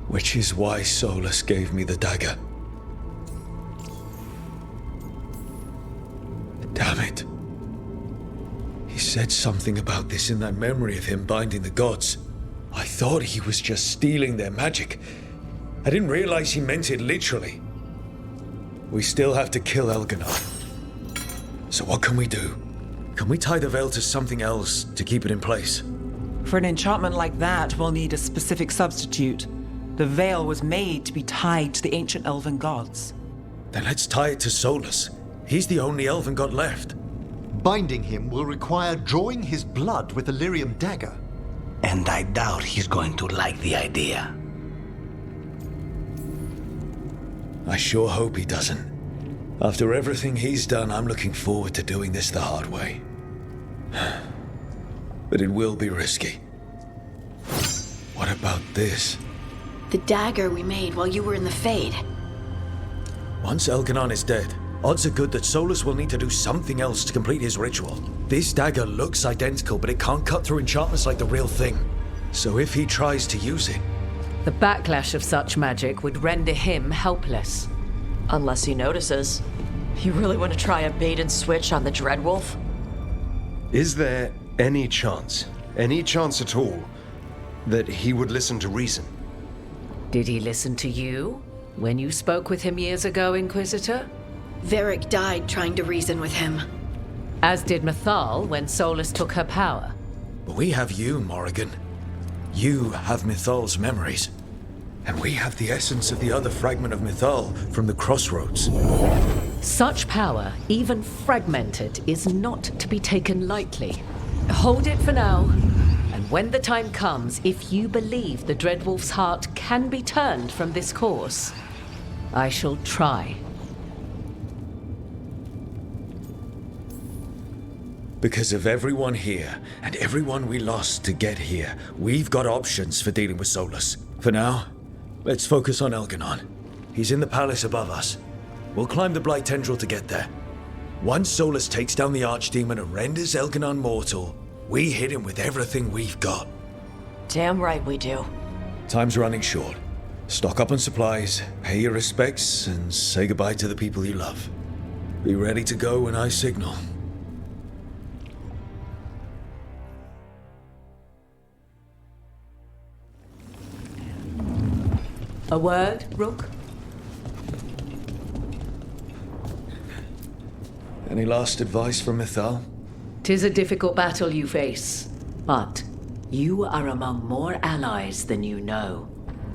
Which is why Solus gave me the dagger. Damn it. He said something about this in that memory of him binding the gods. I thought he was just stealing their magic. I didn't realize he meant it literally. We still have to kill Elganon. So what can we do? Can we tie the Veil to something else to keep it in place? For an enchantment like that, we'll need a specific substitute. The Veil was made to be tied to the ancient elven gods. Then let's tie it to Solus. He's the only elven god left. Binding him will require drawing his blood with the lyrium dagger. And I doubt he's going to like the idea. I sure hope he doesn't. After everything he's done, I'm looking forward to doing this the hard way. But it will be risky. What about this? The dagger we made while you were in the Fade. Once Elganon is dead, odds are good that Solus will need to do something else to complete his ritual. This dagger looks identical, but it can't cut through enchantments like the real thing. So if he tries to use it... The backlash of such magic would render him helpless. Unless he notices. You really want to try a bait and switch on the Dreadwolf? Is there any chance at all, that he would listen to reason? Did he listen to you when you spoke with him years ago, Inquisitor? Varric died trying to reason with him. As did Mythal when Solus took her power. But we have you, Morrigan. You have Mythal's memories. And we have the essence of the other fragment of Mythal from the Crossroads. Such power, even fragmented, is not to be taken lightly. Hold it for now. And when the time comes, if you believe the Dreadwolf's heart can be turned from this course, I shall try. Because of everyone here, and everyone we lost to get here, we've got options for dealing with Solus. For now, let's focus on Elganon. He's in the palace above us. We'll climb the Blight Tendril to get there. Once Solus takes down the Archdemon and renders Elganon mortal, we hit him with everything we've got. Damn right we do. Time's running short. Stock up on supplies, pay your respects, and say goodbye to the people you love. Be ready to go when I signal. A word, Rook? Any last advice from Mythal? 'Tis a difficult battle you face, but you are among more allies than you know.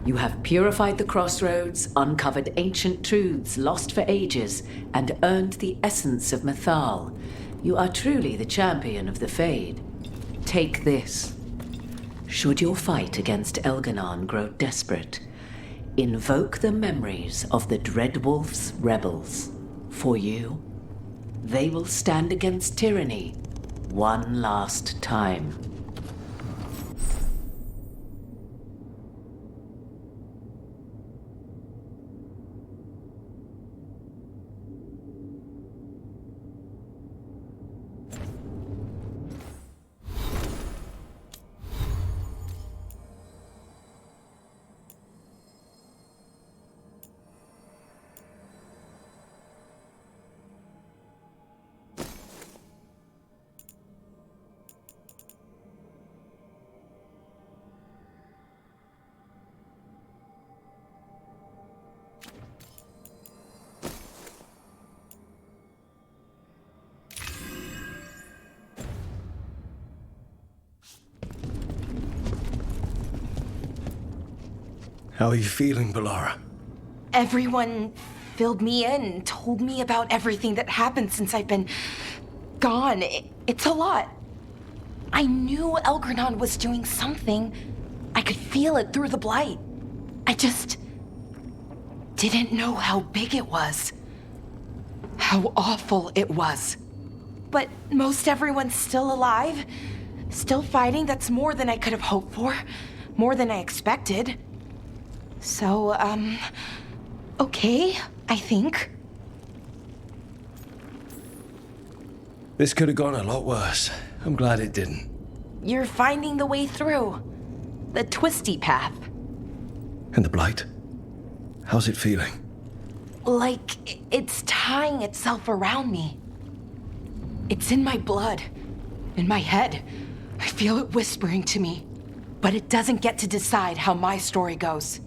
You have purified the Crossroads, uncovered ancient truths lost for ages, and earned the essence of Mythal. You are truly the champion of the Fade. Take this. Should your fight against Elganon grow desperate, invoke the memories of the Dreadwolf's rebels. For you, they will stand against tyranny one last time. How are you feeling, Bellara? Everyone filled me in and told me about everything that happened since I've been gone. It's a lot. I knew Elgranon was doing something. I could feel it through the blight. I just didn't know how big it was. How awful it was. But most everyone's still alive. Still fighting. That's more than I could have hoped for. More than I expected. So, okay, I think. This could have gone a lot worse. I'm glad it didn't. You're finding the way through. The twisty path. And the blight? How's it feeling? Like it's tying itself around me. It's in my blood. In my head. I feel it whispering to me. But it doesn't get to decide how my story goes.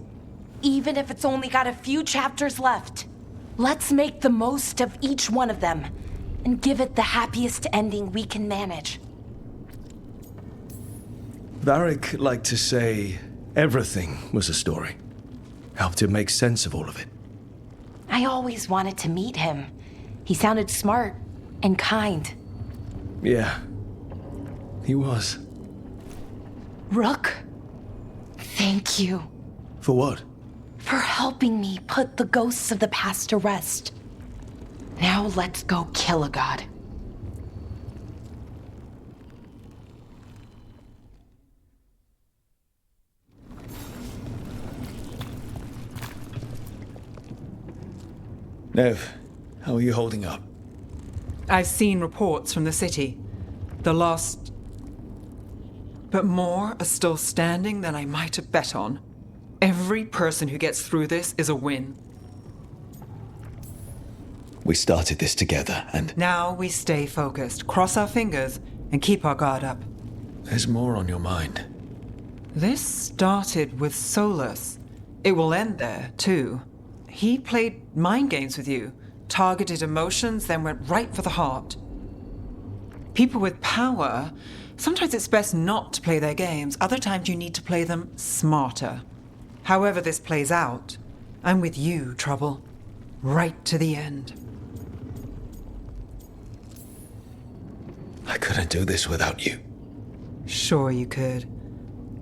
Even if it's only got a few chapters left. Let's make the most of each one of them. And give it the happiest ending we can manage. Varric liked to say everything was a story. Helped him make sense of all of it. I always wanted to meet him. He sounded smart and kind. Yeah, he was. Rook, thank you. For what? For helping me put the ghosts of the past to rest. Now let's go kill a god. Nev, how are you holding up? I've seen reports from the city. The lost... But more are still standing than I might have bet on. Every person who gets through this is a win. We started this together, and... Now we stay focused, cross our fingers, and keep our guard up. There's more on your mind. This started with Solus. It will end there, too. He played mind games with you, targeted emotions, then went right for the heart. People with power, sometimes it's best not to play their games. Other times you need to play them smarter. However this plays out, I'm with you, Trouble. Right to the end. I couldn't do this without you. Sure you could.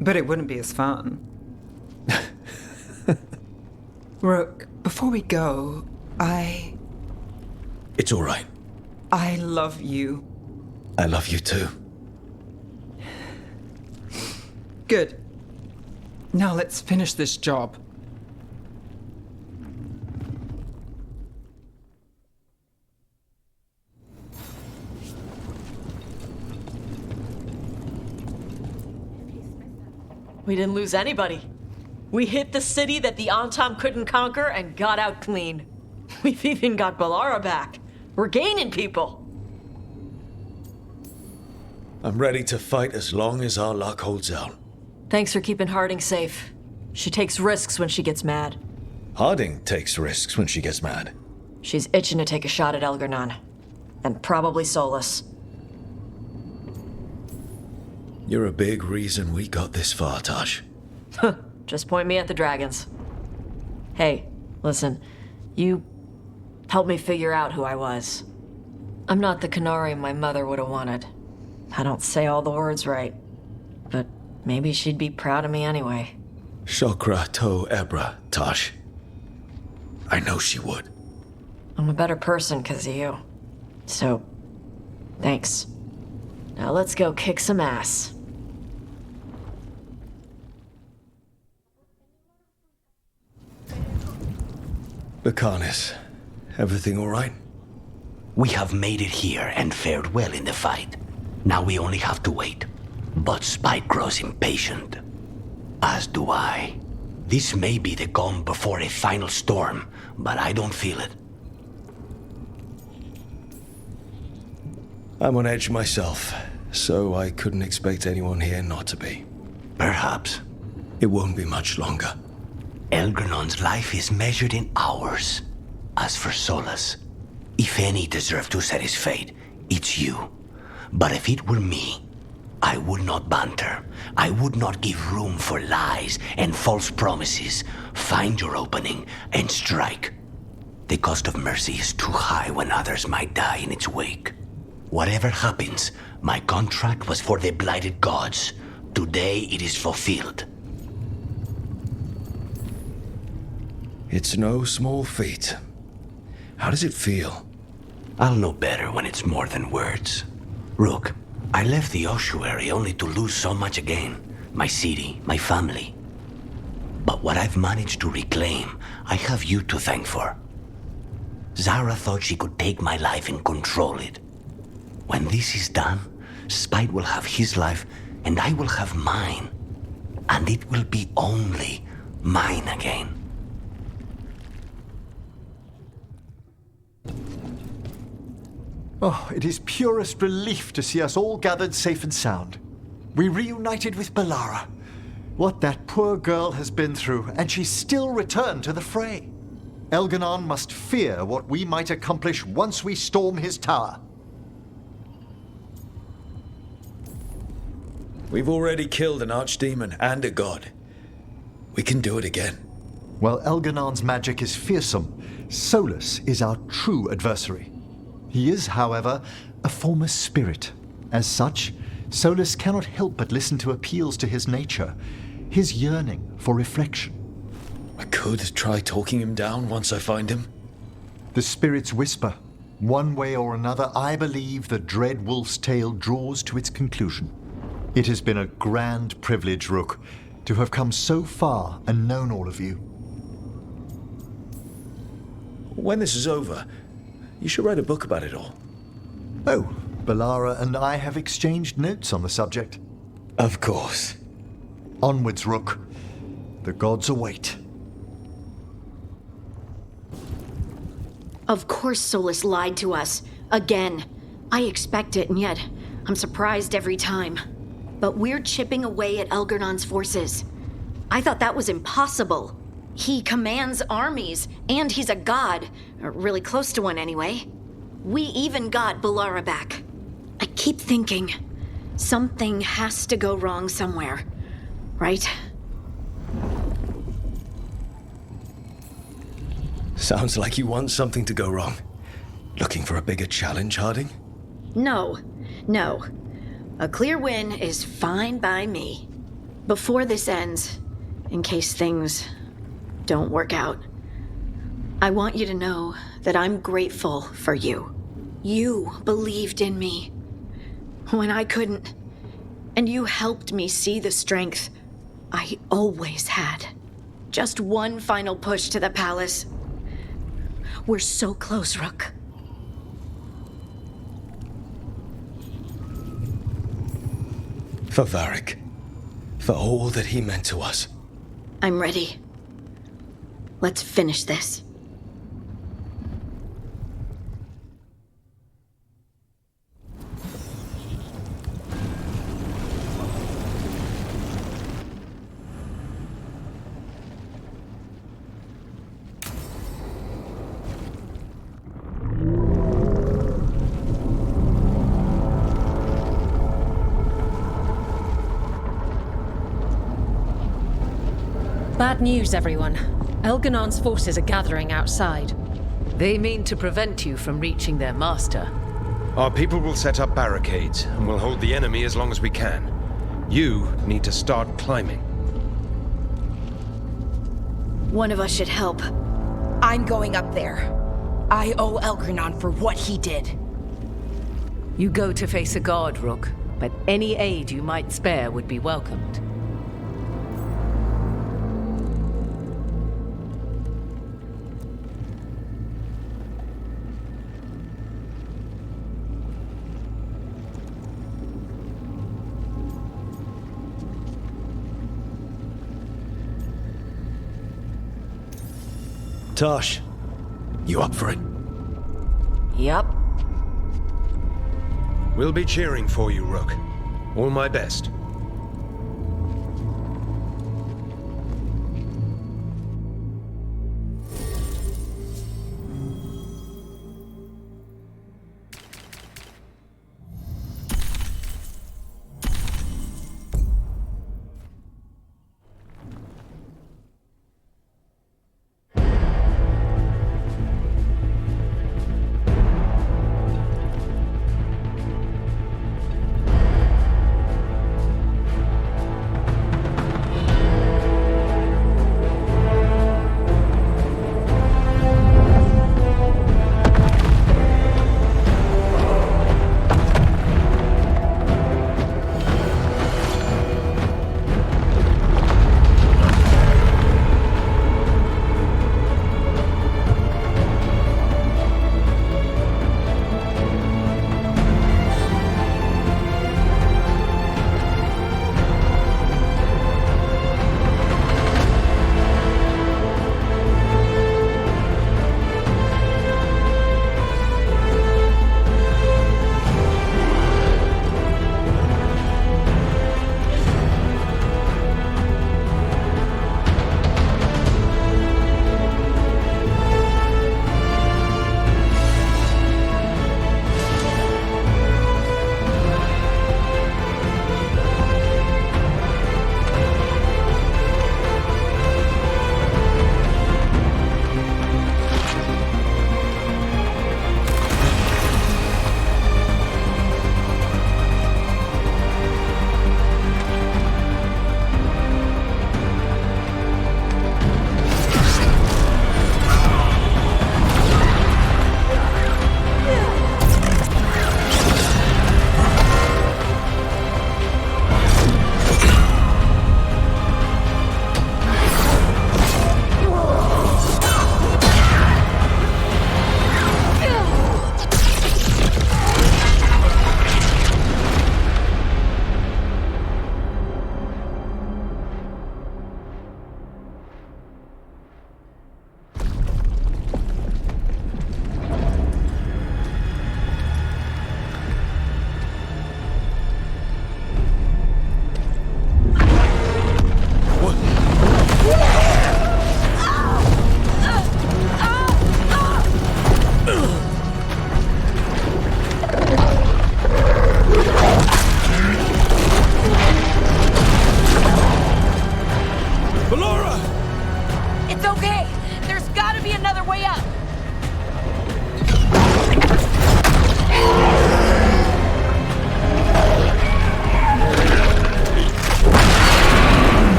But it wouldn't be as fun. Rook, before we go, It's all right. I love you. I love you too. Good. Now let's finish this job. We didn't lose anybody. We hit the city that the Antam couldn't conquer and got out clean. We've even got Bellara back. We're gaining people. I'm ready to fight as long as our luck holds out. Thanks for keeping Harding safe. She takes risks when she gets mad. Harding takes risks when she gets mad. She's itching to take a shot at Elgranon. And probably Solus. You're a big reason we got this far, Tosh. Just point me at the dragons. Hey, listen. You helped me figure out who I was. I'm not the Canary my mother would have wanted. I don't say all the words right. But maybe she'd be proud of me anyway. Shokra to Ebra, Tosh. I know she would. I'm a better person because of you. So, thanks. Now let's go kick some ass. Bakanis, everything all right? We have made it here and fared well in the fight. Now we only have to wait. But Spike grows impatient. As do I. This may be the calm before a final storm, but I don't feel it. I'm on edge myself, so I couldn't expect anyone here not to be. Perhaps. It won't be much longer. Elgranon's life is measured in hours. As for Solus, if any deserve to set his fate, it's you. But if it were me, I would not banter. I would not give room for lies and false promises. Find your opening and strike. The cost of mercy is too high when others might die in its wake. Whatever happens, my contract was for the blighted gods. Today it is fulfilled. It's no small feat. How does it feel? I'll know better when it's more than words. Rook, I left the ossuary only to lose so much again. My city, my family. But what I've managed to reclaim, I have you to thank for. Zara thought she could take my life and control it. When this is done, Spite will have his life, and I will have mine. And it will be only mine again. Oh, it is purest relief to see us all gathered safe and sound. We reunited with Balara. What that poor girl has been through, and she still returned to the fray. Elganon must fear what we might accomplish once we storm his tower. We've already killed an archdemon and a god. We can do it again. While Elganon's magic is fearsome, Solus is our true adversary. He is, however, a former spirit. As such, Solus cannot help but listen to appeals to his nature, his yearning for reflection. I could try talking him down once I find him. The spirits whisper. One way or another, I believe the dread wolf's tale draws to its conclusion. It has been a grand privilege, Rook, to have come so far and known all of you. When this is over, you should write a book about it all. Oh, Balara and I have exchanged notes on the subject. Of course. Onwards, Rook. The gods await. Of course Solus lied to us. Again. I expect it, and yet I'm surprised every time. But we're chipping away at Elgernon's forces. I thought that was impossible. He commands armies, and he's a god. Or really close to one, anyway. We even got Balara back. I keep thinking, something has to go wrong somewhere. Right? Sounds like you want something to go wrong. Looking for a bigger challenge, Harding? No. A clear win is fine by me. Before this ends, in case things don't work out, I want you to know that I'm grateful for you. You believed in me when I couldn't, and you helped me see the strength I always had. Just one final push to the palace. We're so close, Rook. For Varric. For all that he meant to us. I'm ready. Let's finish this. Bad news, everyone. Elganon's forces are gathering outside. They mean to prevent you from reaching their master. Our people will set up barricades, and we'll hold the enemy as long as we can. You need to start climbing. One of us should help. I'm going up there. I owe Elgranon for what he did. You go to face a god, Rook, but any aid you might spare would be welcomed. Tosh, you up for it? Yup. We'll be cheering for you, Rook. All my best.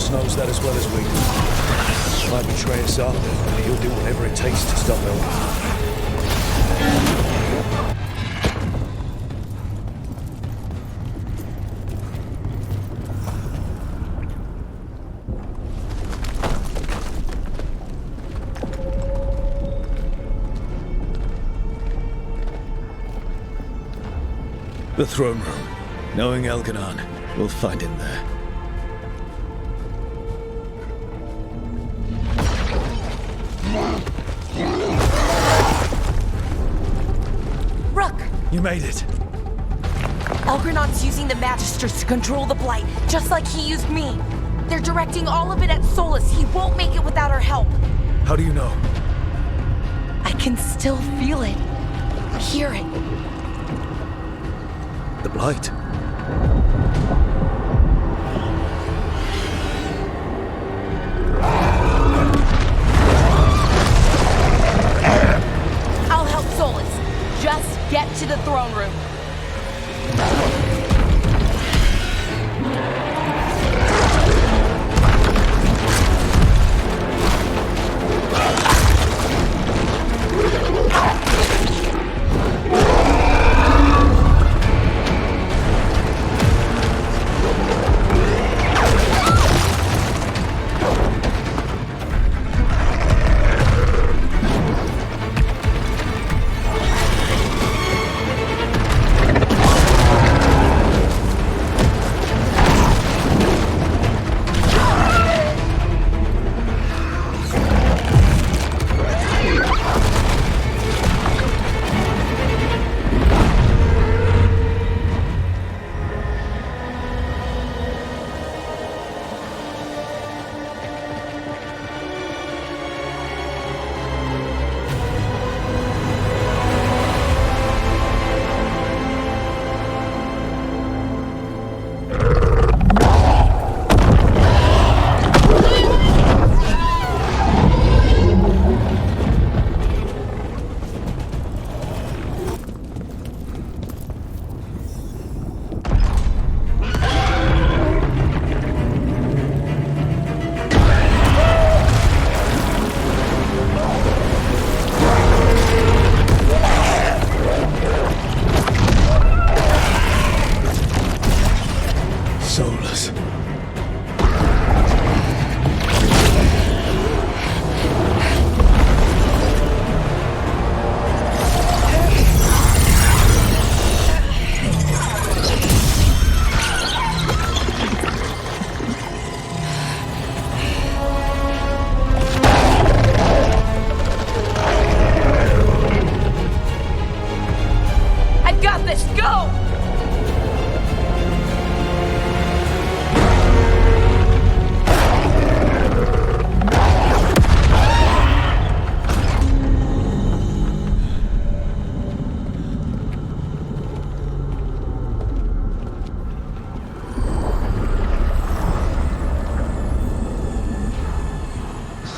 Solas knows that as well as we do. He might betray us after, but he'll do whatever it takes to stop Elgin. The throne room. Knowing Elganon, we'll find him there. Rook! You made it. Elgranon's using the Magisters to control the Blight, just like he used me. They're directing all of it at Solas. He won't make it without our help. How do you know? I can still feel it. Hear it. The Blight. I'll help Solas. Just get to the throne room.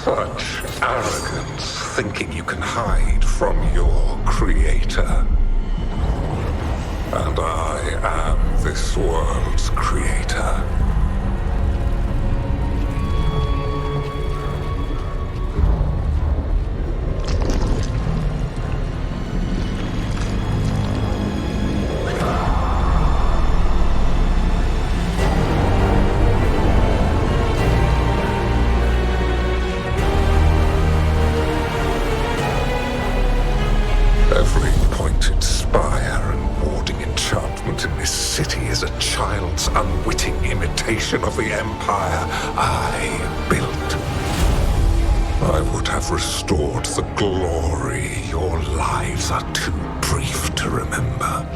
Such arrogance, thinking you can hide from your creator. And I am this world's creator. Every pointed spire and warding enchantment in this city is a child's unwitting imitation of the empire I built. I would have restored the glory. Your lives are too brief to remember.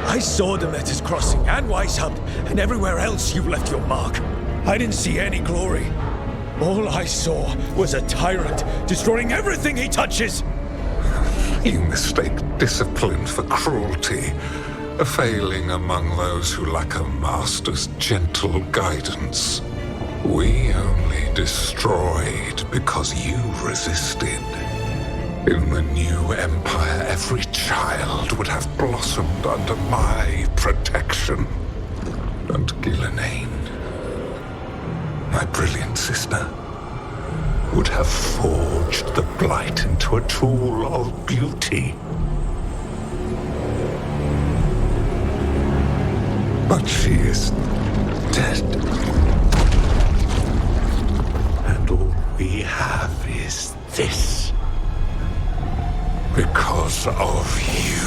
I saw Demeter's Crossing and Weishaupt, and everywhere else you've left your mark. I didn't see any glory. All I saw was a tyrant destroying everything he touches. You mistake discipline for cruelty, a failing among those who lack a master's gentle guidance. We only destroyed because you resisted. In the new empire, every child would have blossomed under my protection. And Gillenane, my brilliant sister, would have forged the blight into a tool of beauty. But she is dead. And all we have is this. Because of you.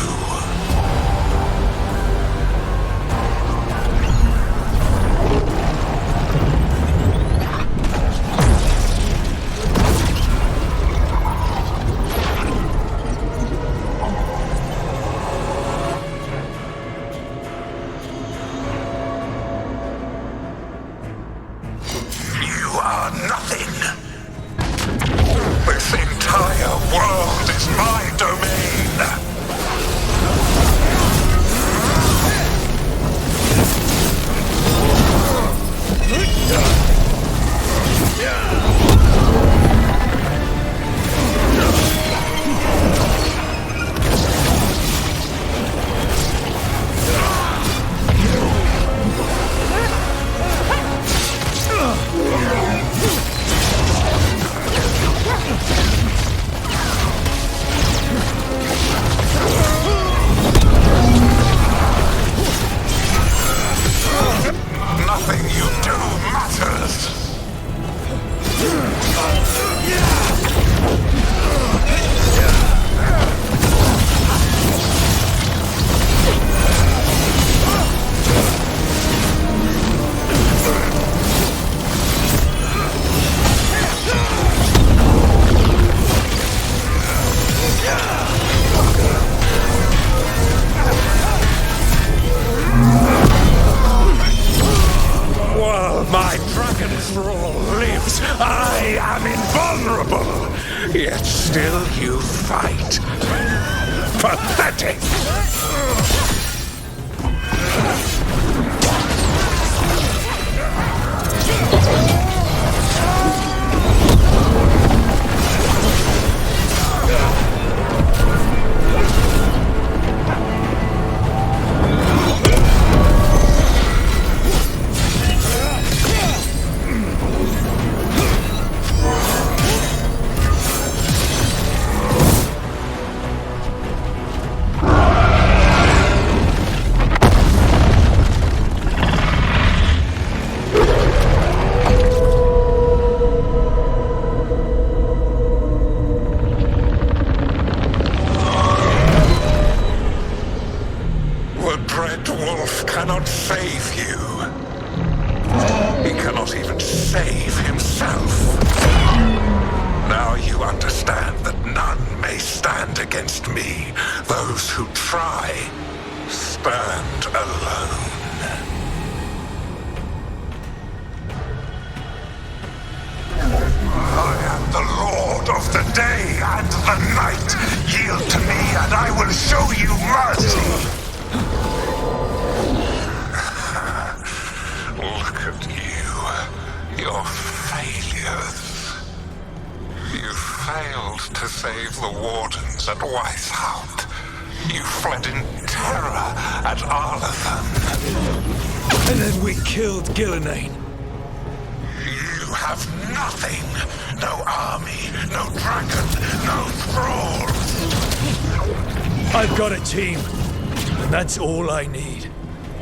Team, and that's all I need.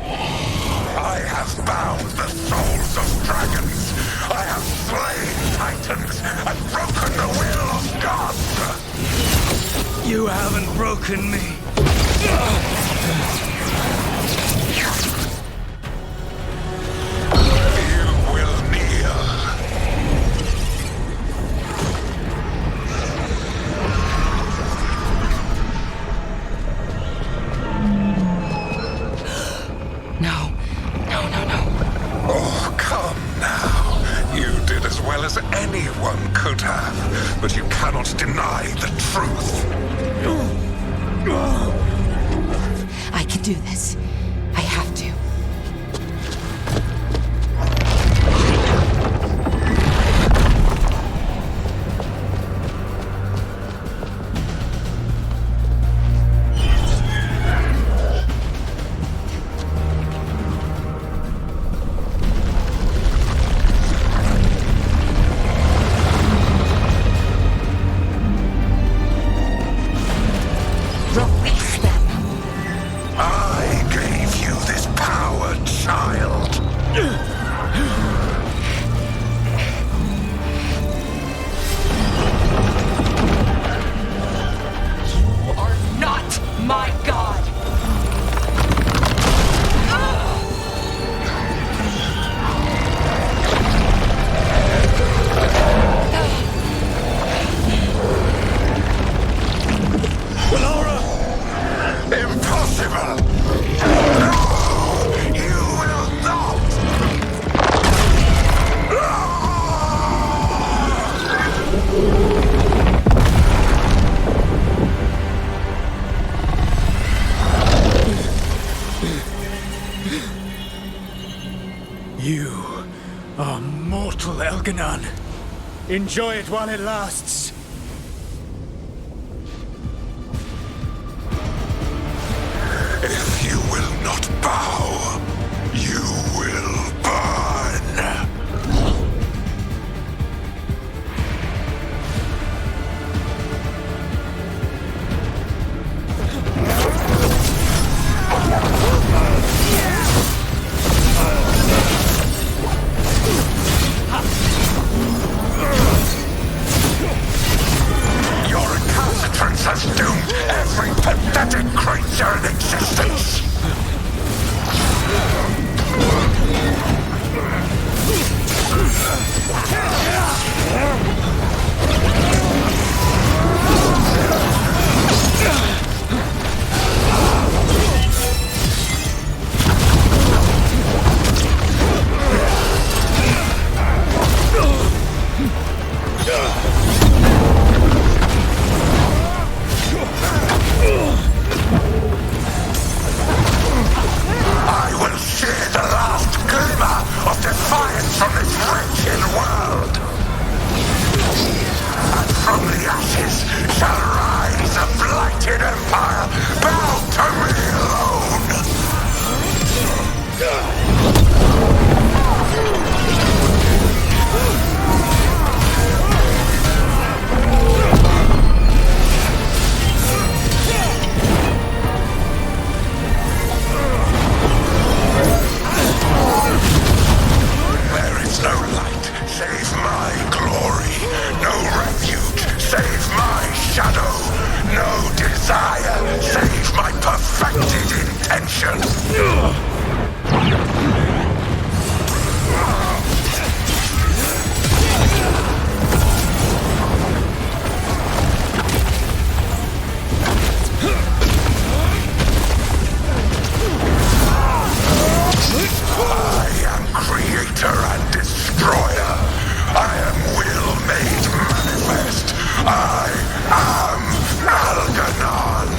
I have bound the souls of dragons. I have slain titans and broken the will of gods. You haven't broken me. You will kneel. As anyone could have, but you cannot deny the truth. I can do this. I have to. Immortal Elganon. Enjoy it while it lasts. If you will not bow, you will burn. Your recalcitrance has doomed every pathetic creature in existence. I will share the last glimmer of defiance from this wretched world. And from the ashes shall rise a blighted empire bound to me alone. There is no light save my glory, no refuge save my shadow, no desire save my perfected intention. I am creator and destroyer. I am will made manifest. I am Algernon.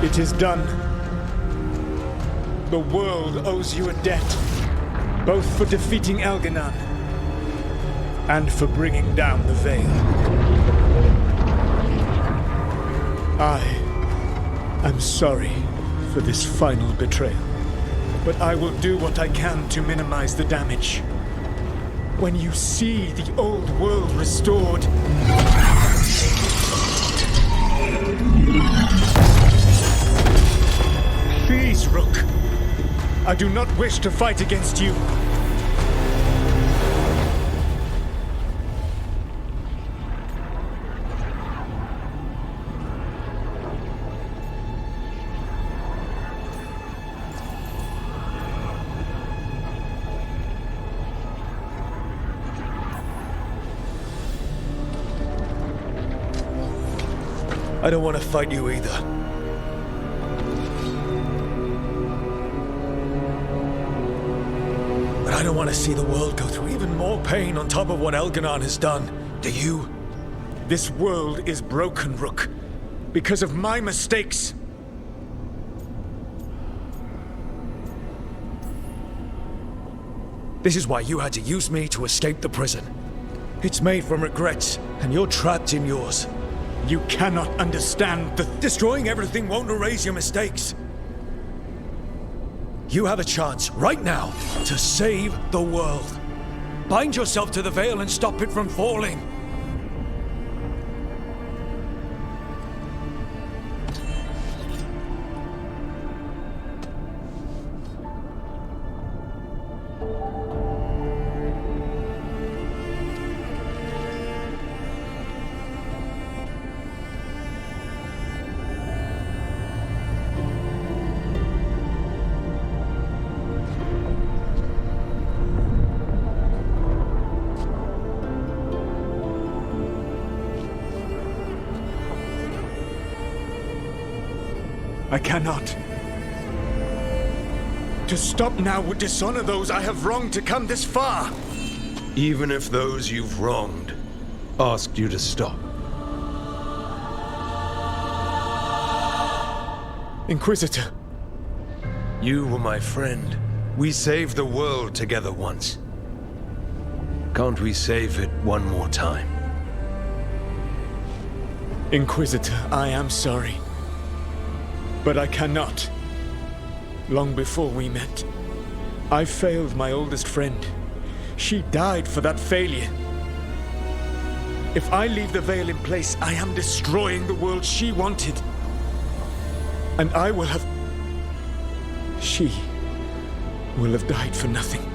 It is done. The world owes you a debt, both for defeating Elganon and for bringing down the Veil. I'm sorry for this final betrayal, but I will do what I can to minimize the damage. When you see the old world restored, please, Rook. I do not wish to fight against you. I don't want to fight you either. But I don't want want to see the world go through even more pain on top of what Elganon has done, do you? This world is broken, Rook, because of my mistakes. This is why you had to use me to escape the prison. It's made from regrets, and you're trapped in yours. You cannot understand the... Destroying everything won't erase your mistakes. You have a chance, right now, to save the world. Bind yourself to the veil and stop it from falling. I cannot. To stop now would dishonor those I have wronged to come this far. Even if those you've wronged asked you to stop. Inquisitor. You were my friend. We saved the world together once. Can't we save it one more time? Inquisitor, I am sorry. But I cannot. Long before we met, I failed my oldest friend. She died for that failure. If I leave the veil in place, I am destroying the world she wanted. And I will have... She will have died for nothing.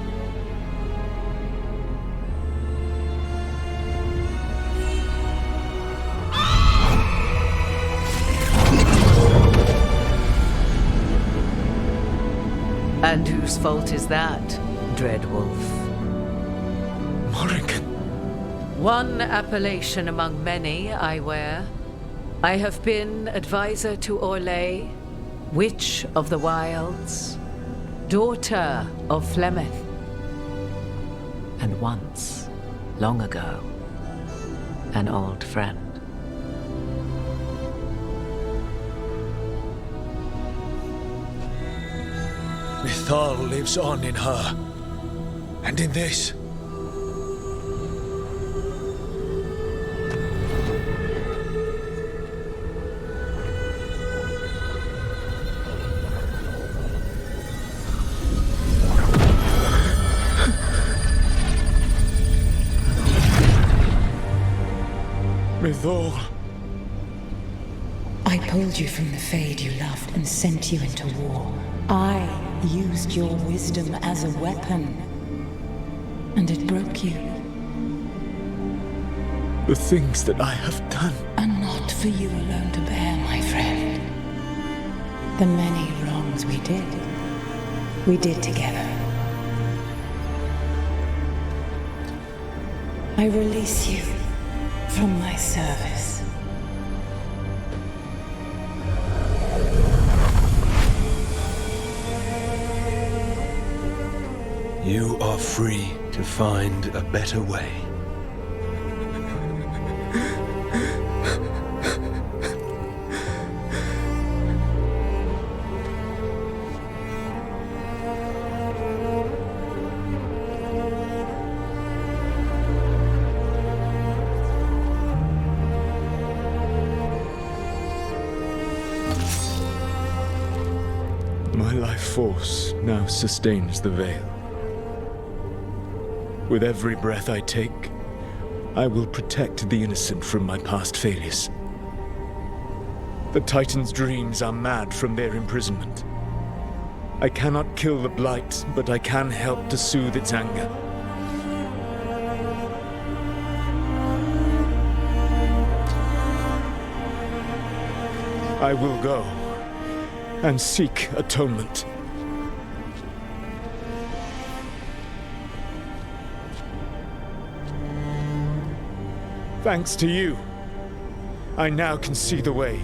And whose fault is that, Dreadwolf? Morrigan. One appellation among many I wear. I have been advisor to Orlais, Witch of the Wilds, daughter of Flemeth, and once, long ago, an old friend. Mythal lives on in her. And in this. Mythal. I pulled you from the Fade you loved and sent you into war. I used your wisdom as a weapon, and it broke you. The things that I have done are not for you alone to bear, my friend. The many wrongs we did together. I release you from my service. You are free to find a better way. My life force now sustains the veil. With every breath I take, I will protect the innocent from my past failures. The Titan's dreams are mad from their imprisonment. I cannot kill the Blight, but I can help to soothe its anger. I will go and seek atonement. Thanks to you, I now can see the way.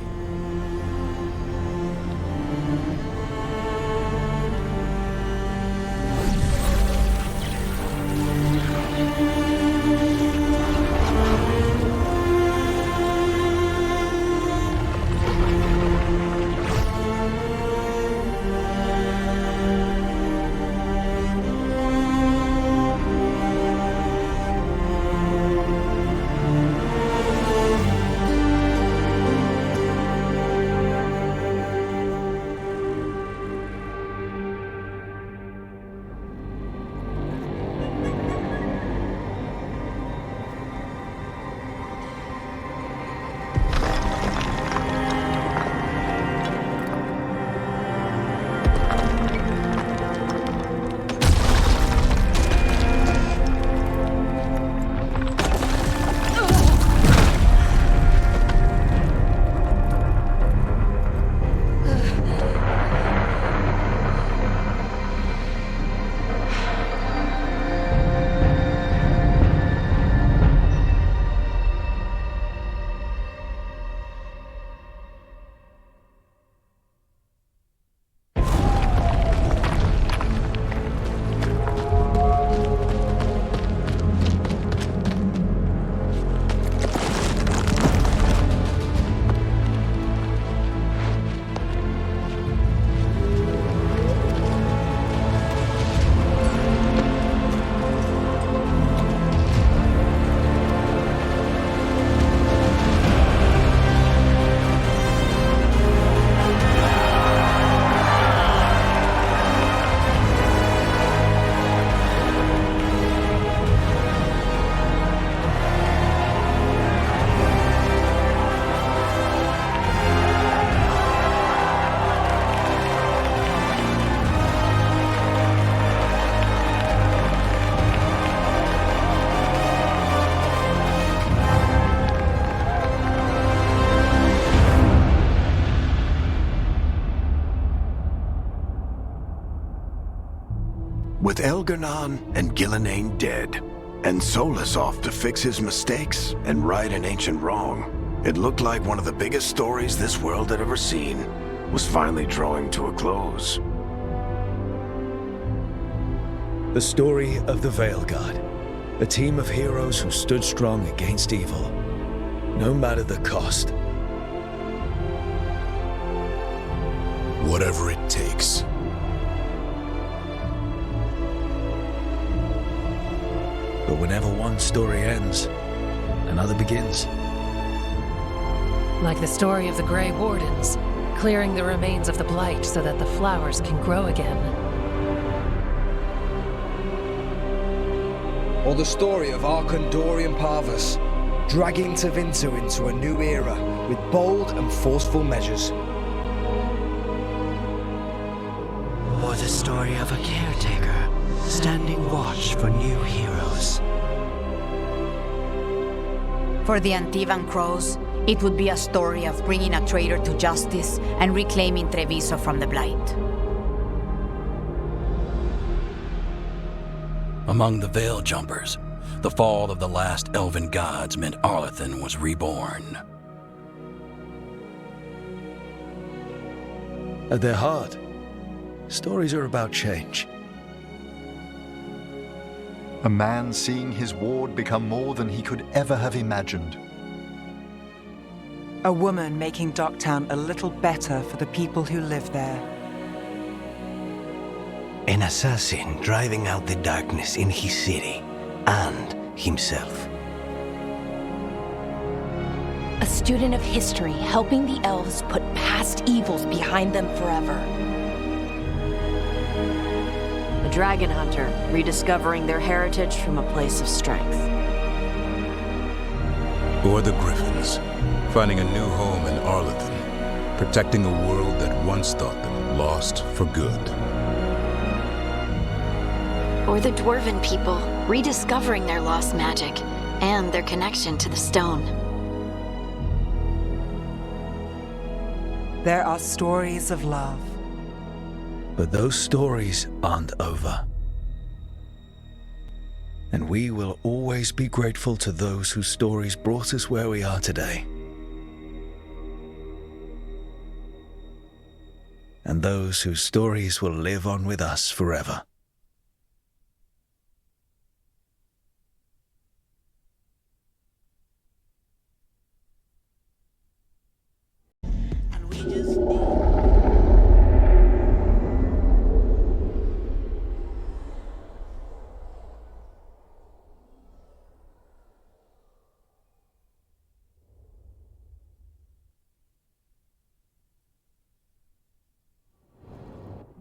With Elgar'nan and Gillenane dead, and Solus off to fix his mistakes and right an ancient wrong, it looked like one of the biggest stories this world had ever seen was finally drawing to a close. The story of the Veil Guard, a team of heroes who stood strong against evil, no matter the cost. Whatever it takes. But whenever one story ends, another begins. Like the story of the Grey Wardens, clearing the remains of the Blight so that the flowers can grow again. Or the story of Arkandorian Parvus, dragging Tevinter into a new era with bold and forceful measures. Or the story of a caretaker, standing watch for new heroes. For the Antivan Crows, it would be a story of bringing a traitor to justice and reclaiming Treviso from the Blight. Among the Veil Jumpers, the fall of the last elven gods meant Arlathan was reborn. At their heart, stories are about change. A man seeing his ward become more than he could ever have imagined. A woman making Docktown a little better for the people who live there. An assassin driving out the darkness in his city and himself. A student of history helping the elves put past evils behind them forever. A dragon hunter rediscovering their heritage from a place of strength. Or the Griffins, finding a new home in Arlathan, protecting a world that once thought them lost for good. Or the Dwarven people, rediscovering their lost magic and their connection to the stone. There are stories of love. But those stories aren't over. And we will always be grateful to those whose stories brought us where we are today. And those whose stories will live on with us forever.